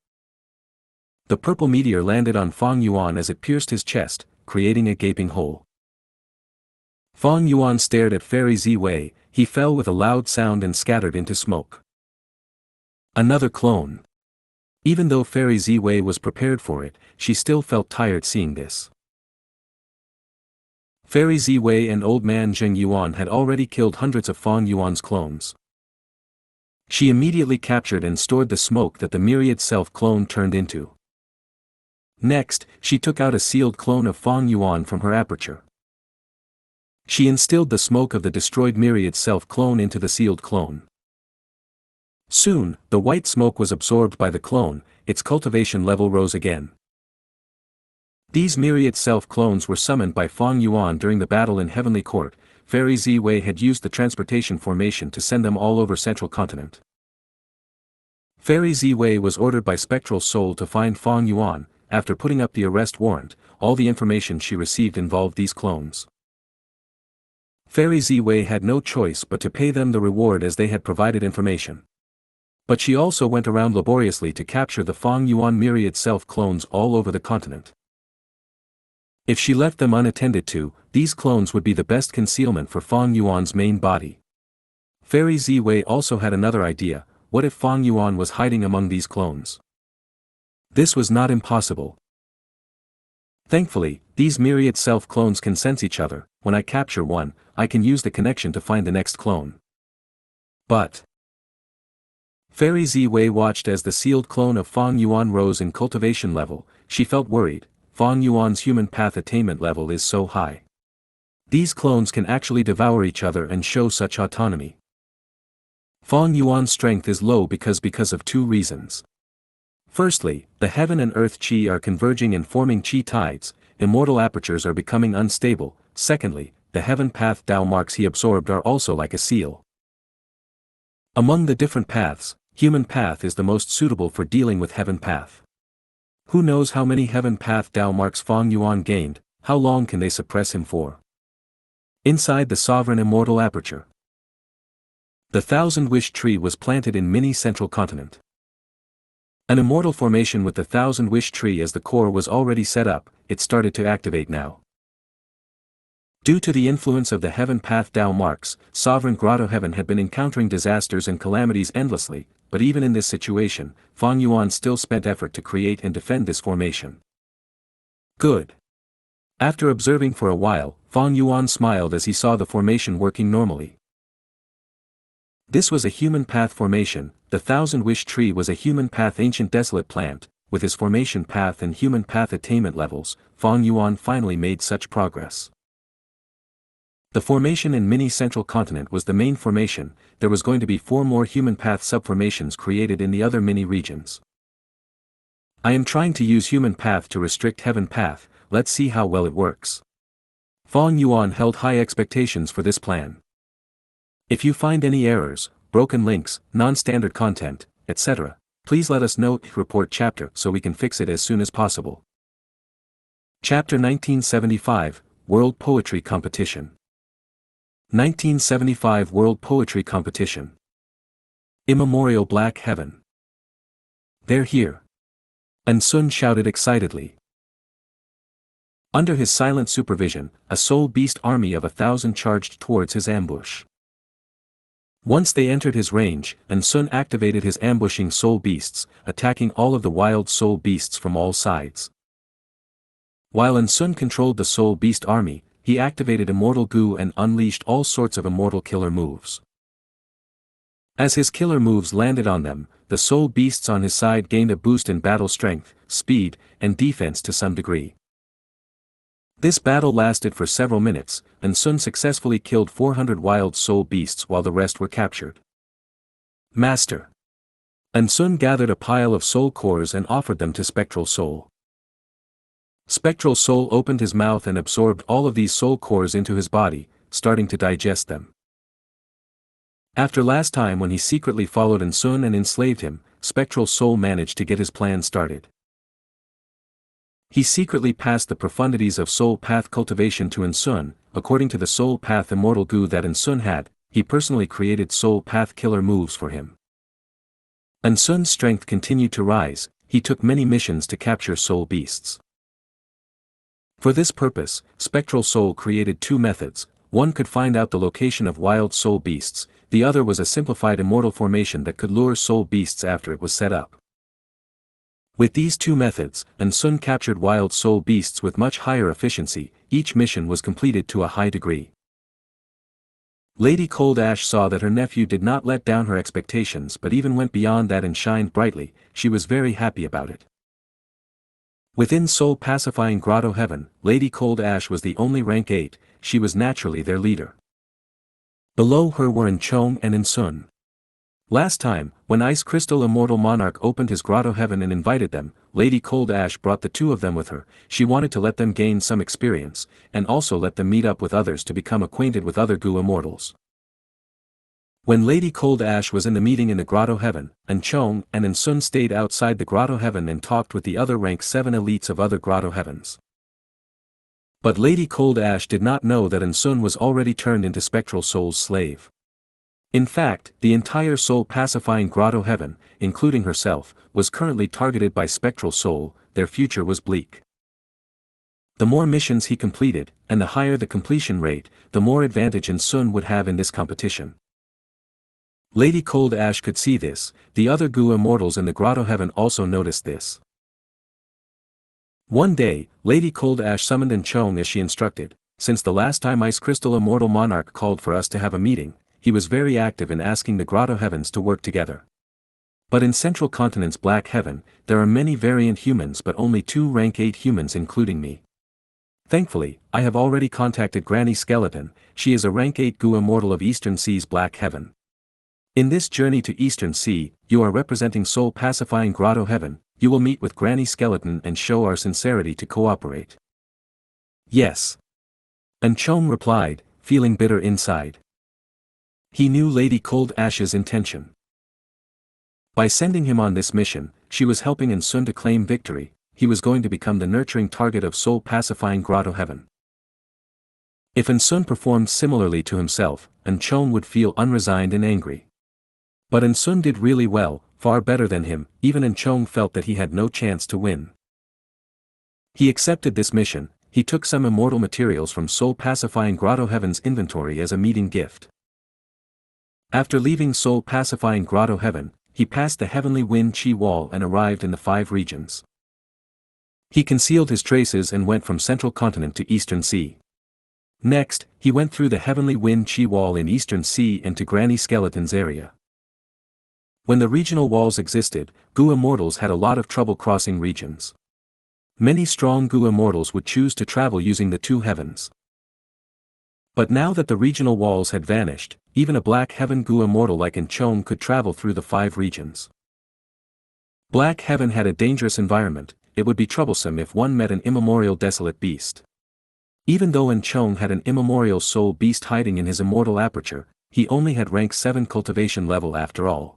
The purple meteor landed on Fong Yuan as it pierced his chest, creating a gaping hole. Fong Yuan stared at Fairy Ziwei. He fell with a loud sound and scattered into smoke. Another clone. Even though Fairy Ziwei was prepared for it, she still felt tired seeing this. Fairy Ziwei and Old Man Jing Yuan had already killed hundreds of Fong Yuan's clones. She immediately captured and stored the smoke that the myriad self-clone turned into. Next, she took out a sealed clone of Fong Yuan from her aperture. She instilled the smoke of the destroyed myriad self-clone into the sealed clone. Soon, the white smoke was absorbed by the clone. Its cultivation level rose again. These myriad self-clones were summoned by Fong Yuan during the battle in Heavenly Court. Fairy Ziwei had used the transportation formation to send them all over Central Continent. Fairy Ziwei was ordered by Spectral Soul to find Fong Yuan. After putting up the arrest warrant, all the information she received involved these clones. Fairy Ziwei had no choice but to pay them the reward as they had provided information. But she also went around laboriously to capture the Fong Yuan myriad self-clones all over the continent. If she left them unattended to, these clones would be the best concealment for Fong Yuan's main body. Fairy Ziwei also had another idea. What if Fong Yuan was hiding among these clones? This was not impossible. Thankfully, these myriad self-clones can sense each other. When I capture one, I can use the connection to find the next clone. But Fairy Ziwei watched as the sealed clone of Fong Yuan rose in cultivation level. She felt worried. Fong Yuan's human path attainment level is so high. These clones can actually devour each other and show such autonomy. Fong Yuan's strength is low because of two reasons. Firstly, the heaven and earth qi are converging and forming qi tides. Immortal apertures are becoming unstable. Secondly, the heaven path Dao marks he absorbed are also like a seal. Among the different paths, human path is the most suitable for dealing with heaven path. Who knows how many heaven path Dao marks Fong Yuan gained? How long can they suppress him for? Inside the sovereign immortal aperture, the 1,000-wish tree was planted in mini central continent. An immortal formation with the 1,000-wish tree as the core was already set up. It started to activate now. Due to the influence of the heaven path Dao marks, sovereign Grotto Heaven had been encountering disasters and calamities endlessly. but even in this situation, Fang Yuan still spent effort to create and defend this formation. Good. After observing for a while, Fang Yuan smiled as he saw the formation working normally. This was a human path formation. The Thousand-Wish Tree was a human path ancient desolate plant. With his formation path and human path attainment levels, Fang Yuan finally made such progress. The formation in Mini Central Continent was the main formation. There was going to be 4 more human path subformations created in the other mini regions. I am trying to use human path to restrict heaven path. Let's see how well it works. Fang Yuan held high expectations for this plan. If you find any errors, broken links, non-standard content, etc., please let us know. Report chapter so we can fix it as soon as possible. Chapter 1975, World Poetry Competition. 1975 World Poetry Competition. Immemorial Black Heaven. They're here. And Sun shouted excitedly. Under his silent supervision, a soul beast army of 1,000 charged towards his ambush. Once they entered his range, and Sun activated his ambushing soul beasts, attacking all of the wild soul beasts from all sides. While Sun controlled the soul beast army, he activated Immortal Gu and unleashed all sorts of immortal killer moves. As his killer moves landed on them, the soul beasts on his side gained a boost in battle strength, speed, and defense to some degree. This battle lasted for several minutes, and Sun successfully killed 400 wild soul beasts while the rest were captured. Master. And Sun gathered a pile of soul cores and offered them to Spectral Soul. Spectral Soul opened his mouth and absorbed all of these soul cores into his body, starting to digest them. After last time when he secretly followed Sun and enslaved him, Spectral Soul managed to get his plan started. He secretly passed the profundities of soul path cultivation to Sun. According to the soul path Immortal Gu that Sun had, he personally created soul path killer moves for him. Sun's strength continued to rise. He took many missions to capture soul beasts. For this purpose, Spectral Soul created 2 methods. One could find out the location of wild soul beasts, the other was a simplified immortal formation that could lure soul beasts after it was set up. With these 2 methods, Sun captured wild soul beasts with much higher efficiency. Each mission was completed to a high degree. Lady Cold Ash saw that her nephew did not let down her expectations but even went beyond that and shined brightly. She was very happy about it. Within Soul Pacifying Grotto Heaven, Lady Cold Ash was the only rank 8, she was naturally their leader. Below her were Chong and Sun. Last time, when Ice Crystal Immortal Monarch opened his Grotto Heaven and invited them, Lady Cold Ash brought the 2 of them with her. She wanted to let them gain some experience, and also let them meet up with others to become acquainted with other Gu Immortals. When Lady Cold Ash was in the meeting in the Grotto Heaven, Chong and Sun stayed outside the Grotto Heaven and talked with the other rank 7 elites of other Grotto Heavens. But Lady Cold Ash did not know that Sun was already turned into Spectral Soul's slave. In fact, the entire Soul Pacifying Grotto Heaven, including herself, was currently targeted by Spectral Soul. Their future was bleak. The more missions he completed, and the higher the completion rate, the more advantage Sun would have in this competition. Lady Cold Ash could see this. The other Gu Immortals in the Grotto Heaven also noticed this. One day, Lady Cold Ash summoned Chong as she instructed. Since the last time Ice Crystal Immortal Monarch called for us to have a meeting, he was very active in asking the Grotto Heavens to work together. But in Central Continent's Black Heaven, there are many variant humans but only 2 rank 8 humans including me. Thankfully, I have already contacted Granny Skeleton. She is a rank 8 Gu Immortal of Eastern Sea's Black Heaven. In this journey to Eastern Sea, you are representing Soul Pacifying Grotto Heaven. You will meet with Granny Skeleton and show our sincerity to cooperate. Yes. Chong replied, feeling bitter inside. He knew Lady Cold Ash's intention. By sending him on this mission, she was helping Sun to claim victory. He was going to become the nurturing target of Soul Pacifying Grotto Heaven. If Sun performed similarly to himself, Chong would feel unresigned and angry. But Sun did really well, far better than him. Even Chong felt that he had no chance to win. He accepted this mission. He took some immortal materials from Soul Pacifying Grotto Heaven's inventory as a meeting gift. After leaving Soul Pacifying Grotto Heaven, he passed the heavenly wind Qi wall and arrived in the 5 regions. He concealed his traces and went from central continent to eastern sea. Next, he went through the heavenly wind Qi wall in eastern sea and to Granny Skeleton's area. When the regional walls existed, Gu immortals had a lot of trouble crossing regions. Many strong Gu immortals would choose to travel using the 2 heavens. But now that the regional walls had vanished, even a Black Heaven Gu immortal like Enchong could travel through the 5 regions. Black Heaven had a dangerous environment. It would be troublesome if one met an immemorial desolate beast. Even though Enchong had an immemorial soul beast hiding in his immortal aperture, he only had rank 7 cultivation level after all.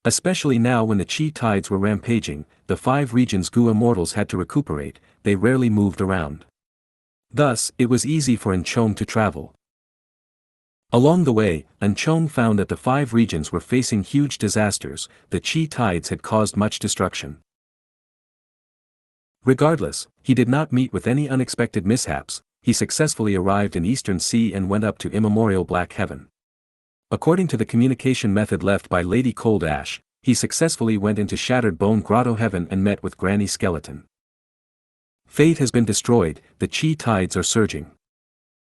Especially now when the Qi tides were rampaging, the 5 regions Gu immortals had to recuperate, they rarely moved around. Thus, it was easy for Enchong to travel. Along the way, Enchong found that the 5 regions were facing huge disasters. The Qi tides had caused much destruction. Regardless, he did not meet with any unexpected mishaps. He successfully arrived in Eastern Sea and went up to immemorial Black Heaven. According to the communication method left by Lady Cold Ash, he successfully went into Shattered Bone Grotto Heaven and met with Granny Skeleton. Fate has been destroyed, the Qi tides are surging.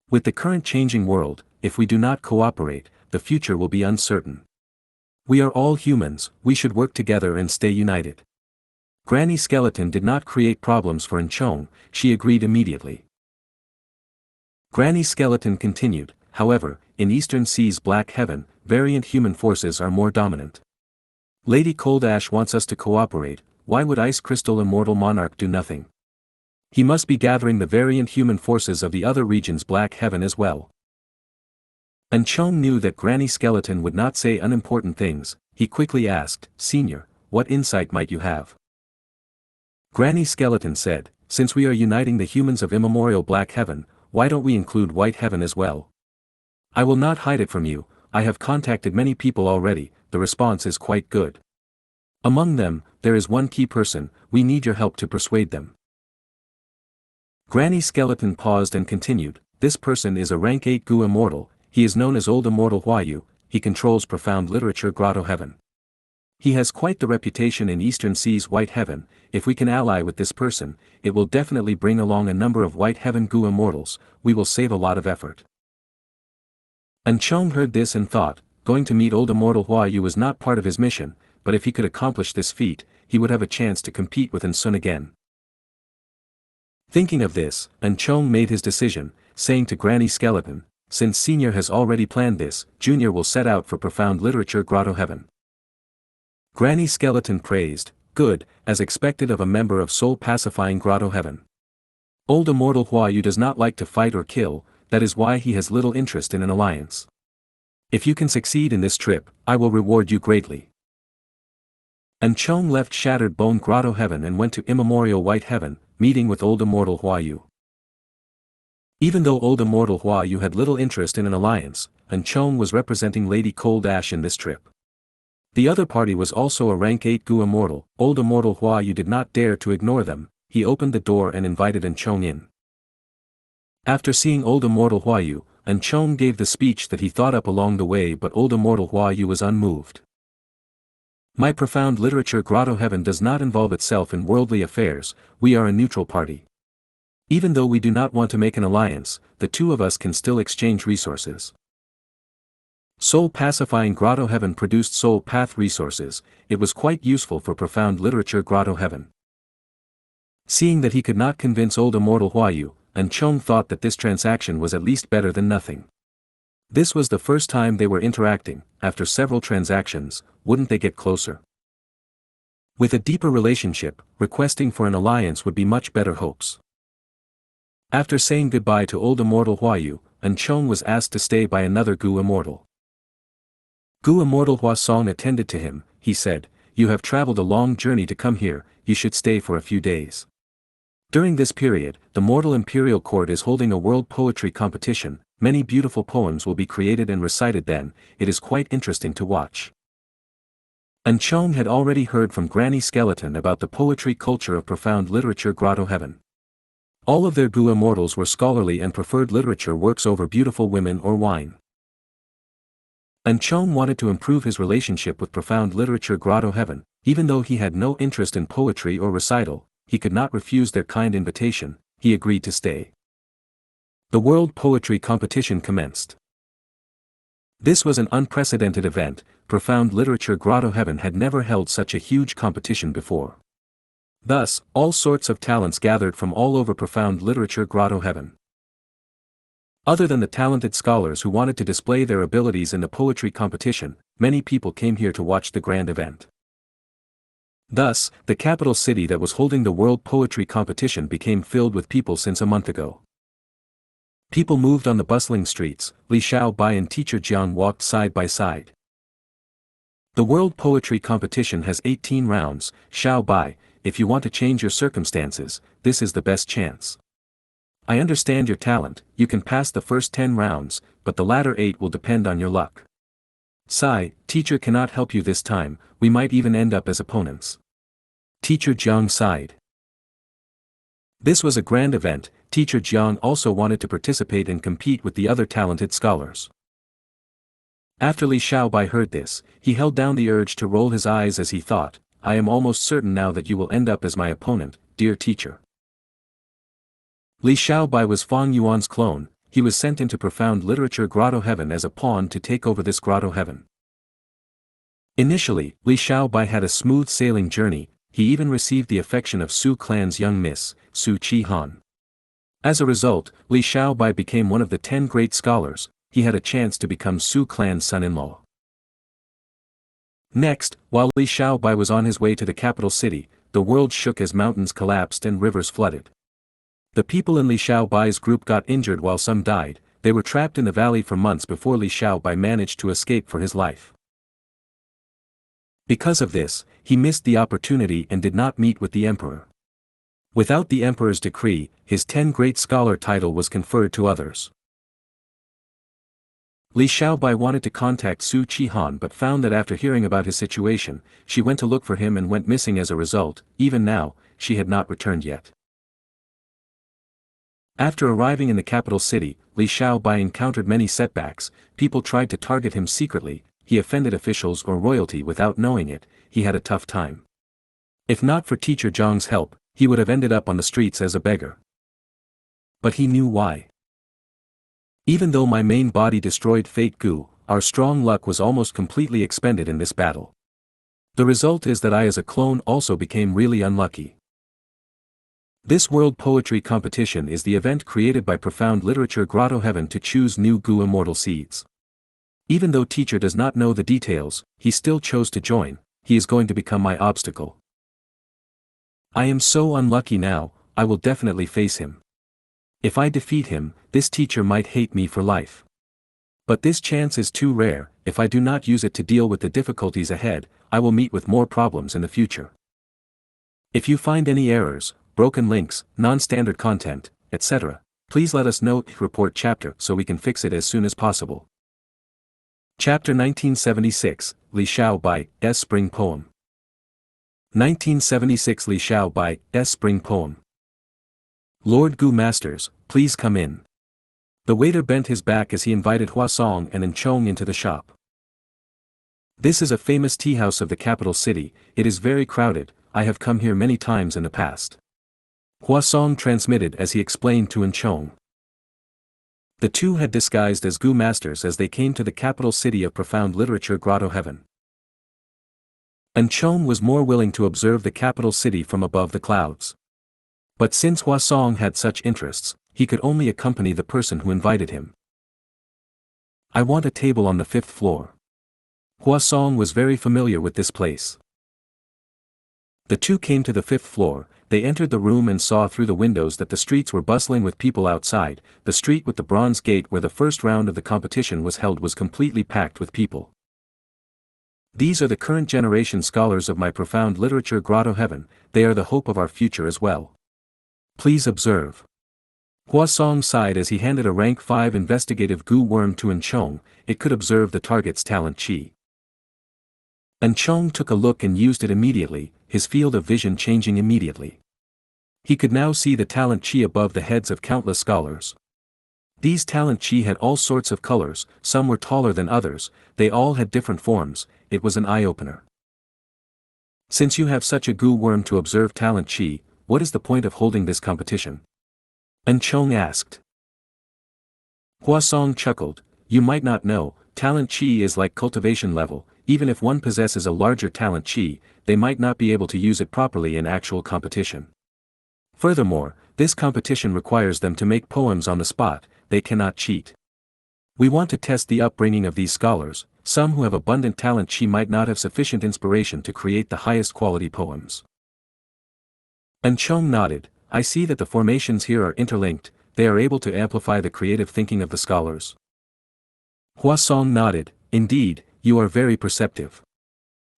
With the current changing world, if we do not cooperate, the future will be uncertain. We are all humans, we should work together and stay united. Granny Skeleton did not create problems for Enchong, she agreed immediately. Granny Skeleton continued, however, in Eastern Sea's Black Heaven, variant human forces are more dominant. Lady Cold Ash wants us to cooperate. Why would Ice Crystal Immortal Monarch do nothing? He must be gathering the variant human forces of the other region's Black Heaven as well. Enchong knew that Granny Skeleton would not say unimportant things. He quickly asked, Senior, what insight might you have? Granny Skeleton said, since we are uniting the humans of immemorial Black Heaven, why don't we include White Heaven as well? I will not hide it from you, I have contacted many people already, the response is quite good. Among them, there is one key person, we need your help to persuade them. Granny Skeleton paused and continued, this person is a rank 8 Gu immortal, he is known as Old Immortal Huayu, he controls profound literature Grotto Heaven. He has quite the reputation in Eastern Sea's White Heaven. If we can ally with this person, it will definitely bring along a number of White Heaven Gu immortals, we will save a lot of effort. Enchong heard this and thought, going to meet Old Immortal Huayu was not part of his mission, but if he could accomplish this feat, he would have a chance to compete with Ensun again. Thinking of this, Enchong made his decision, saying to Granny Skeleton, since Senior has already planned this, Junior will set out for profound literature Grotto Heaven. Granny Skeleton praised, good, as expected of a member of soul-pacifying Grotto Heaven. Old Immortal Huayu does not like to fight or kill, that is why he has little interest in an alliance. If you can succeed in this trip, I will reward you greatly. Enchong left Shattered Bone Grotto Heaven and went to immemorial White Heaven, meeting with Old Immortal Huayu. Even though Old Immortal Huayu had little interest in an alliance, Enchong was representing Lady Cold Ash in this trip. The other party was also a rank 8 Gu immortal. Old Immortal Huayu did not dare to ignore them, he opened the door and invited Enchong in. After seeing Old Immortal Huayu, Enchong gave the speech that he thought up along the way, but Old Immortal Huayu was unmoved. My profound literature Grotto Heaven does not involve itself in worldly affairs, we are a neutral party. Even though we do not want to make an alliance, the two of us can still exchange resources. Soul-pacifying Grotto Heaven produced soul path resources, it was quite useful for profound literature Grotto Heaven. Seeing that he could not convince Old Immortal Huayu, Enchong thought that this transaction was at least better than nothing. This was the first time they were interacting. After several transactions, wouldn't they get closer? With a deeper relationship, requesting for an alliance would be much better hopes. After saying goodbye to Old Immortal Huayu, Enchong was asked to stay by another Gu immortal. Gu immortal Huasong attended to him. He said, you have traveled a long journey to come here, you should stay for a few days. During this period, the Mortal Imperial Court is holding a world poetry competition. Many beautiful poems will be created and recited then, it is quite interesting to watch. Enchong had already heard from Granny Skeleton about the poetry culture of profound literature Grotto Heaven. All of their Gu immortals were scholarly and preferred literature works over beautiful women or wine. Chong wanted to improve his relationship with profound literature Grotto Heaven, even though he had no interest in poetry or recital, he could not refuse their kind invitation, he agreed to stay. The World Poetry Competition commenced. This was an unprecedented event. Profound Literature Grotto Heaven had never held such a huge competition before. Thus, all sorts of talents gathered from all over Profound Literature Grotto Heaven. Other than the talented scholars who wanted to display their abilities in the poetry competition, many people came here to watch the grand event. Thus, the capital city that was holding the World Poetry Competition became filled with people since a month ago. People moved on the bustling streets. Li Xiaobai and teacher Jiang walked side by side. The World Poetry Competition has 18 rounds. Xiaobai, if you want to change your circumstances, this is the best chance. I understand your talent, you can pass the first 10 rounds, but the latter 8 will depend on your luck. Sai, teacher cannot help you this time, we might even end up as opponents. Teacher Jiang sighed. This was a grand event. Teacher Jiang also wanted to participate and compete with the other talented scholars. After Li Xiaobai heard this, he held down the urge to roll his eyes as he thought, I am almost certain now that you will end up as my opponent, dear teacher. Li Xiaobai was Fang Yuan's clone. He was sent into Profound Literature Grotto Heaven as a pawn to take over this Grotto Heaven. Initially, Li Xiaobai had a smooth sailing journey. He even received the affection of Su clan's young miss, Su Chi-han. As a result, Li Xiaobai became one of the 10 great scholars. He had a chance to become Su clan's son-in-law. Next, while Li Xiaobai was on his way to the capital city, the world shook as mountains collapsed and rivers flooded. The people in Li Xiaobai's group got injured while some died. They were trapped in the valley for months before Li Xiaobai managed to escape for his life. Because of this, he missed the opportunity and did not meet with the emperor. Without the emperor's decree, his 10 great scholar title was conferred to others. Li Xiaobai wanted to contact Su Chi-han but found that after hearing about his situation, she went to look for him and went missing as a result. Even now, she had not returned yet. After arriving in the capital city, Li Xiaobai encountered many setbacks. People tried to target him secretly, he offended officials or royalty without knowing it. He had a tough time. If not for teacher Zhang's help, he would have ended up on the streets as a beggar. But he knew why. Even though my main body destroyed Fate Gu, our strong luck was almost completely expended in this battle. The result is that I as a clone also became really unlucky. This World Poetry Competition is the event created by Profound Literature Grotto Heaven to choose new Gu immortal seeds. Even though teacher does not know the details, he still chose to join. He is going to become my obstacle. I am so unlucky now, I will definitely face him. If I defeat him, this teacher might hate me for life. But this chance is too rare. If I do not use it to deal with the difficulties ahead, I will meet with more problems in the future. If you find any errors, broken links, non-standard content, etc., please let us know. Report chapter so we can fix it as soon as possible. Chapter 1976, Li Xiaobai's Spring Poem. 1976 Li Xiaobai's Spring Poem. Lord Gu Masters, please come in. The waiter bent his back as he invited Huasong and Enchong into the shop. This is a famous tea house of the capital city. It is very crowded. I have come here many times in the past. Huasong transmitted as he explained to Enchong. The two had disguised as Gu Masters as they came to the capital city of Profound Literature Grotto Heaven. Enchong was more willing to observe the capital city from above the clouds. But since Huasong had such interests, he could only accompany the person who invited him. I want a table on the 5th floor. Huasong was very familiar with this place. The two came to the 5th floor. They entered the room and saw through the windows that the streets were bustling with people outside. The street with the bronze gate where the first round of the competition was held was completely packed with people. These are the current generation scholars of my Profound Literature Grotto Heaven. They are the hope of our future as well. Please observe. Huasong sighed as he handed a rank 5 investigative Gu worm to Enchong. It could observe the target's talent chi. Enchong took a look and used it immediately, his field of vision changing immediately. He could now see the talent chi above the heads of countless scholars. These talent chi had all sorts of colors, some were taller than others, they all had different forms. It was an eye-opener. Since you have such a gu worm to observe talent chi, what is the point of holding this competition? Chong asked. Huasong chuckled, you might not know, talent chi is like cultivation level, even if one possesses a larger talent chi, they might not be able to use it properly in actual competition. Furthermore, this competition requires them to make poems on the spot, they cannot cheat. We want to test the upbringing of these scholars. Some who have abundant talent chi might not have sufficient inspiration to create the highest quality poems. Chong nodded, I see that the formations here are interlinked, they are able to amplify the creative thinking of the scholars. Huasong nodded, indeed, you are very perceptive.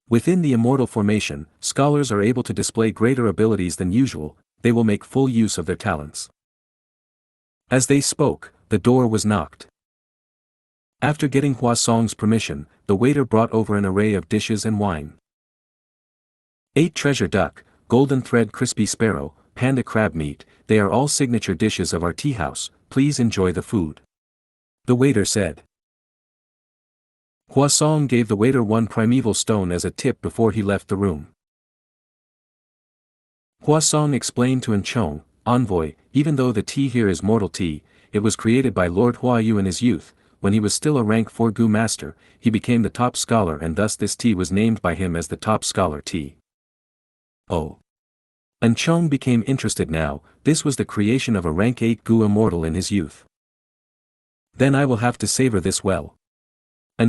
Within the immortal formation, scholars are able to display greater abilities than usual, they will make full use of their talents. As they spoke, the door was knocked. After getting Huasong's permission, the waiter brought over an array of dishes and wine. 8 treasure duck, golden thread crispy sparrow, panda crab meat, they are all signature dishes of our tea house, please enjoy the food. The waiter said. Huasong gave the waiter one primeval stone as a tip before he left the room. Huasong explained to Chong, envoy, even though the tea here is mortal tea, it was created by Lord Huayu in his youth. When he was still a rank 4 gu master, he became the top scholar and thus this tea was named by him as the top scholar tea. Oh. Chong became interested now, this was the creation of a rank 8 gu immortal in his youth. Then I will have to savor this well.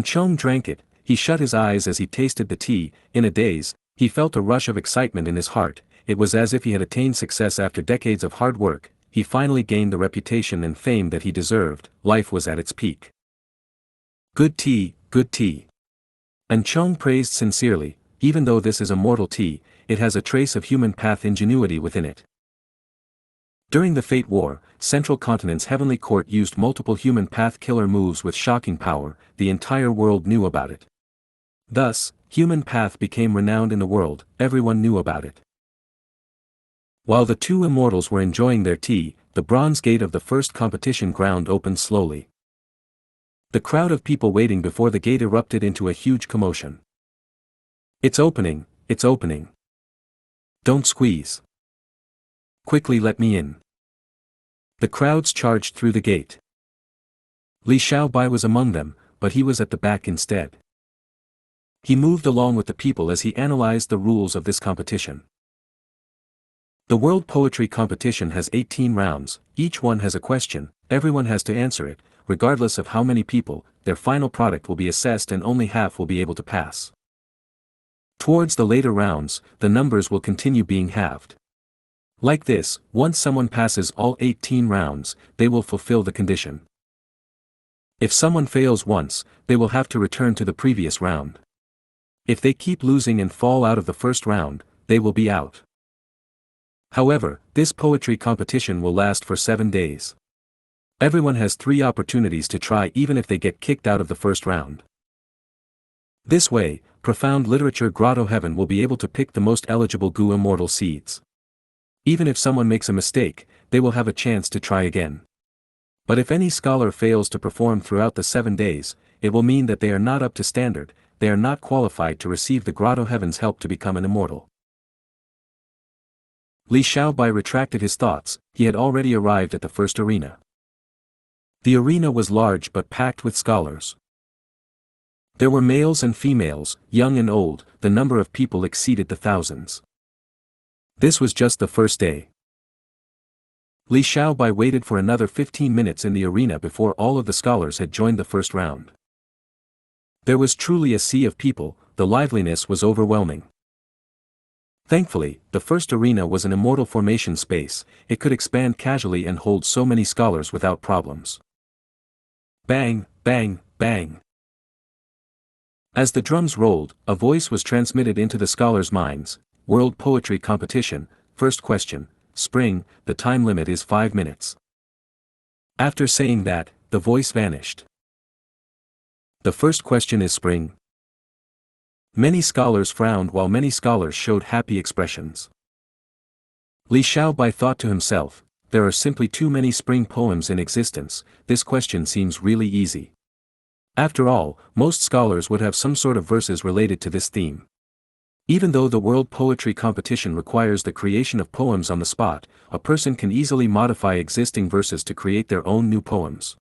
Chong drank it, he shut his eyes as he tasted the tea, in a daze, he felt a rush of excitement in his heart, it was as if he had attained success after decades of hard work, he finally gained the reputation and fame that he deserved, life was at its peak. Good tea, good tea. Chong praised sincerely, even though this is a mortal tea, it has a trace of human path ingenuity within it. During the Fate War, Central Continent's Heavenly Court used multiple human path killer moves with shocking power, the entire world knew about it. Thus, human path became renowned in the world, everyone knew about it. While the two immortals were enjoying their tea, the bronze gate of the first competition ground opened slowly. The crowd of people waiting before the gate erupted into a huge commotion. It's opening, it's opening. Don't squeeze. Quickly let me in. The crowds charged through the gate. Li Xiaobai was among them, but he was at the back instead. He moved along with the people as he analyzed the rules of this competition. The World Poetry Competition has 18 rounds, each one has a question, everyone has to answer it, regardless of how many people, their final product will be assessed and only half will be able to pass. Towards the later rounds, the numbers will continue being halved. Like this, once someone passes all 18 rounds, they will fulfill the condition. If someone fails once, they will have to return to the previous round. If they keep losing and fall out of the first round, they will be out. However, this poetry competition will last for 7 days. Everyone has 3 opportunities to try even if they get kicked out of the first round. This way, Profound Literature Grotto Heaven will be able to pick the most eligible gu immortal seeds. Even if someone makes a mistake, they will have a chance to try again. But if any scholar fails to perform throughout the 7 days, it will mean that they are not up to standard, they are not qualified to receive the Grotto Heaven's help to become an immortal. Li Xiaobai retracted his thoughts, he had already arrived at the first arena. The arena was large but packed with scholars. There were males and females, young and old, the number of people exceeded the thousands. This was just the first day. Li Xiaobai waited for another 15 minutes in the arena before all of the scholars had joined the first round. There was truly a sea of people, the liveliness was overwhelming. Thankfully, the first arena was an immortal formation space, it could expand casually and hold so many scholars without problems. Bang, bang, bang. As the drums rolled, a voice was transmitted into the scholars' minds. World Poetry Competition, first question, spring, the time limit is 5 minutes. After saying that, the voice vanished. The first question is spring. Many scholars frowned while many scholars showed happy expressions. Li Xiaobai thought to himself, there are simply too many spring poems in existence. This question seems really easy. After all, most scholars would have some sort of verses related to this theme. Even though the World Poetry Competition requires the creation of poems on the spot, a person can easily modify existing verses to create their own new poems.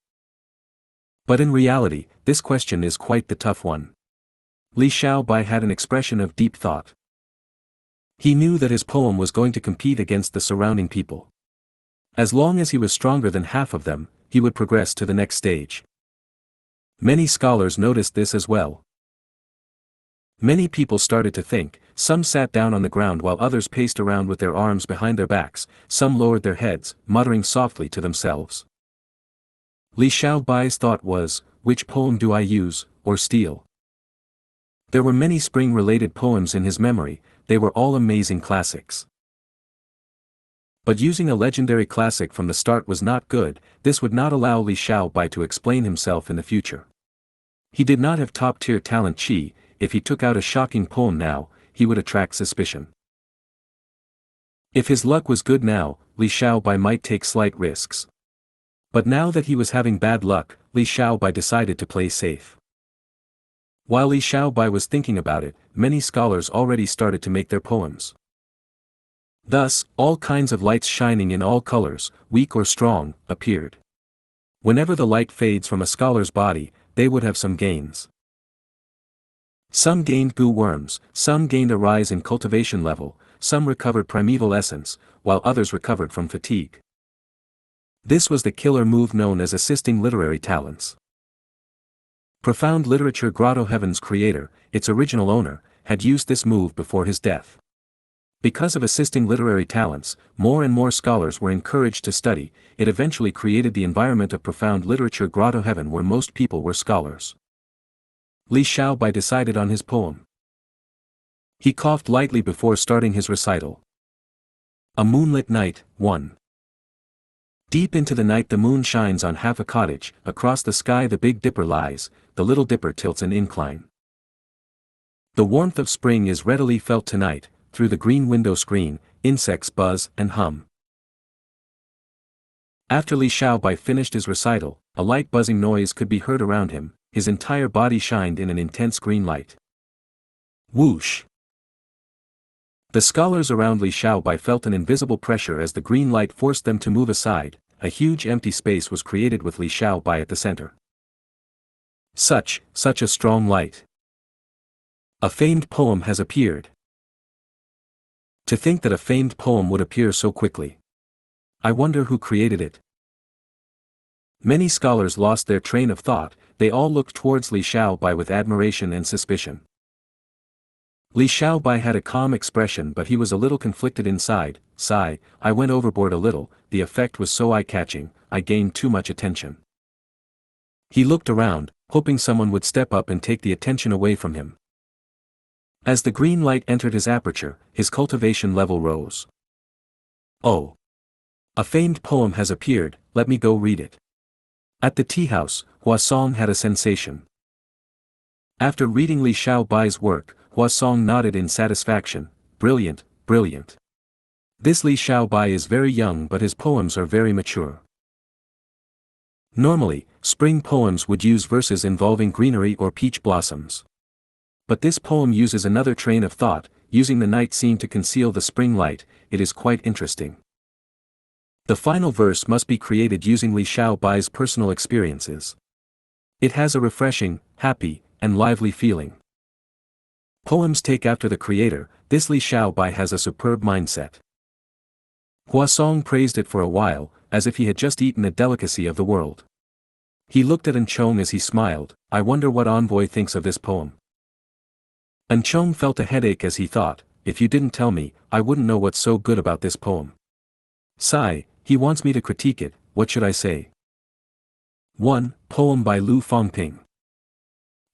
But in reality, this question is quite the tough one. Li Xiaobai had an expression of deep thought. He knew that his poem was going to compete against the surrounding people. As long as he was stronger than half of them, he would progress to the next stage. Many scholars noticed this as well. Many people started to think, some sat down on the ground while others paced around with their arms behind their backs, some lowered their heads, muttering softly to themselves. Li Xiaobai's thought was, which poem do I use, or steal? There were many spring-related poems in his memory, they were all amazing classics. But using a legendary classic from the start was not good, this would not allow Li Xiaobai to explain himself in the future. He did not have top-tier talent Qi. If he took out a shocking poem now, he would attract suspicion. If his luck was good now, Li Xiaobai might take slight risks. But now that he was having bad luck, Li Xiaobai decided to play safe. While Li Xiaobai was thinking about it, many scholars already started to make their poems. Thus, all kinds of lights shining in all colors, weak or strong, appeared. Whenever the light fades from a scholar's body, they would have some gains. Some gained Gu worms, some gained a rise in cultivation level, some recovered primeval essence, while others recovered from fatigue. This was the killer move known as assisting literary talents. Profound Literature Grotto Heaven's creator, its original owner, had used this move before his death. Because of assisting literary talents, more and more scholars were encouraged to study. It eventually created the environment of Profound Literature Grotto Heaven where most people were scholars. Li Xiaobai decided on his poem. He coughed lightly before starting his recital. A moonlit night, 1. Deep into the night the moon shines on half a cottage, across the sky the Big Dipper lies, the Little Dipper tilts an incline. The warmth of spring is readily felt tonight, through the green window screen, insects buzz and hum. After Li Xiaobai finished his recital, a light buzzing noise could be heard around him, his entire body shined in an intense green light. Whoosh! The scholars around Li Xiaobai felt an invisible pressure as the green light forced them to move aside. A huge empty space was created with Li Xiaobai at the center. Such a strong light. A famed poem has appeared. To think that a famed poem would appear so quickly. I wonder who created it. Many scholars lost their train of thought, they all looked towards Li Xiaobai with admiration and suspicion. Li Xiaobai had a calm expression but he was a little conflicted inside. Sigh, I went overboard a little, the effect was so eye-catching, I gained too much attention. He looked around, hoping someone would step up and take the attention away from him. As the green light entered his aperture, his cultivation level rose. Oh! A famed poem has appeared, let me go read it. At the tea house, Huasong had a sensation. After reading Li Xiaobai's work, Huasong nodded in satisfaction. Brilliant, brilliant. This Li Xiaobai is very young but his poems are very mature. Normally, spring poems would use verses involving greenery or peach blossoms. But this poem uses another train of thought, using the night scene to conceal the spring light. It is quite interesting. The final verse must be created using Li Xiaobai's personal experiences. It has a refreshing, happy, and lively feeling. Poems take after the creator. This Li Xiaobai has a superb mindset. Huasong praised it for a while, as if he had just eaten a delicacy of the world. He looked at Anchong as he smiled. I wonder what Envoy thinks of this poem. Anchong felt a headache as he thought, if you didn't tell me, I wouldn't know what's so good about this poem. Sigh, he wants me to critique it, what should I say? 1. Poem by Lu Fangping.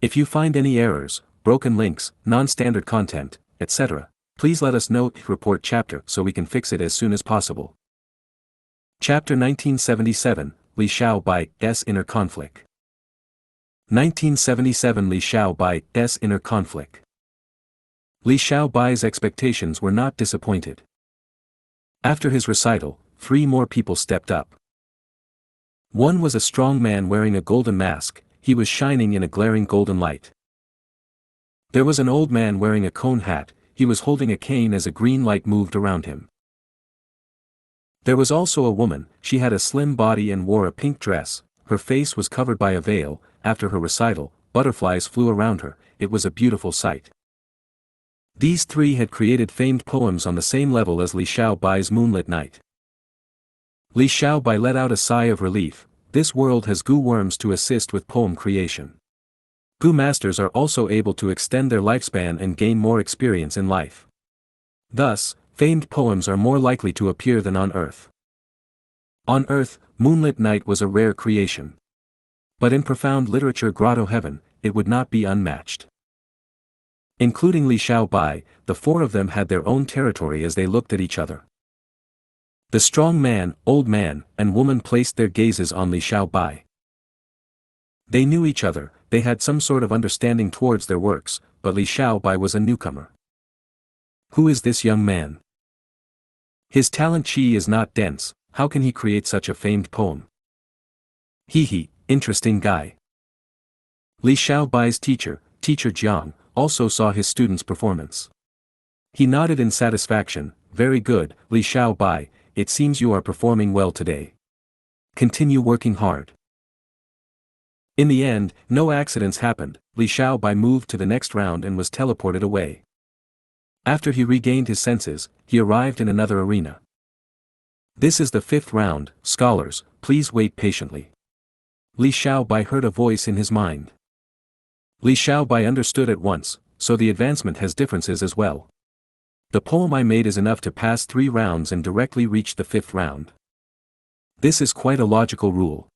If you find any errors, broken links, non-standard content, etc., please let us know. Report chapter so we can fix it as soon as possible. Chapter 1977, Li Xiaobai's Inner Conflict. 1977 Li Xiaobai's Inner Conflict. Li Xiaobai's expectations were not disappointed. After his recital, 3 more people stepped up. One was a strong man wearing a golden mask, he was shining in a glaring golden light. There was an old man wearing a cone hat, he was holding a cane as a green light moved around him. There was also a woman, she had a slim body and wore a pink dress, her face was covered by a veil. After her recital, butterflies flew around her, it was a beautiful sight. These 3 had created famed poems on the same level as Li Xiaobai's Moonlit Night. Li Xiaobai let out a sigh of relief. This world has Gu worms to assist with poem creation. Gu masters are also able to extend their lifespan and gain more experience in life. Thus, famed poems are more likely to appear than on Earth. On Earth, Moonlit Night was a rare creation. But in profound literature grotto heaven, it would not be unmatched. Including Li Xiaobai, the 4 of them had their own territory as they looked at each other. The strong man, old man, and woman placed their gazes on Li Xiaobai. They knew each other, they had some sort of understanding towards their works, but Li Xiaobai was a newcomer. Who is this young man? His talent chi is not dense, how can he create such a famed poem? He, interesting guy. Li Xiaobai's teacher, Teacher Jiang, also saw his student's performance. He nodded in satisfaction, very good, Li Xiaobai, it seems you are performing well today. Continue working hard. In the end, no accidents happened, Li Xiaobai moved to the next round and was teleported away. After he regained his senses, he arrived in another arena. This is the 5th round, scholars, please wait patiently. Li Xiaobai heard a voice in his mind. Li Xiaobai understood at once, so the advancement has differences as well. The poem I made is enough to pass 3 rounds and directly reach the 5th round. This is quite a logical rule.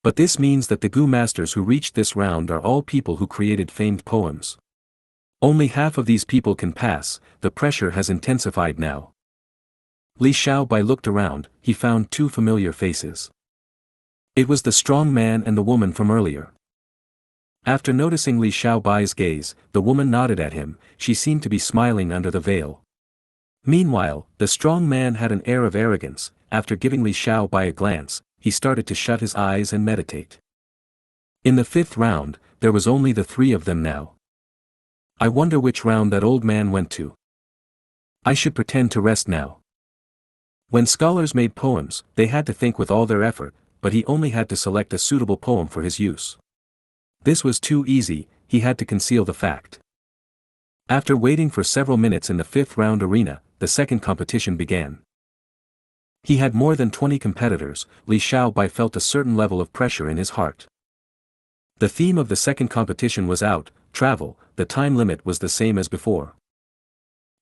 But this means that the Gu masters who reached this round are all people who created famed poems. Only half of these people can pass, the pressure has intensified now. Li Xiaobai looked around, he found 2 familiar faces. It was the strong man and the woman from earlier. After noticing Li Xiaobai's gaze, the woman nodded at him, she seemed to be smiling under the veil. Meanwhile, the strong man had an air of arrogance, after giving Li Xiaobai a glance, he started to shut his eyes and meditate. In the 5th round, there was only the 3 of them now. I wonder which round that old man went to. I should pretend to rest now. When scholars made poems, they had to think with all their effort, but he only had to select a suitable poem for his use. This was too easy, he had to conceal the fact. After waiting for several minutes in the 5th round arena, the second competition began. He had more than 20 competitors, Li Xiaobai felt a certain level of pressure in his heart. The theme of the second competition was out, travel, the time limit was the same as before.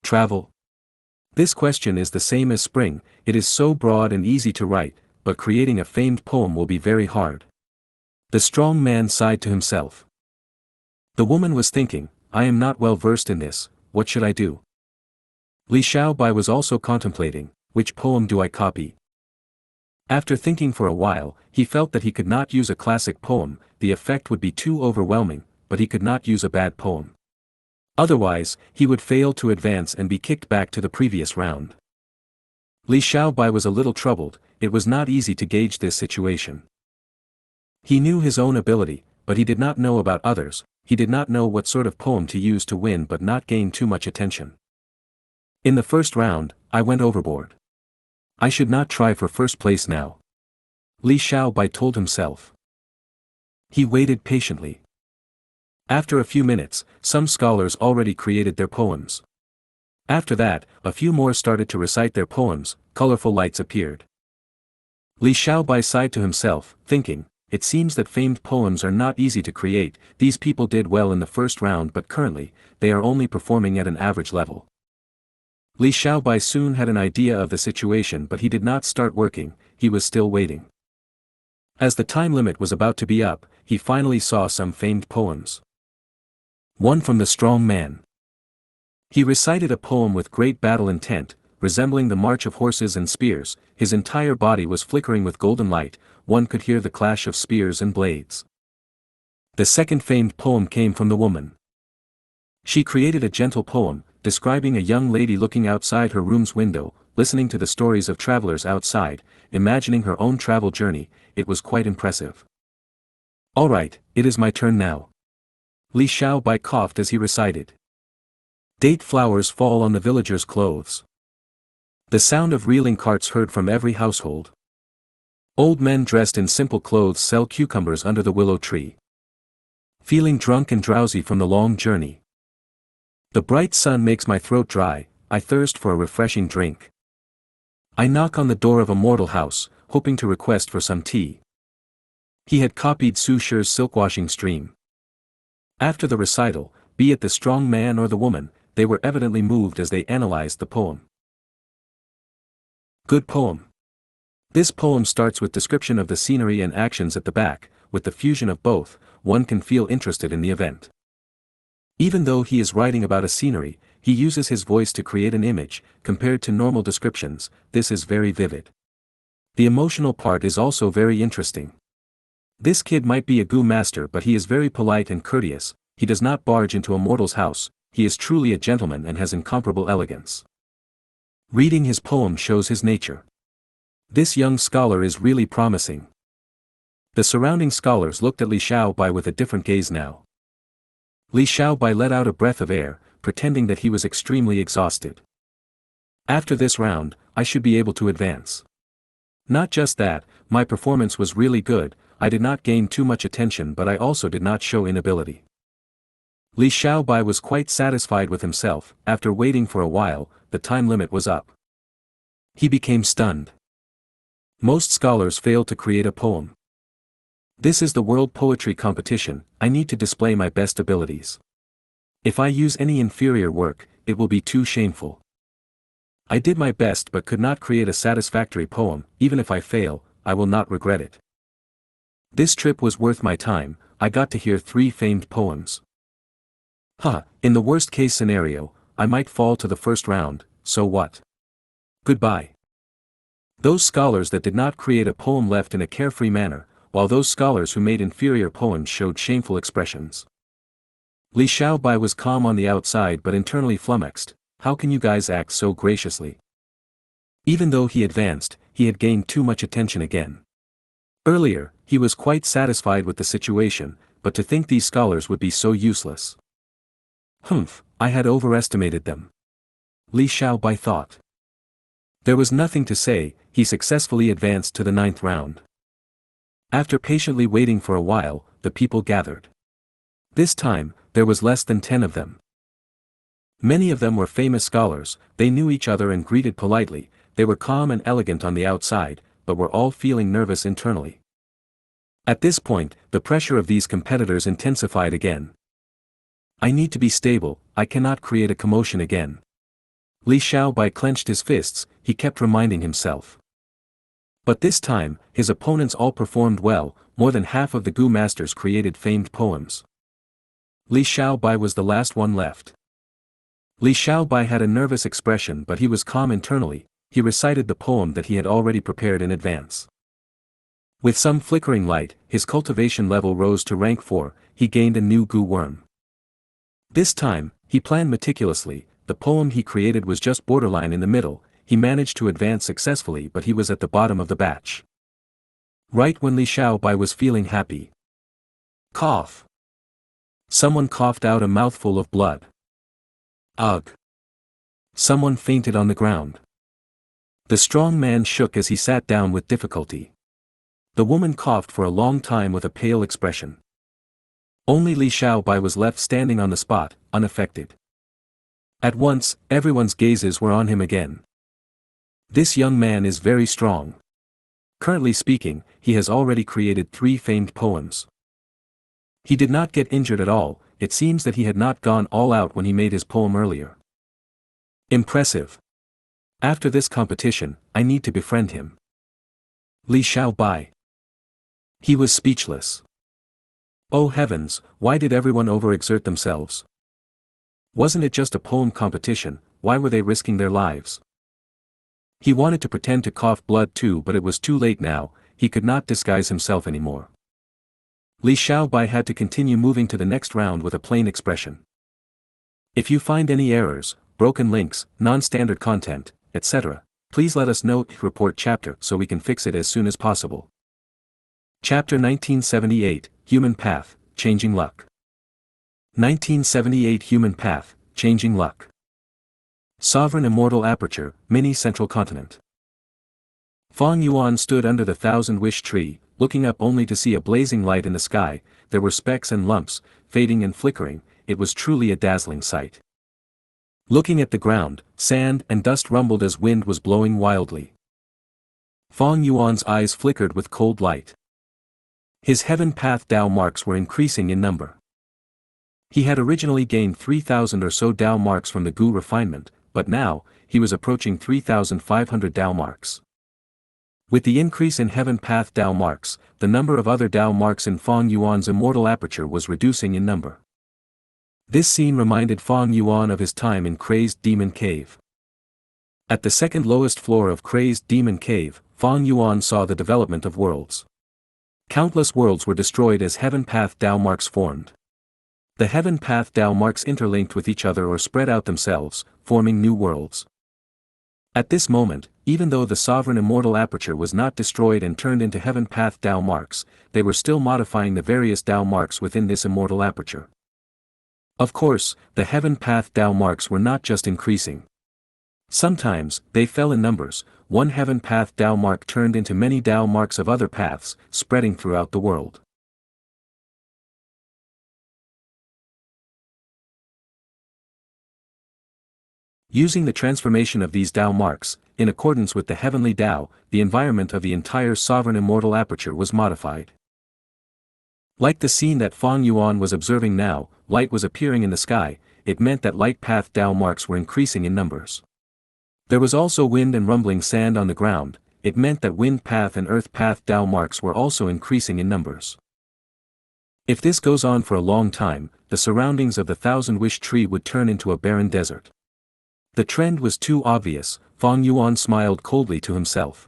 Travel? This question is the same as spring, it is so broad and easy to write, but creating a famed poem will be very hard. The strong man sighed to himself. The woman was thinking, I am not well versed in this, what should I do? Li Xiaobai was also contemplating, which poem do I copy? After thinking for a while, he felt that he could not use a classic poem, the effect would be too overwhelming, but he could not use a bad poem. Otherwise, he would fail to advance and be kicked back to the previous round. Li Xiaobai was a little troubled, it was not easy to gauge this situation. He knew his own ability, but he did not know about others, he did not know what sort of poem to use to win but not gain too much attention. In the 1st round, I went overboard. I should not try for first place now. Li Xiaobai told himself. He waited patiently. After a few minutes, some scholars already created their poems. After that, a few more started to recite their poems, colorful lights appeared. Li Xiaobai sighed to himself, thinking, it seems that famed poems are not easy to create, these people did well in the 1st round but currently, they are only performing at an average level. Li Xiaobai soon had an idea of the situation but he did not start working, he was still waiting. As the time limit was about to be up, he finally saw some famed poems. One from the strong man. He recited a poem with great battle intent, resembling the march of horses and spears, his entire body was flickering with golden light, one could hear the clash of spears and blades. The second famed poem came from the woman. She created a gentle poem, describing a young lady looking outside her room's window, listening to the stories of travelers outside, imagining her own travel journey. It was quite impressive. Alright, it is my turn now. Li Xiaobai coughed as he recited. Date flowers fall on the villagers' clothes. The sound of reeling carts heard from every household. Old men dressed in simple clothes sell cucumbers under the willow tree. Feeling drunk and drowsy from the long journey. The bright sun makes my throat dry, I thirst for a refreshing drink. I knock on the door of a mortal house, hoping to request for some tea. He had copied Su Shi's silkwashing stream. After the recital, be it the strong man or the woman, they were evidently moved as they analyzed the poem. Good poem. This poem starts with description of the scenery and actions at the back. With the fusion of both, one can feel interested in the event. Even though he is writing about a scenery, he uses his voice to create an image. Compared to normal descriptions, this is very vivid. The emotional part is also very interesting. This kid might be a Gu master, but he is very polite and courteous. He does not barge into a mortal's house. He is truly a gentleman and has incomparable elegance. Reading his poem shows his nature. This young scholar is really promising. The surrounding scholars looked at Li Xiaobai with a different gaze now. Li Xiaobai let out a breath of air, pretending that he was extremely exhausted. After this round, I should be able to advance. Not just that, my performance was really good. I did not gain too much attention, but I also did not show inability. Li Xiaobai was quite satisfied with himself. After waiting for a while, the time limit was up. He became stunned. Most scholars fail to create a poem. This is the World Poetry Competition. I need to display my best abilities. If I use any inferior work, it will be too shameful. I did my best but could not create a satisfactory poem. Even if I fail, I will not regret it. This trip was worth my time. I got to hear 3 famed poems. In the worst case scenario, I might fall to the first round, so what? Goodbye. Those scholars that did not create a poem left in a carefree manner, while those scholars who made inferior poems showed shameful expressions. Li Xiaobai was calm on the outside but internally flummoxed. How can you guys act so graciously? Even though he advanced, he had gained too much attention again. Earlier, he was quite satisfied with the situation, but to think these scholars would be so useless. I had overestimated them. Li Xiaobai thought. There was nothing to say. He successfully advanced to the 9th round. After patiently waiting for a while, the people gathered. This time, there was less than 10 of them. Many of them were famous scholars. They knew each other and greeted politely. They were calm and elegant on the outside, but were all feeling nervous internally. At this point, the pressure of these competitors intensified again. I need to be stable. I cannot create a commotion again. Li Xiaobai clenched his fists. He kept reminding himself. But this time, his opponents all performed well. More than half of the Gu masters created famed poems. Li Xiaobai was the last one left. Li Xiaobai had a nervous expression, but he was calm internally. He recited the poem that he had already prepared in advance. With some flickering light, his cultivation level rose to rank 4. He gained a new Gu worm. This time, he planned meticulously. The poem he created was just borderline in the middle. He managed to advance successfully, but he was at the bottom of the batch. Right when Li Xiaobai was feeling happy. Cough. Someone coughed out a mouthful of blood. Ugh. Someone fainted on the ground. The strong man shook as he sat down with difficulty. The woman coughed for a long time with a pale expression. Only Li Xiaobai was left standing on the spot, unaffected. At once, everyone's gazes were on him again. This young man is very strong. Currently speaking, he has already created 3 famed poems. He did not get injured at all. It seems that he had not gone all out when he made his poem earlier. Impressive. After this competition, I need to befriend him. Li Xiaobai. He was speechless. Oh heavens, why did everyone overexert themselves? Wasn't it just a poem competition? Why were they risking their lives? He wanted to pretend to cough blood too, but it was too late now. He could not disguise himself anymore. Li Xiaobai had to continue moving to the next round with a plain expression. If you find any errors, broken links, non-standard content, etc., please let us know report chapter so we can fix it as soon as possible. Chapter 1978, Human Path, Changing Luck. 1978 Human Path, Changing Luck. Sovereign Immortal Aperture, Mini Central Continent. Fang Yuan stood under the thousand-wish tree, looking up only to see a blazing light in the sky. There were specks and lumps, fading and flickering. It was truly a dazzling sight. Looking at the ground, sand and dust rumbled as wind was blowing wildly. Fang Yuan's eyes flickered with cold light. His heaven path Dao marks were increasing in number. He had originally gained 3,000 or so Dao marks from the Gu refinement, but now, he was approaching 3,500 Dao marks. With the increase in heaven path Dao marks, the number of other Dao marks in Fang Yuan's immortal aperture was reducing in number. This scene reminded Fang Yuan of his time in Crazed Demon Cave. At the second lowest floor of Crazed Demon Cave, Fang Yuan saw the development of worlds. Countless worlds were destroyed as heaven path Dao marks formed. The heaven path Dao marks interlinked with each other or spread out themselves, forming new worlds. At this moment, even though the sovereign immortal aperture was not destroyed and turned into heaven path Dao marks, they were still modifying the various Dao marks within this immortal aperture. Of course, the heaven path Dao marks were not just increasing. Sometimes, they fell in numbers. One heaven path Dao mark turned into many Dao marks of other paths, spreading throughout the world. Using the transformation of these Dao marks, in accordance with the heavenly Dao, the environment of the entire sovereign immortal aperture was modified. Like the scene that Fang Yuan was observing now, light was appearing in the sky. It meant that light path Dao marks were increasing in numbers. There was also wind and rumbling sand on the ground. It meant that wind path and earth path Dao marks were also increasing in numbers. If this goes on for a long time, the surroundings of the thousand-wish tree would turn into a barren desert. The trend was too obvious. Fang Yuan smiled coldly to himself.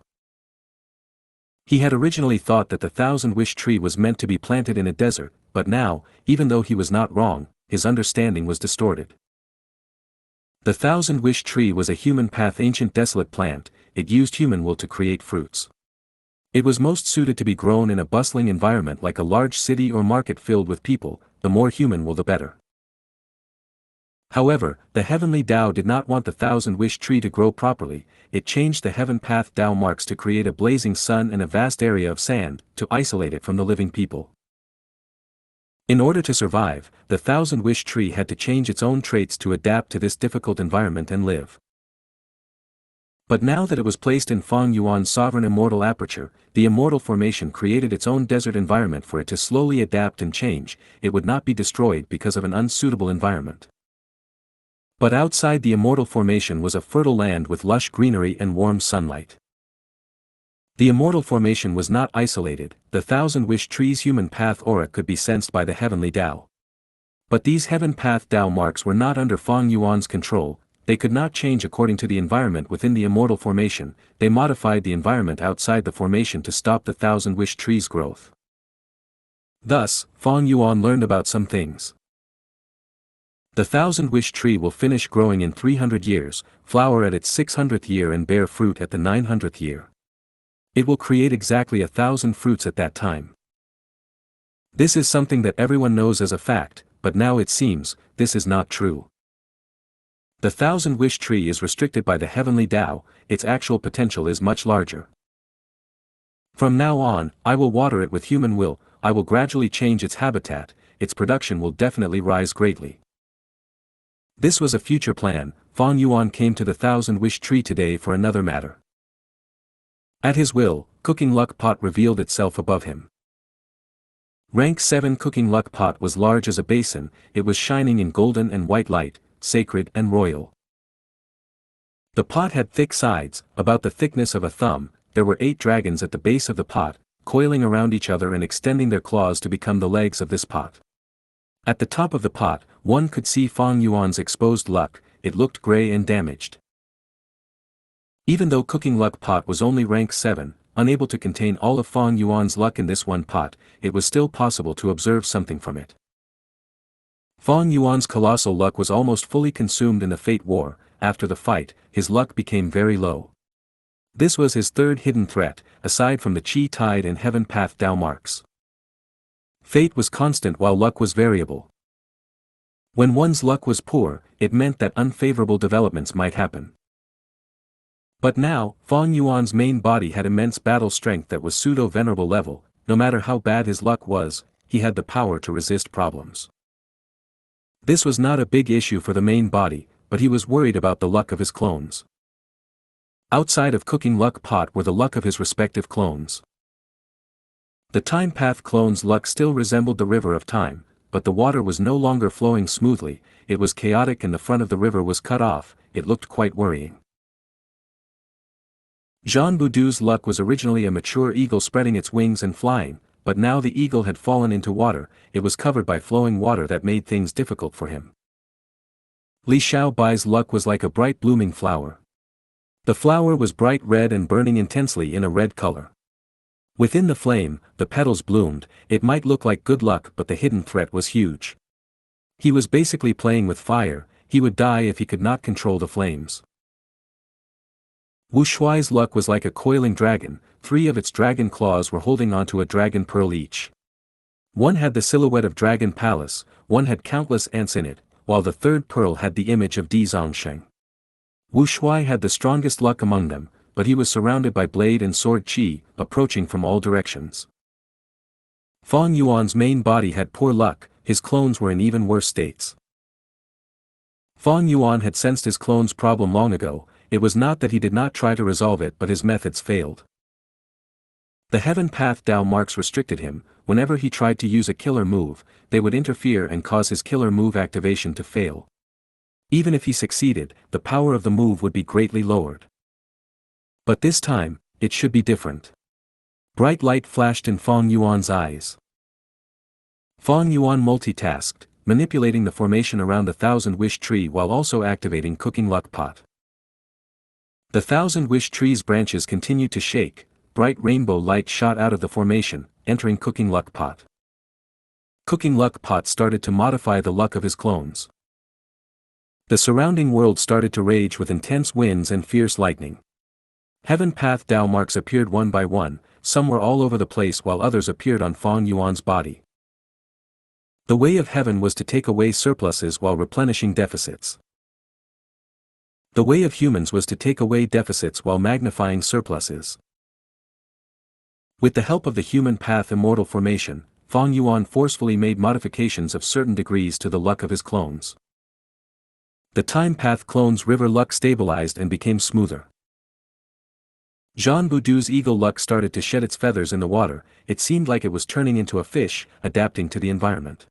He had originally thought that the thousand-wish tree was meant to be planted in a desert, but now, even though he was not wrong, his understanding was distorted. The thousand-wish tree was a human path ancient desolate plant. It used human will to create fruits. It was most suited to be grown in a bustling environment like a large city or market filled with people. The more human will the better. However, the heavenly Dao did not want the thousand-wish tree to grow properly. It changed the heaven path Dao marks to create a blazing sun and a vast area of sand, to isolate it from the living people. In order to survive, the thousand-wish tree had to change its own traits to adapt to this difficult environment and live. But now that it was placed in Fang Yuan's sovereign immortal aperture, the immortal formation created its own desert environment for it to slowly adapt and change. It would not be destroyed because of an unsuitable environment. But outside the immortal formation was a fertile land with lush greenery and warm sunlight. The immortal formation was not isolated. The thousand-wish tree's human path aura could be sensed by the heavenly Dao. But these heaven path Dao marks were not under Fang Yuan's control. They could not change according to the environment within the immortal formation. They modified the environment outside the formation to stop the thousand-wish tree's growth. Thus, Fang Yuan learned about some things. The thousand-wish tree will finish growing in 300 years, flower at its 600th year and bear fruit at the 900th year. It will create exactly 1,000 fruits at that time. This is something that everyone knows as a fact, but now it seems, this is not true. The thousand-wish tree is restricted by the heavenly Dao. Its actual potential is much larger. From now on, I will water it with human will. I will gradually change its habitat. Its production will definitely rise greatly. This was a future plan. Fang Yuan came to the thousand-wish tree today for another matter. At his will, cooking luck pot revealed itself above him. Rank 7 cooking luck pot was large as a basin. It was shining in golden and white light, sacred and royal. The pot had thick sides, about the thickness of a thumb. There were 8 dragons at the base of the pot, coiling around each other and extending their claws to become the legs of this pot. At the top of the pot, one could see Fang Yuan's exposed luck. It looked gray and damaged. Even though cooking luck pot was only rank 7, unable to contain all of Fang Yuan's luck in this one pot, it was still possible to observe something from it. Fang Yuan's colossal luck was almost fully consumed in the Fate War. After the fight, his luck became very low. This was his third hidden threat, aside from the Qi Tide and Heaven Path Dao marks. Fate was constant while luck was variable. When one's luck was poor, it meant that unfavorable developments might happen. But now, Fang Yuan's main body had immense battle strength that was pseudo-venerable level. No matter how bad his luck was, he had the power to resist problems. This was not a big issue for the main body, but he was worried about the luck of his clones. Outside of cooking luck pot were the luck of his respective clones. The Time Path clone's luck still resembled the river of time, but the water was no longer flowing smoothly, it was chaotic and the front of the river was cut off. It looked quite worrying. Zhan Budu's luck was originally a mature eagle spreading its wings and flying, but now the eagle had fallen into water, it was covered by flowing water that made things difficult for him. Li Xiaobai's luck was like a bright blooming flower. The flower was bright red and burning intensely in a red color. Within the flame, the petals bloomed. It might look like good luck, but the hidden threat was huge. He was basically playing with fire, he would die if he could not control the flames. Wu Shuai's luck was like a coiling dragon, 3 of its dragon claws were holding onto a dragon pearl each. One had the silhouette of Dragon Palace, one had countless ants in it, while the third pearl had the image of Di Zongsheng. Wu Shuai had the strongest luck among them, but he was surrounded by blade and sword qi, approaching from all directions. Fang Yuan's main body had poor luck, his clones were in even worse states. Fang Yuan had sensed his clone's problem long ago. It was not that he did not try to resolve it, but his methods failed. The Heaven Path Dao marks restricted him. Whenever he tried to use a killer move, they would interfere and cause his killer move activation to fail. Even if he succeeded, the power of the move would be greatly lowered. But this time, it should be different. Bright light flashed in Fang Yuan's eyes. Fang Yuan multitasked, manipulating the formation around the Thousand Wish Tree while also activating Cooking Luck Pot. The Thousand Wish Tree's branches continued to shake, bright rainbow light shot out of the formation, entering Cooking Luck Pot. Cooking Luck Pot started to modify the luck of his clones. The surrounding world started to rage with intense winds and fierce lightning. Heaven Path Dao marks appeared one by one, some were all over the place while others appeared on Fang Yuan's body. The way of heaven was to take away surpluses while replenishing deficits. The way of humans was to take away deficits while magnifying surpluses. With the help of the Human Path Immortal Formation, Fang Yuan forcefully made modifications of certain degrees to the luck of his clones. The Time Path clone's river luck stabilized and became smoother. Zhan Budu's eagle luck started to shed its feathers in the water, it seemed like it was turning into a fish, adapting to the environment.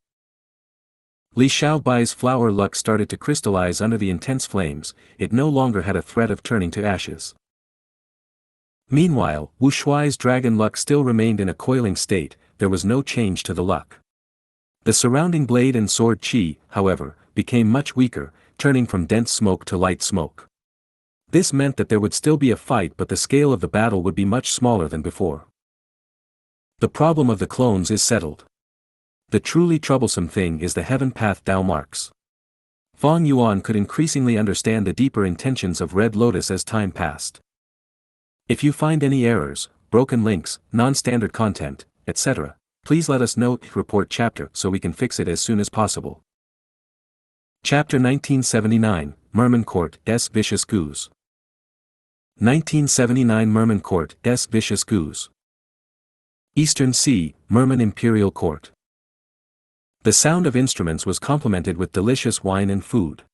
Li Xiaobai's flower luck started to crystallize under the intense flames, it no longer had a threat of turning to ashes. Meanwhile, Wu Shuai's dragon luck still remained in a coiling state, there was no change to the luck. The surrounding blade and sword qi, however, became much weaker, turning from dense smoke to light smoke. This meant that there would still be a fight, but the scale of the battle would be much smaller than before. The problem of the clones is settled. The truly troublesome thing is the Heaven Path Dao marks. Fang Yuan could increasingly understand the deeper intentions of Red Lotus as time passed. If you find any errors, broken links, non-standard content, etc., please let us know. Report chapter so we can fix it as soon as possible. Chapter 1979, Merman Court des Vicious Gus. 1979 Merman Court des Vicious Gus. Eastern Sea, Merman Imperial Court. The sound of instruments was complemented with delicious wine and food.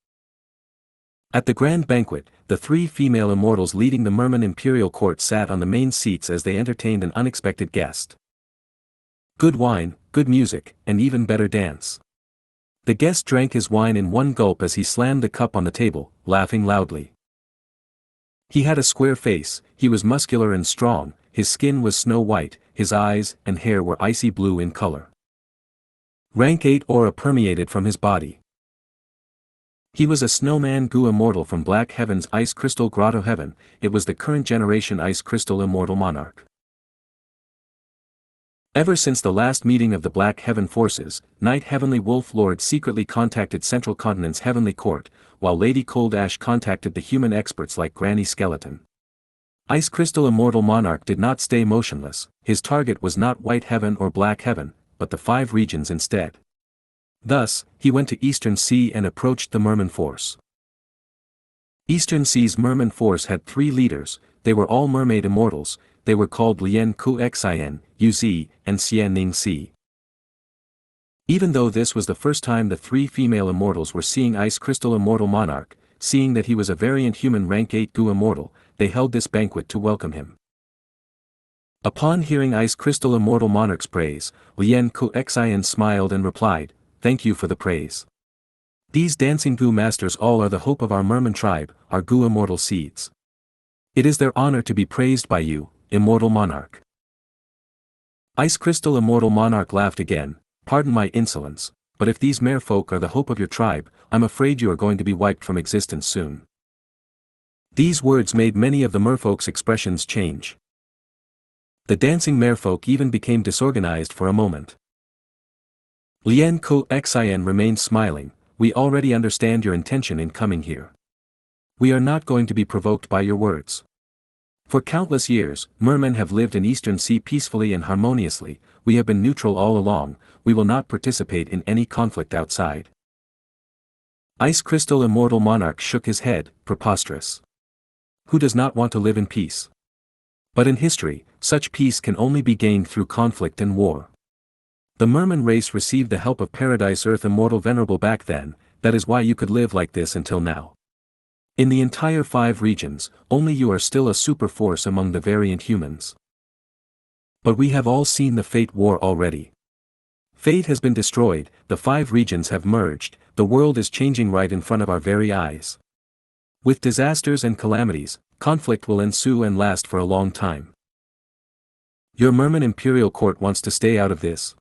At the grand banquet, the 3 female immortals leading the Merman Imperial Court sat on the main seats as they entertained an unexpected guest. Good wine, good music, and even better dance. The guest drank his wine in one gulp as he slammed the cup on the table, laughing loudly. He had a square face, he was muscular and strong, his skin was snow white, his eyes and hair were icy blue in color. Rank 8 aura permeated from his body. He was a snowman Gu immortal from Black Heaven's Ice Crystal Grotto Heaven, it was the current generation Ice Crystal Immortal Monarch. Ever since the last meeting of the Black Heaven forces, Night Heavenly Wolf Lord secretly contacted Central Continent's Heavenly Court, while Lady Cold Ash contacted the human experts like Granny Skeleton. Ice Crystal Immortal Monarch did not stay motionless, his target was not White Heaven or Black Heaven, but the 5 regions instead. Thus, he went to Eastern Sea and approached the Merman force. Eastern Sea's Merman force had 3 leaders, they were all mermaid immortals, they were called Lian Ku Xian, Uz, and Xianxia. Even though this was the first time the 3 female immortals were seeing Ice Crystal Immortal Monarch, seeing that he was a variant human rank 8 Gu immortal, they held this banquet to welcome him. Upon hearing Ice Crystal Immortal Monarch's praise, Lian Ku Xian smiled and replied, "Thank you for the praise. These dancing Gu masters all are the hope of our Merman tribe, our Gu immortal seeds. It is their honor to be praised by you, Immortal Monarch." Ice Crystal Immortal Monarch laughed again, "Pardon my insolence, but if these merfolk are the hope of your tribe, I'm afraid you are going to be wiped from existence soon." These words made many of the merfolk's expressions change. The dancing merfolk even became disorganized for a moment. Lian Ku Xian remained smiling, "We already understand your intention in coming here. We are not going to be provoked by your words. For countless years, mermen have lived in Eastern Sea peacefully and harmoniously, we have been neutral all along, we will not participate in any conflict outside." Ice Crystal Immortal Monarch shook his head, preposterous. Who does not want to live in peace? But in history, such peace can only be gained through conflict and war. The merman race received the help of Paradise Earth Immortal Venerable back then, that is why you could live like this until now. In the entire 5 regions, only you are still a super force among the variant humans. But we have all seen the Fate War already. Fate has been destroyed, the 5 regions have merged, the world is changing right in front of our very eyes. With disasters and calamities, conflict will ensue and last for a long time. Your Merman Imperial Court wants to stay out of this.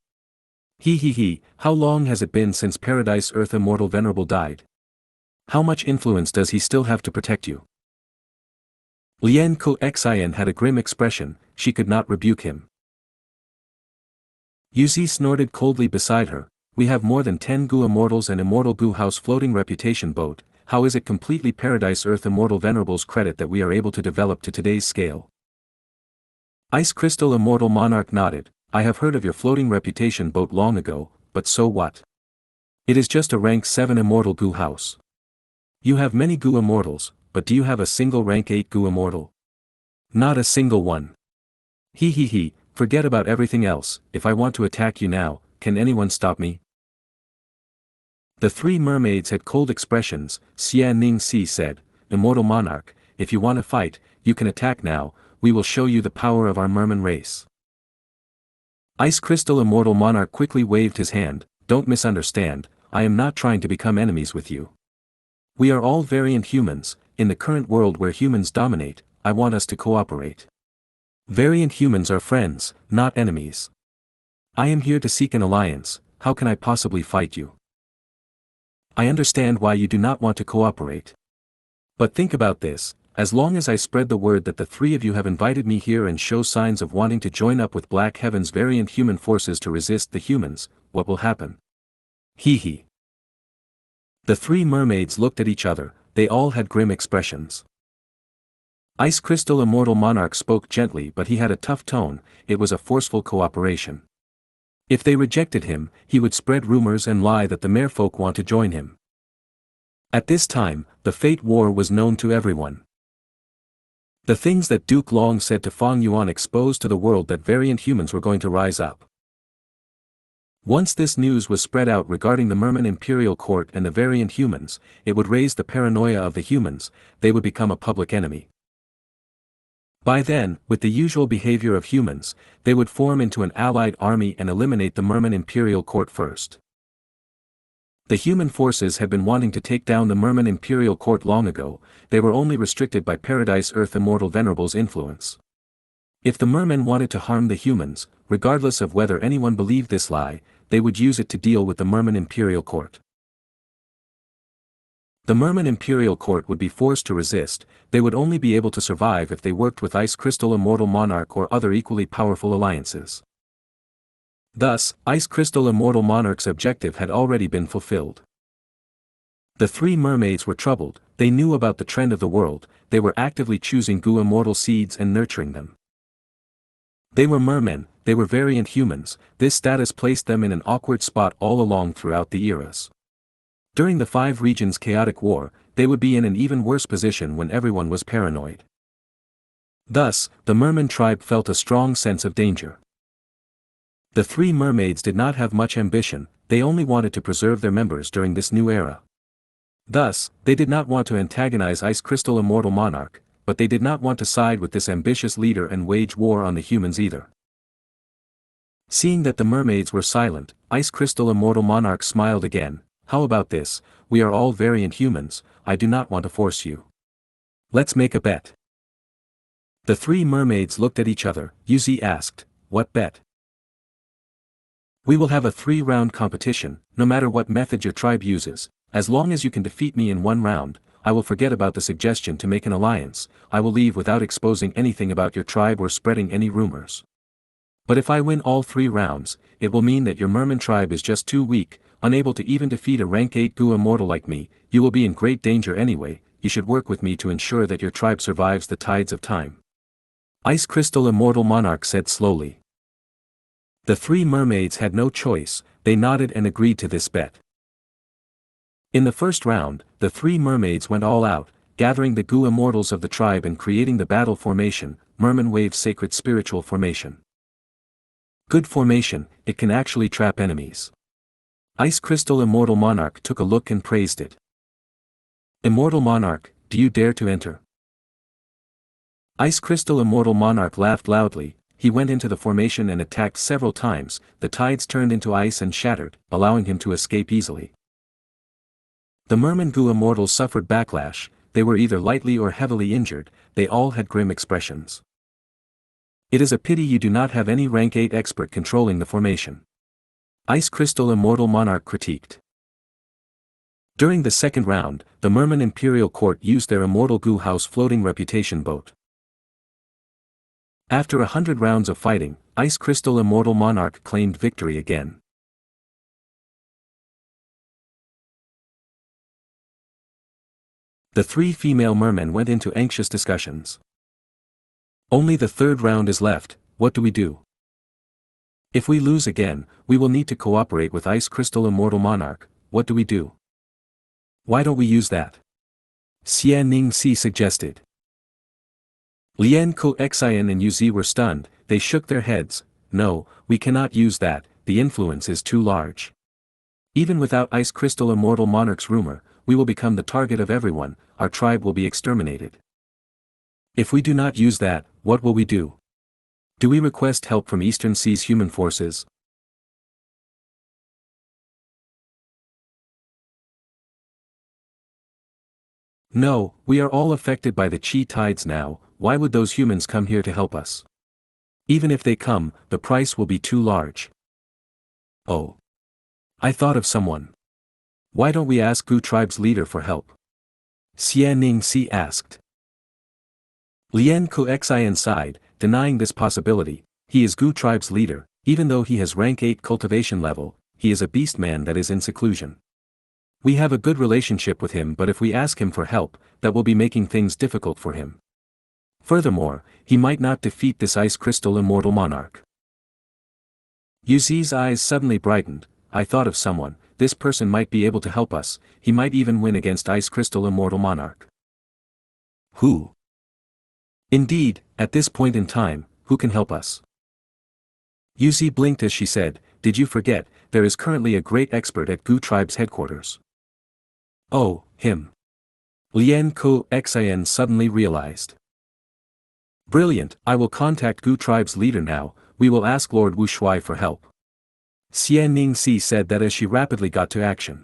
How long has it been since Paradise Earth Immortal Venerable died? How much influence does he still have to protect you? Lian Ku Xian had a grim expression, she could not rebuke him. Uz snorted coldly beside her, "We have more than 10 Gu Immortals and Immortal Gu House floating reputation boat, how is it completely Paradise Earth Immortal Venerable's credit that we are able to develop to today's scale?" Ice Crystal Immortal Monarch nodded, "I have heard of your floating reputation boat long ago, but so what? It is just a rank 7 Immortal Gu House. You have many Gu Immortals, but do you have a single rank 8 Gu Immortal? Not a single one. Forget about everything else, if I want to attack you now, can anyone stop me?" The 3 mermaids had cold expressions. Xianxia said, "Immortal Monarch, if you want to fight, you can attack now, we will show you the power of our merman race." Ice Crystal Immortal Monarch quickly waved his hand, "Don't misunderstand, I am not trying to become enemies with you. We are all variant humans, in the current world where humans dominate, I want us to cooperate. Variant humans are friends, not enemies. I am here to seek an alliance, how can I possibly fight you? I understand why you do not want to cooperate. But think about this, as long as I spread the word that the 3 of you have invited me here and show signs of wanting to join up with Black Heaven's variant human forces to resist the humans, what will happen?" The 3 mermaids looked at each other, they all had grim expressions. Ice Crystal Immortal Monarch spoke gently but he had a tough tone, it was a forceful cooperation. If they rejected him, he would spread rumors and lie that the merfolk want to join him. At this time, the Fate War was known to everyone. The things that Duke Long said to Feng Yuan exposed to the world that variant humans were going to rise up. Once this news was spread out regarding the Merman Imperial Court and the variant humans, it would raise the paranoia of the humans, they would become a public enemy. By then, with the usual behavior of humans, they would form into an allied army and eliminate the Merman Imperial Court first. The human forces had been wanting to take down the Merman Imperial Court long ago, they were only restricted by Paradise Earth Immortal Venerable's influence. If the mermen wanted to harm the humans, regardless of whether anyone believed this lie, they would use it to deal with the Merman Imperial Court. The Merman Imperial Court would be forced to resist, they would only be able to survive if they worked with Ice Crystal Immortal Monarch or other equally powerful alliances. Thus, Ice Crystal Immortal Monarch's objective had already been fulfilled. The 3 mermaids were troubled, They knew about the trend of the world, they were actively choosing Gu immortal seeds and nurturing them. They were mermen, they were variant humans, this status placed them in an awkward spot all along throughout the eras. During the 5 regions' chaotic war, they would be in an even worse position when everyone was paranoid. Thus, the merman tribe felt a strong sense of danger. The 3 mermaids did not have much ambition, they only wanted to preserve their members during this new era. Thus, they did not want to antagonize Ice Crystal Immortal Monarch, but they did not want to side with this ambitious leader and wage war on the humans either. Seeing that the mermaids were silent, Ice Crystal Immortal Monarch smiled again. How about this, we are all variant humans, I do not want to force you. Let's make a bet. The 3 mermaids looked at each other. Yuzi asked, what bet? We will have a 3-round competition, no matter what method your tribe uses, as long as you can defeat me in 1 round, I will forget about the suggestion to make an alliance, I will leave without exposing anything about your tribe or spreading any rumors. But if I win all 3 rounds, it will mean that your merman tribe is just too weak, unable to even defeat a rank 8 Gu immortal like me, you will be in great danger anyway, you should work with me to ensure that your tribe survives the tides of time. Ice Crystal Immortal Monarch said slowly. The 3 mermaids had no choice, they nodded and agreed to this bet. In the first round, the 3 mermaids went all out, gathering the Gu immortals of the tribe and creating the battle formation, Merman Wave Sacred Spiritual Formation. Good formation, it can actually trap enemies. Ice Crystal Immortal Monarch took a look and praised it. Immortal Monarch, do you dare to enter? Ice Crystal Immortal Monarch laughed loudly, he went into the formation and attacked several times, the tides turned into ice and shattered, allowing him to escape easily. The Merman Gu immortals suffered backlash, they were either lightly or heavily injured, they all had grim expressions. It is a pity you do not have any rank 8 expert controlling the formation. Ice Crystal Immortal Monarch critiqued. During the second round, the Merman Imperial Court used their Immortal Gu House floating reputation boat. After 100 rounds of fighting, Ice Crystal Immortal Monarch claimed victory again. The 3 female mermen went into anxious discussions. Only the 3rd round is left, what do we do? If we lose again, we will need to cooperate with Ice Crystal Immortal Monarch, what do we do? Why don't we use that? Xianxia suggested. Lian Ko Xian and Yuzi were stunned, they shook their heads, no, we cannot use that, the influence is too large. Even without Ice Crystal Immortal Monarch's rumor, we will become the target of everyone, our tribe will be exterminated. If we do not use that, what will we do? Do we request help from Eastern Sea's human forces? No, we are all affected by the chi tides now, why would those humans come here to help us? Even if they come, the price will be too large. Oh. I thought of someone. Why don't we ask Gu tribe's leader for help? Xianxia asked. Lian Ko Xian sighed, denying this possibility, he is Gu tribe's leader, even though he has rank 8 cultivation level, he is a beast man that is in seclusion. We have a good relationship with him, but if we ask him for help, that will be making things difficult for him. Furthermore, he might not defeat this Ice Crystal Immortal Monarch. Yuzi's eyes suddenly brightened, I thought of someone, this person might be able to help us, he might even win against Ice Crystal Immortal Monarch. Who? Indeed, at this point in time, who can help us? Yuzi blinked as she said, did you forget, there is currently a great expert at Gu tribe's headquarters. Oh, him. Lian Ko Xian suddenly realized. Brilliant, I will contact Gu tribe's leader now, we will ask Lord Wu Shui for help. Xianxia said that as she rapidly got to action.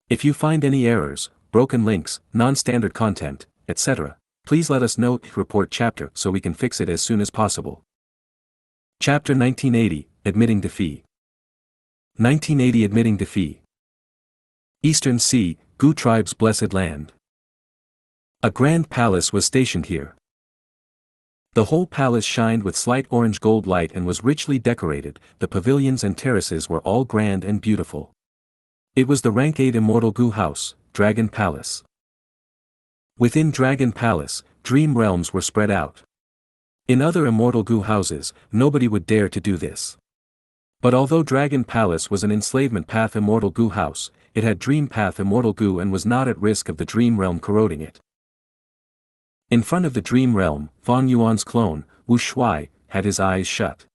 If you find any errors, broken links, non-standard content, etc., please let us know, report chapter so we can fix it as soon as possible. Chapter 1980, Admitting Defeat. 1980 Admitting Defeat. Eastern Sea, Gu tribe's blessed land. A grand palace was stationed here. The whole palace shined with slight orange gold light and was richly decorated, the pavilions and terraces were all grand and beautiful. It was the rank 8 Immortal Gu House, Dragon Palace. Within Dragon Palace, dream realms were spread out. In other immortal Gu houses, nobody would dare to do this. But although Dragon Palace was an enslavement path immortal Gu house, it had dream path immortal Gu and was not at risk of the dream realm corroding it. In front of the dream realm, Fang Yuan's clone, Wu Shuai, had his eyes shut.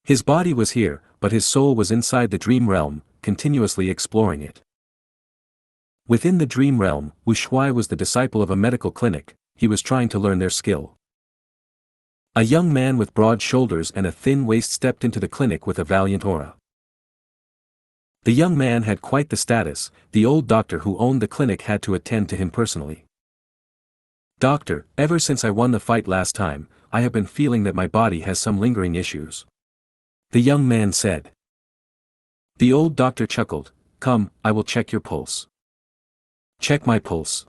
His body was here, but his soul was inside the dream realm, continuously exploring it. Within the dream realm, Wu Shuai was the disciple of a medical clinic. He was trying to learn their skill. A young man with broad shoulders and a thin waist stepped into the clinic with a valiant aura. The young man had quite the status. The old doctor who owned the clinic had to attend to him personally. "Doctor, ever since I won the fight last time, I have been feeling that my body has some lingering issues," the young man said. The old doctor chuckled. "Come, I will check your pulse." "Check my pulse."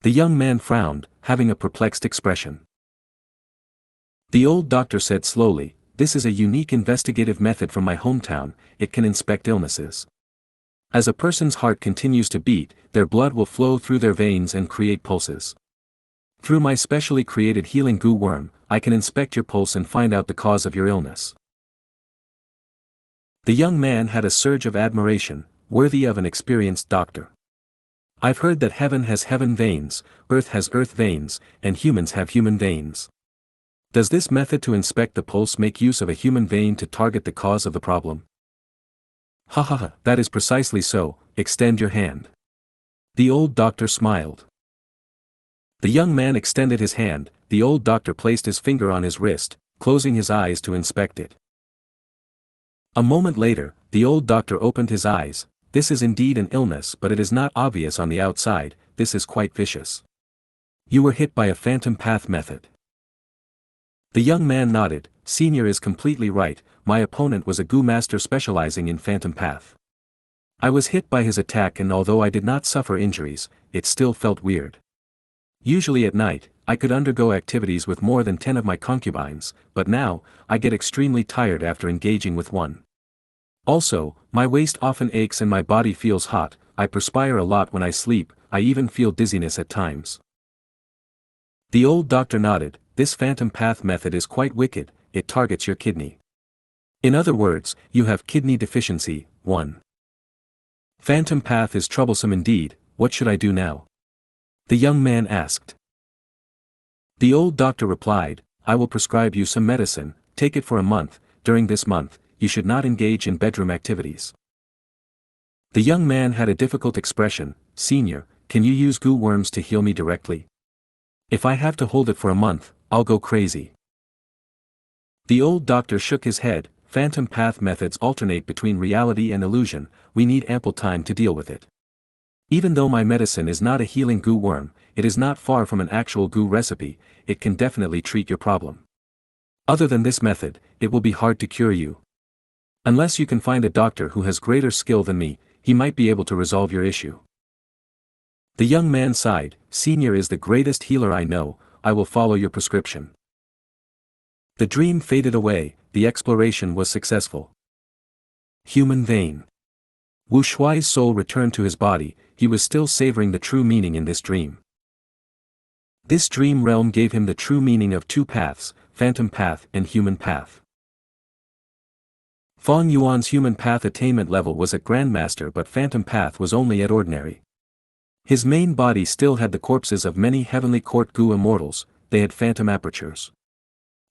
The young man frowned, having a perplexed expression. The old doctor said slowly, "This is a unique investigative method from my hometown. It can inspect illnesses. As a person's heart continues to beat, their blood will flow through their veins and create pulses. Through my specially created healing Gu worm, I can inspect your pulse and find out the cause of your illness." The young man had a surge of admiration, worthy of an experienced doctor. "I've heard that heaven has heaven veins, earth has earth veins, and humans have human veins. Does this method to inspect the pulse make use of a human vein to target the cause of the problem?" "Ha ha ha, that is precisely so. Extend your hand." The old doctor smiled. The young man extended his hand. The old doctor placed his finger on his wrist, closing his eyes to inspect it. A moment later, the old doctor opened his eyes. "This is indeed an illness, but it is not obvious on the outside. This is quite vicious. You were hit by a phantom path method." The young man nodded. "Senior is completely right. My opponent was a Gu master specializing in phantom path. I was hit by his attack, and although I did not suffer injuries, it still felt weird. Usually at night, I could undergo activities with more than 10 of my concubines, but now, I get extremely tired after engaging with one. Also, my waist often aches and my body feels hot. I perspire a lot when I sleep. I even feel dizziness at times." The old doctor nodded. "This phantom path method is quite wicked. It targets your kidney. In other words, you have kidney deficiency. 1. Phantom path is troublesome indeed. What should I do now?" the young man asked. The old doctor replied, "I will prescribe you some medicine. Take it for a month. During this month, you should not engage in bedroom activities." The young man had a difficult expression. "Senior, can you use Gu worms to heal me directly? If I have to hold it for a month, I'll go crazy." The old doctor shook his head. "Phantom path methods alternate between reality and illusion. We need ample time to deal with it. Even though my medicine is not a healing Gu worm, it is not far from an actual Gu recipe. It can definitely treat your problem. Other than this method, it will be hard to cure you. Unless you can find a doctor who has greater skill than me, he might be able to resolve your issue." The young man sighed. "Senior is the greatest healer I know. I will follow your prescription." The dream faded away. The exploration was successful. Human vein. Wu Shuai's soul returned to his body. He was still savoring the true meaning in this dream. This dream realm gave him the true meaning of two paths, phantom path and human path. Fang Yuan's human path attainment level was at Grandmaster, but phantom path was only at ordinary. His main body still had the corpses of many heavenly court Gu immortals. They had phantom apertures.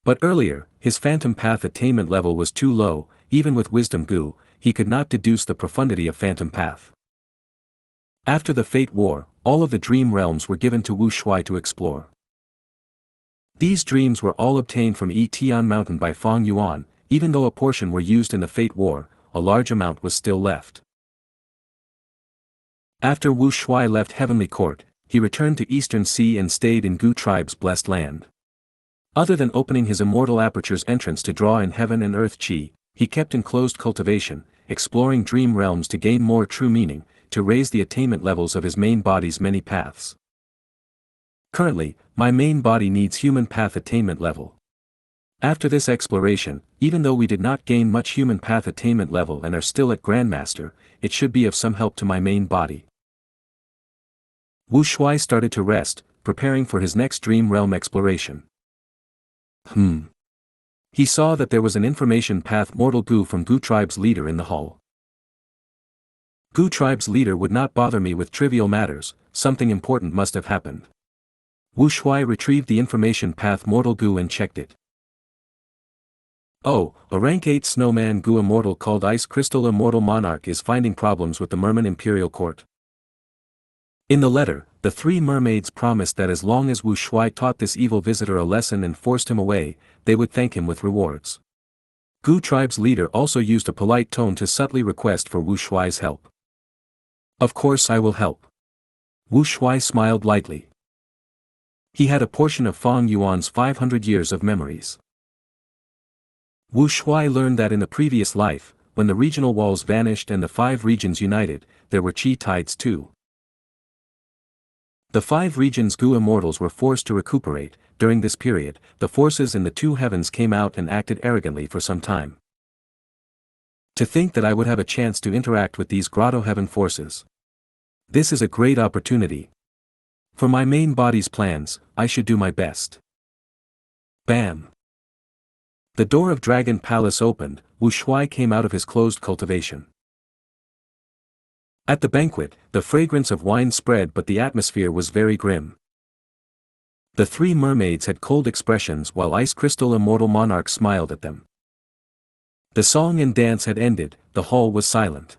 But earlier, his phantom path attainment level was too low. Even with wisdom Gu, he could not deduce the profundity of phantom path. After the Fate War, all of the dream realms were given to Wu Shuai to explore. These dreams were all obtained from Tian Mountain by Fang Yuan. Even though a portion were used in the Fate War, a large amount was still left. After Wu Shuai left Heavenly Court, he returned to Eastern Sea and stayed in Gu tribe's blessed land. Other than opening his immortal aperture's entrance to draw in heaven and earth chi, he kept in closed cultivation, exploring dream realms to gain more true meaning, to raise the attainment levels of his main body's many paths. Currently, my main body needs human path attainment level. After this exploration, even though we did not gain much human path attainment level and are still at Grandmaster, it should be of some help to my main body. Wu Shuai started to rest, preparing for his next dream realm exploration. He saw that there was an information path Mortal Gu from Gu tribe's leader in the hall. Gu tribe's leader would not bother me with trivial matters, something important must have happened. Wu Shuai retrieved the information path Mortal Gu and checked it. Oh, a rank 8 snowman Gu immortal called Ice Crystal Immortal Monarch is finding problems with the Merman Imperial Court. In the letter, the three mermaids promised that as long as Wu Shuai taught this evil visitor a lesson and forced him away, they would thank him with rewards. Gu tribe's leader also used a polite tone to subtly request for Wu Shuai's help. Of course I will help. Wu Shuai smiled lightly. He had a portion of Fang Yuan's 500 years of memories. Wu Shuai learned that in the previous life, when the regional walls vanished and the 5 regions united, there were chi tides too. The 5 regions Gu immortals were forced to recuperate. During this period, the forces in the 2 heavens came out and acted arrogantly for some time. To think that I would have a chance to interact with these grotto heaven forces. This is a great opportunity. For my main body's plans, I should do my best. Bam! The door of Dragon Palace opened. Wu Shuai came out of his closed cultivation. At the banquet, the fragrance of wine spread but the atmosphere was very grim. The 3 mermaids had cold expressions while Ice Crystal Immortal Monarch smiled at them. The song and dance had ended, the hall was silent.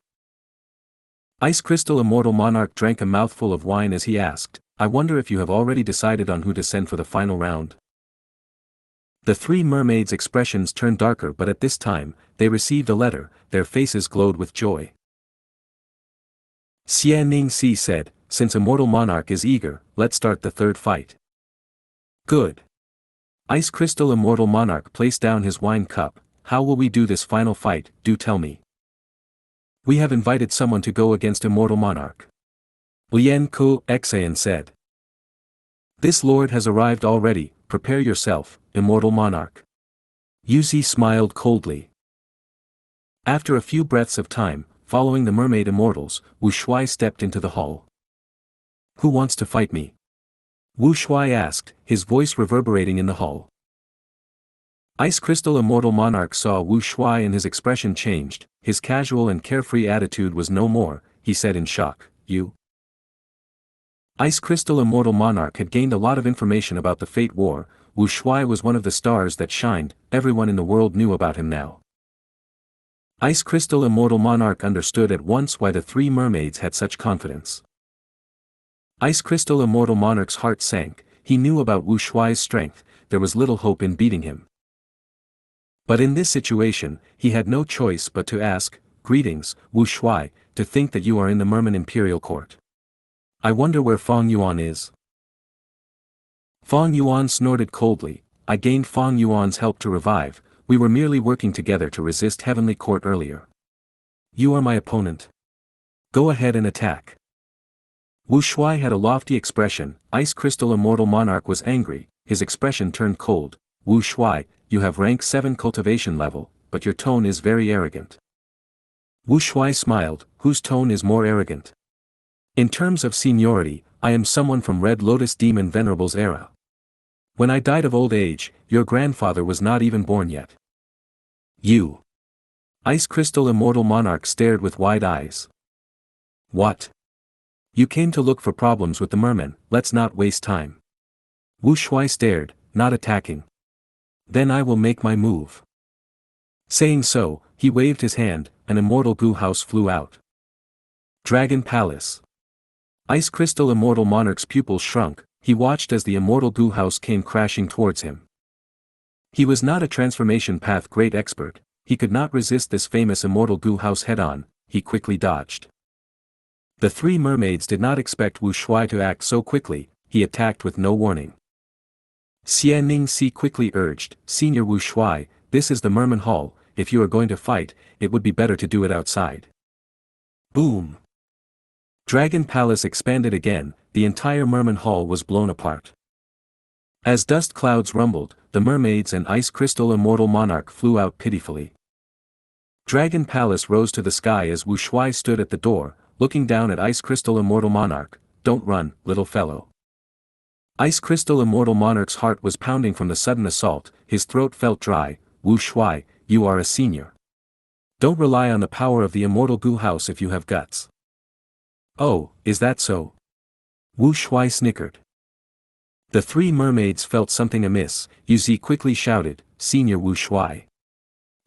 Ice Crystal Immortal Monarch drank a mouthful of wine as he asked, I wonder if you have already decided on who to send for the final round? The 3 mermaids' expressions turned darker but at this time, they received a letter, their faces glowed with joy. Xianxia said, since Immortal Monarch is eager, let's start the 3rd fight. Good. Ice Crystal Immortal Monarch placed down his wine cup. How will we do this final fight, do tell me. We have invited someone to go against Immortal Monarch. Lian Ku Xian said. This lord has arrived already, prepare yourself, Immortal Monarch. Yuzi smiled coldly. After a few breaths of time, following the mermaid immortals, Wu Shuai stepped into the hall. Who wants to fight me? Wu Shuai asked, his voice reverberating in the hall. Ice Crystal Immortal Monarch saw Wu Shuai and his expression changed, his casual and carefree attitude was no more, he said in shock, you? Ice Crystal Immortal Monarch had gained a lot of information about the Fate War. Wu Shuai was one of the stars that shined, everyone in the world knew about him now. Ice Crystal Immortal Monarch understood at once why the 3 mermaids had such confidence. Ice Crystal Immortal Monarch's heart sank, he knew about Wu Shuai's strength, there was little hope in beating him. But in this situation, he had no choice but to ask, greetings, Wu Shuai, to think that you are in the Merman Imperial Court. I wonder where Fang Yuan is. Fang Yuan snorted coldly, I gained Fang Yuan's help to revive, we were merely working together to resist Heavenly Court earlier. You are my opponent. Go ahead and attack. Wu Shuai had a lofty expression, Ice Crystal Immortal Monarch was angry, his expression turned cold. Wu Shuai, you have rank 7 cultivation level, but your tone is very arrogant. Wu Shuai smiled, whose tone is more arrogant? In terms of seniority, I am someone from Red Lotus Demon Venerable's era. When I died of old age, your grandfather was not even born yet. You. Ice Crystal Immortal Monarch stared with wide eyes. What? You came to look for problems with the mermen, let's not waste time. Wu Shuai stared, not attacking. Then I will make my move. Saying so, he waved his hand, an Immortal Gu house flew out. Dragon Palace. Ice Crystal Immortal Monarch's pupils shrunk, he watched as the Immortal Gu house came crashing towards him. He was not a transformation path great expert, he could not resist this famous Immortal Gu house head-on, he quickly dodged. The 3 mermaids did not expect Wu Shuai to act so quickly, he attacked with no warning. Xianxia quickly urged, Senior Wu Shuai, this is the Merman Hall, if you are going to fight, it would be better to do it outside. Boom! Dragon Palace expanded again, the entire Merman Hall was blown apart. As dust clouds rumbled, the mermaids and Ice Crystal Immortal Monarch flew out pitifully. Dragon Palace rose to the sky as Wu Shuai stood at the door, looking down at Ice Crystal Immortal Monarch. don't run, little fellow. Ice Crystal Immortal Monarch's heart was pounding from the sudden assault, his throat felt dry. Wu Shuai, you are a senior. Don't rely on the power of the Immortal Gu House if you have guts. Oh, is that so? Wu Shuai snickered. The three mermaids felt something amiss. Yuzi quickly shouted, Senior Wu Shuai.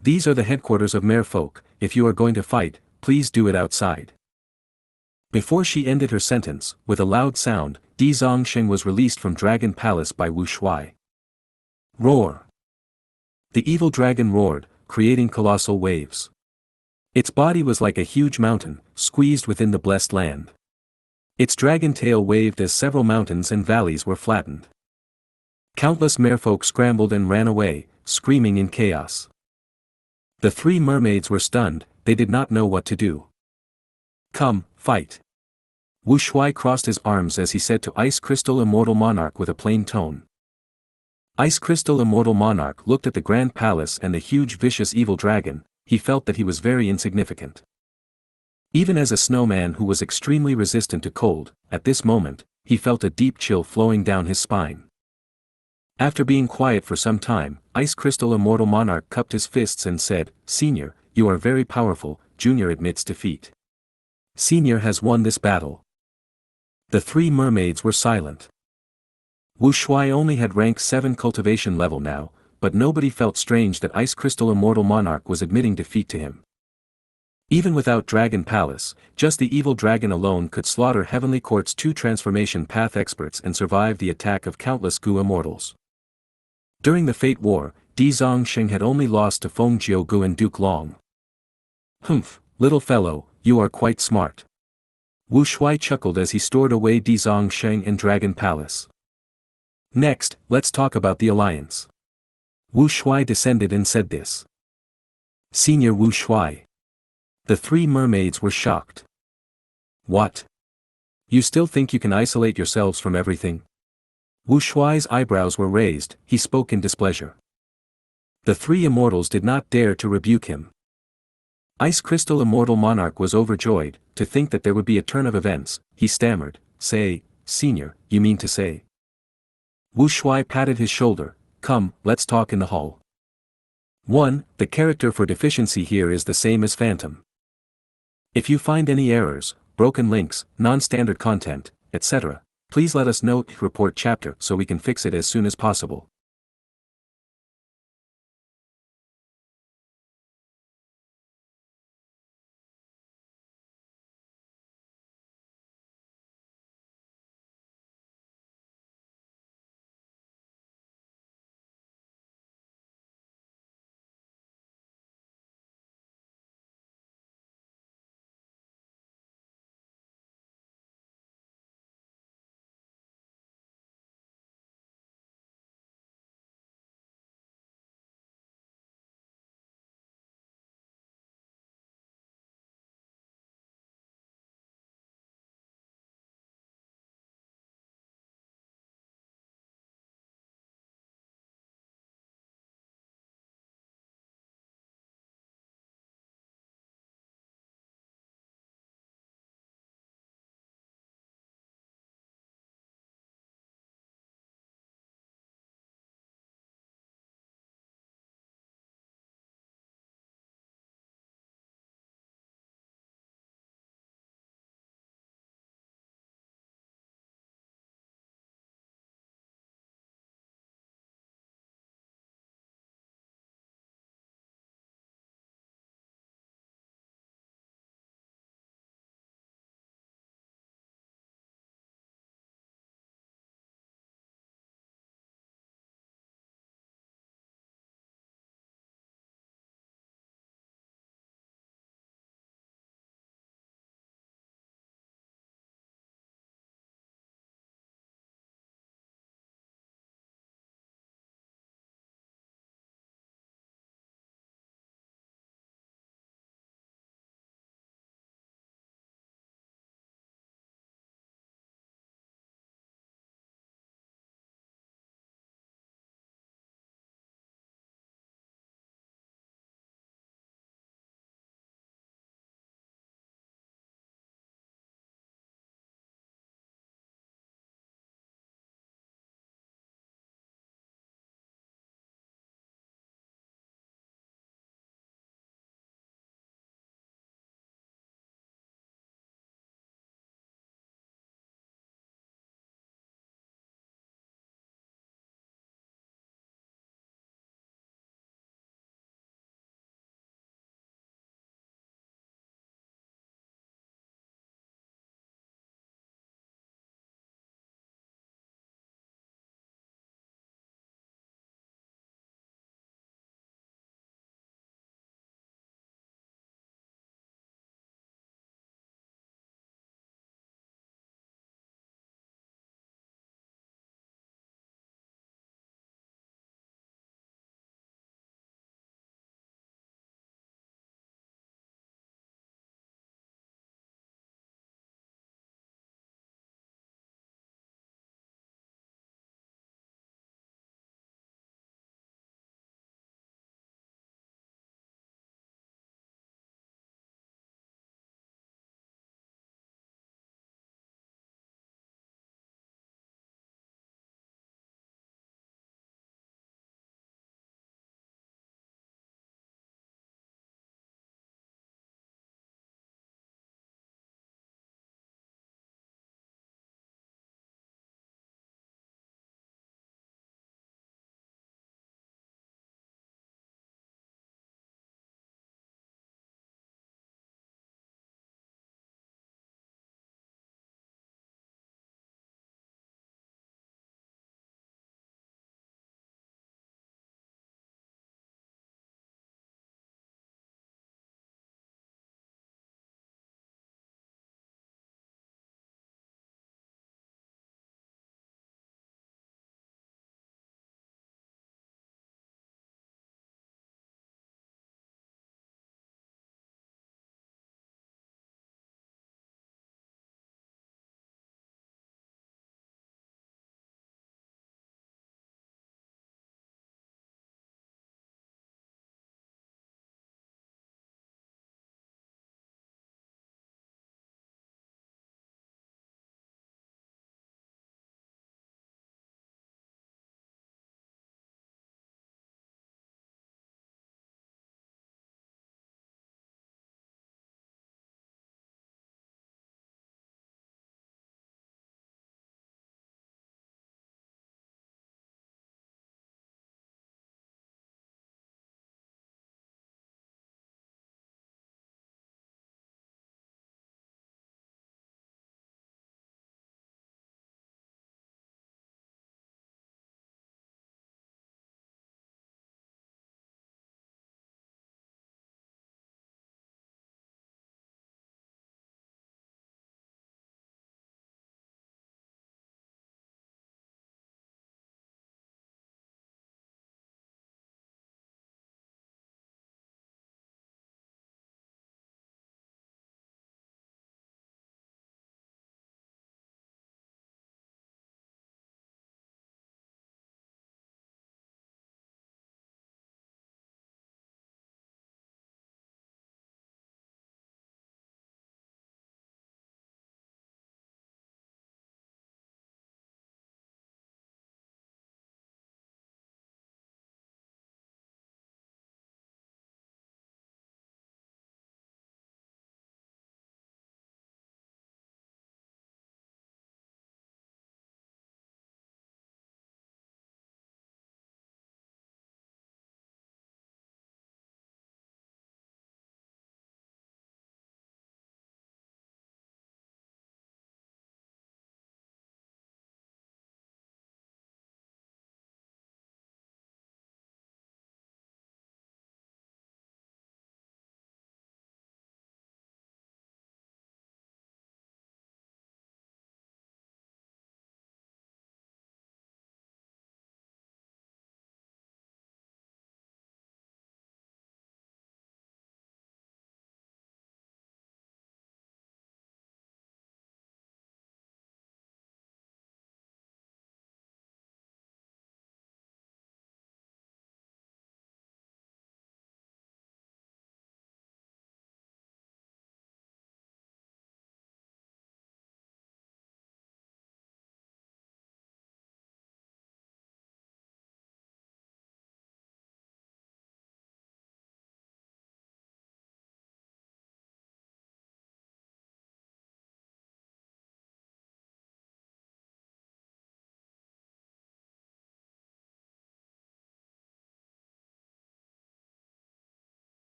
These are the headquarters of merfolk. If you are going to fight, please do it outside. Before she ended her sentence, with a loud sound, Di Zongsheng was released from Dragon Palace by Wu Shuai. Roar! The evil dragon roared, creating colossal waves. Its body was like a huge mountain, squeezed within the blessed land. Its dragon tail waved as several mountains and valleys were flattened. Countless merfolk scrambled and ran away, screaming in chaos. The three mermaids were stunned, they did not know what to do. Come, fight. Wu Shuai crossed his arms as he said to Ice Crystal Immortal Monarch with a plain tone. Ice Crystal Immortal Monarch looked at the Grand Palace and the huge vicious evil dragon. He felt that he was very insignificant. Even as a snowman who was extremely resistant to cold, at this moment, he felt a deep chill flowing down his spine. After being quiet for some time, Ice Crystal Immortal Monarch cupped his fists and said, Senior, you are very powerful. Junior admits defeat. Senior has won this battle. The three mermaids were silent. Wu Shuai only had rank 7 cultivation level now, but nobody felt strange that Ice Crystal Immortal Monarch was admitting defeat to him. Even without Dragon Palace, just the evil dragon alone could slaughter Heavenly Court's 2 transformation path experts and survive the attack of countless Gu immortals. During the Fate War, Di Zongsheng had only lost to Feng Jiugu and Duke Long. Humph, little fellow, you are quite smart. Wu Shuai chuckled as he stored away Di Zongsheng and Dragon Palace. Next, let's talk about the alliance. Wu Shuai descended and said this. Senior Wu Shuai. The three mermaids were shocked. What? You still think you can isolate yourselves from everything? Wu Shuai's eyebrows were raised, he spoke in displeasure. The three immortals did not dare to rebuke him. Ice Crystal Immortal Monarch was overjoyed, to think that there would be a turn of events. He stammered, Say, Senior, you mean to say? Wu Shuai patted his shoulder, Come, let's talk in the hall. 1. The character for deficiency here is the same as Phantom. If you find any errors, broken links, non-standard content, etc., please let us know. Report chapter so we can fix it as soon as possible.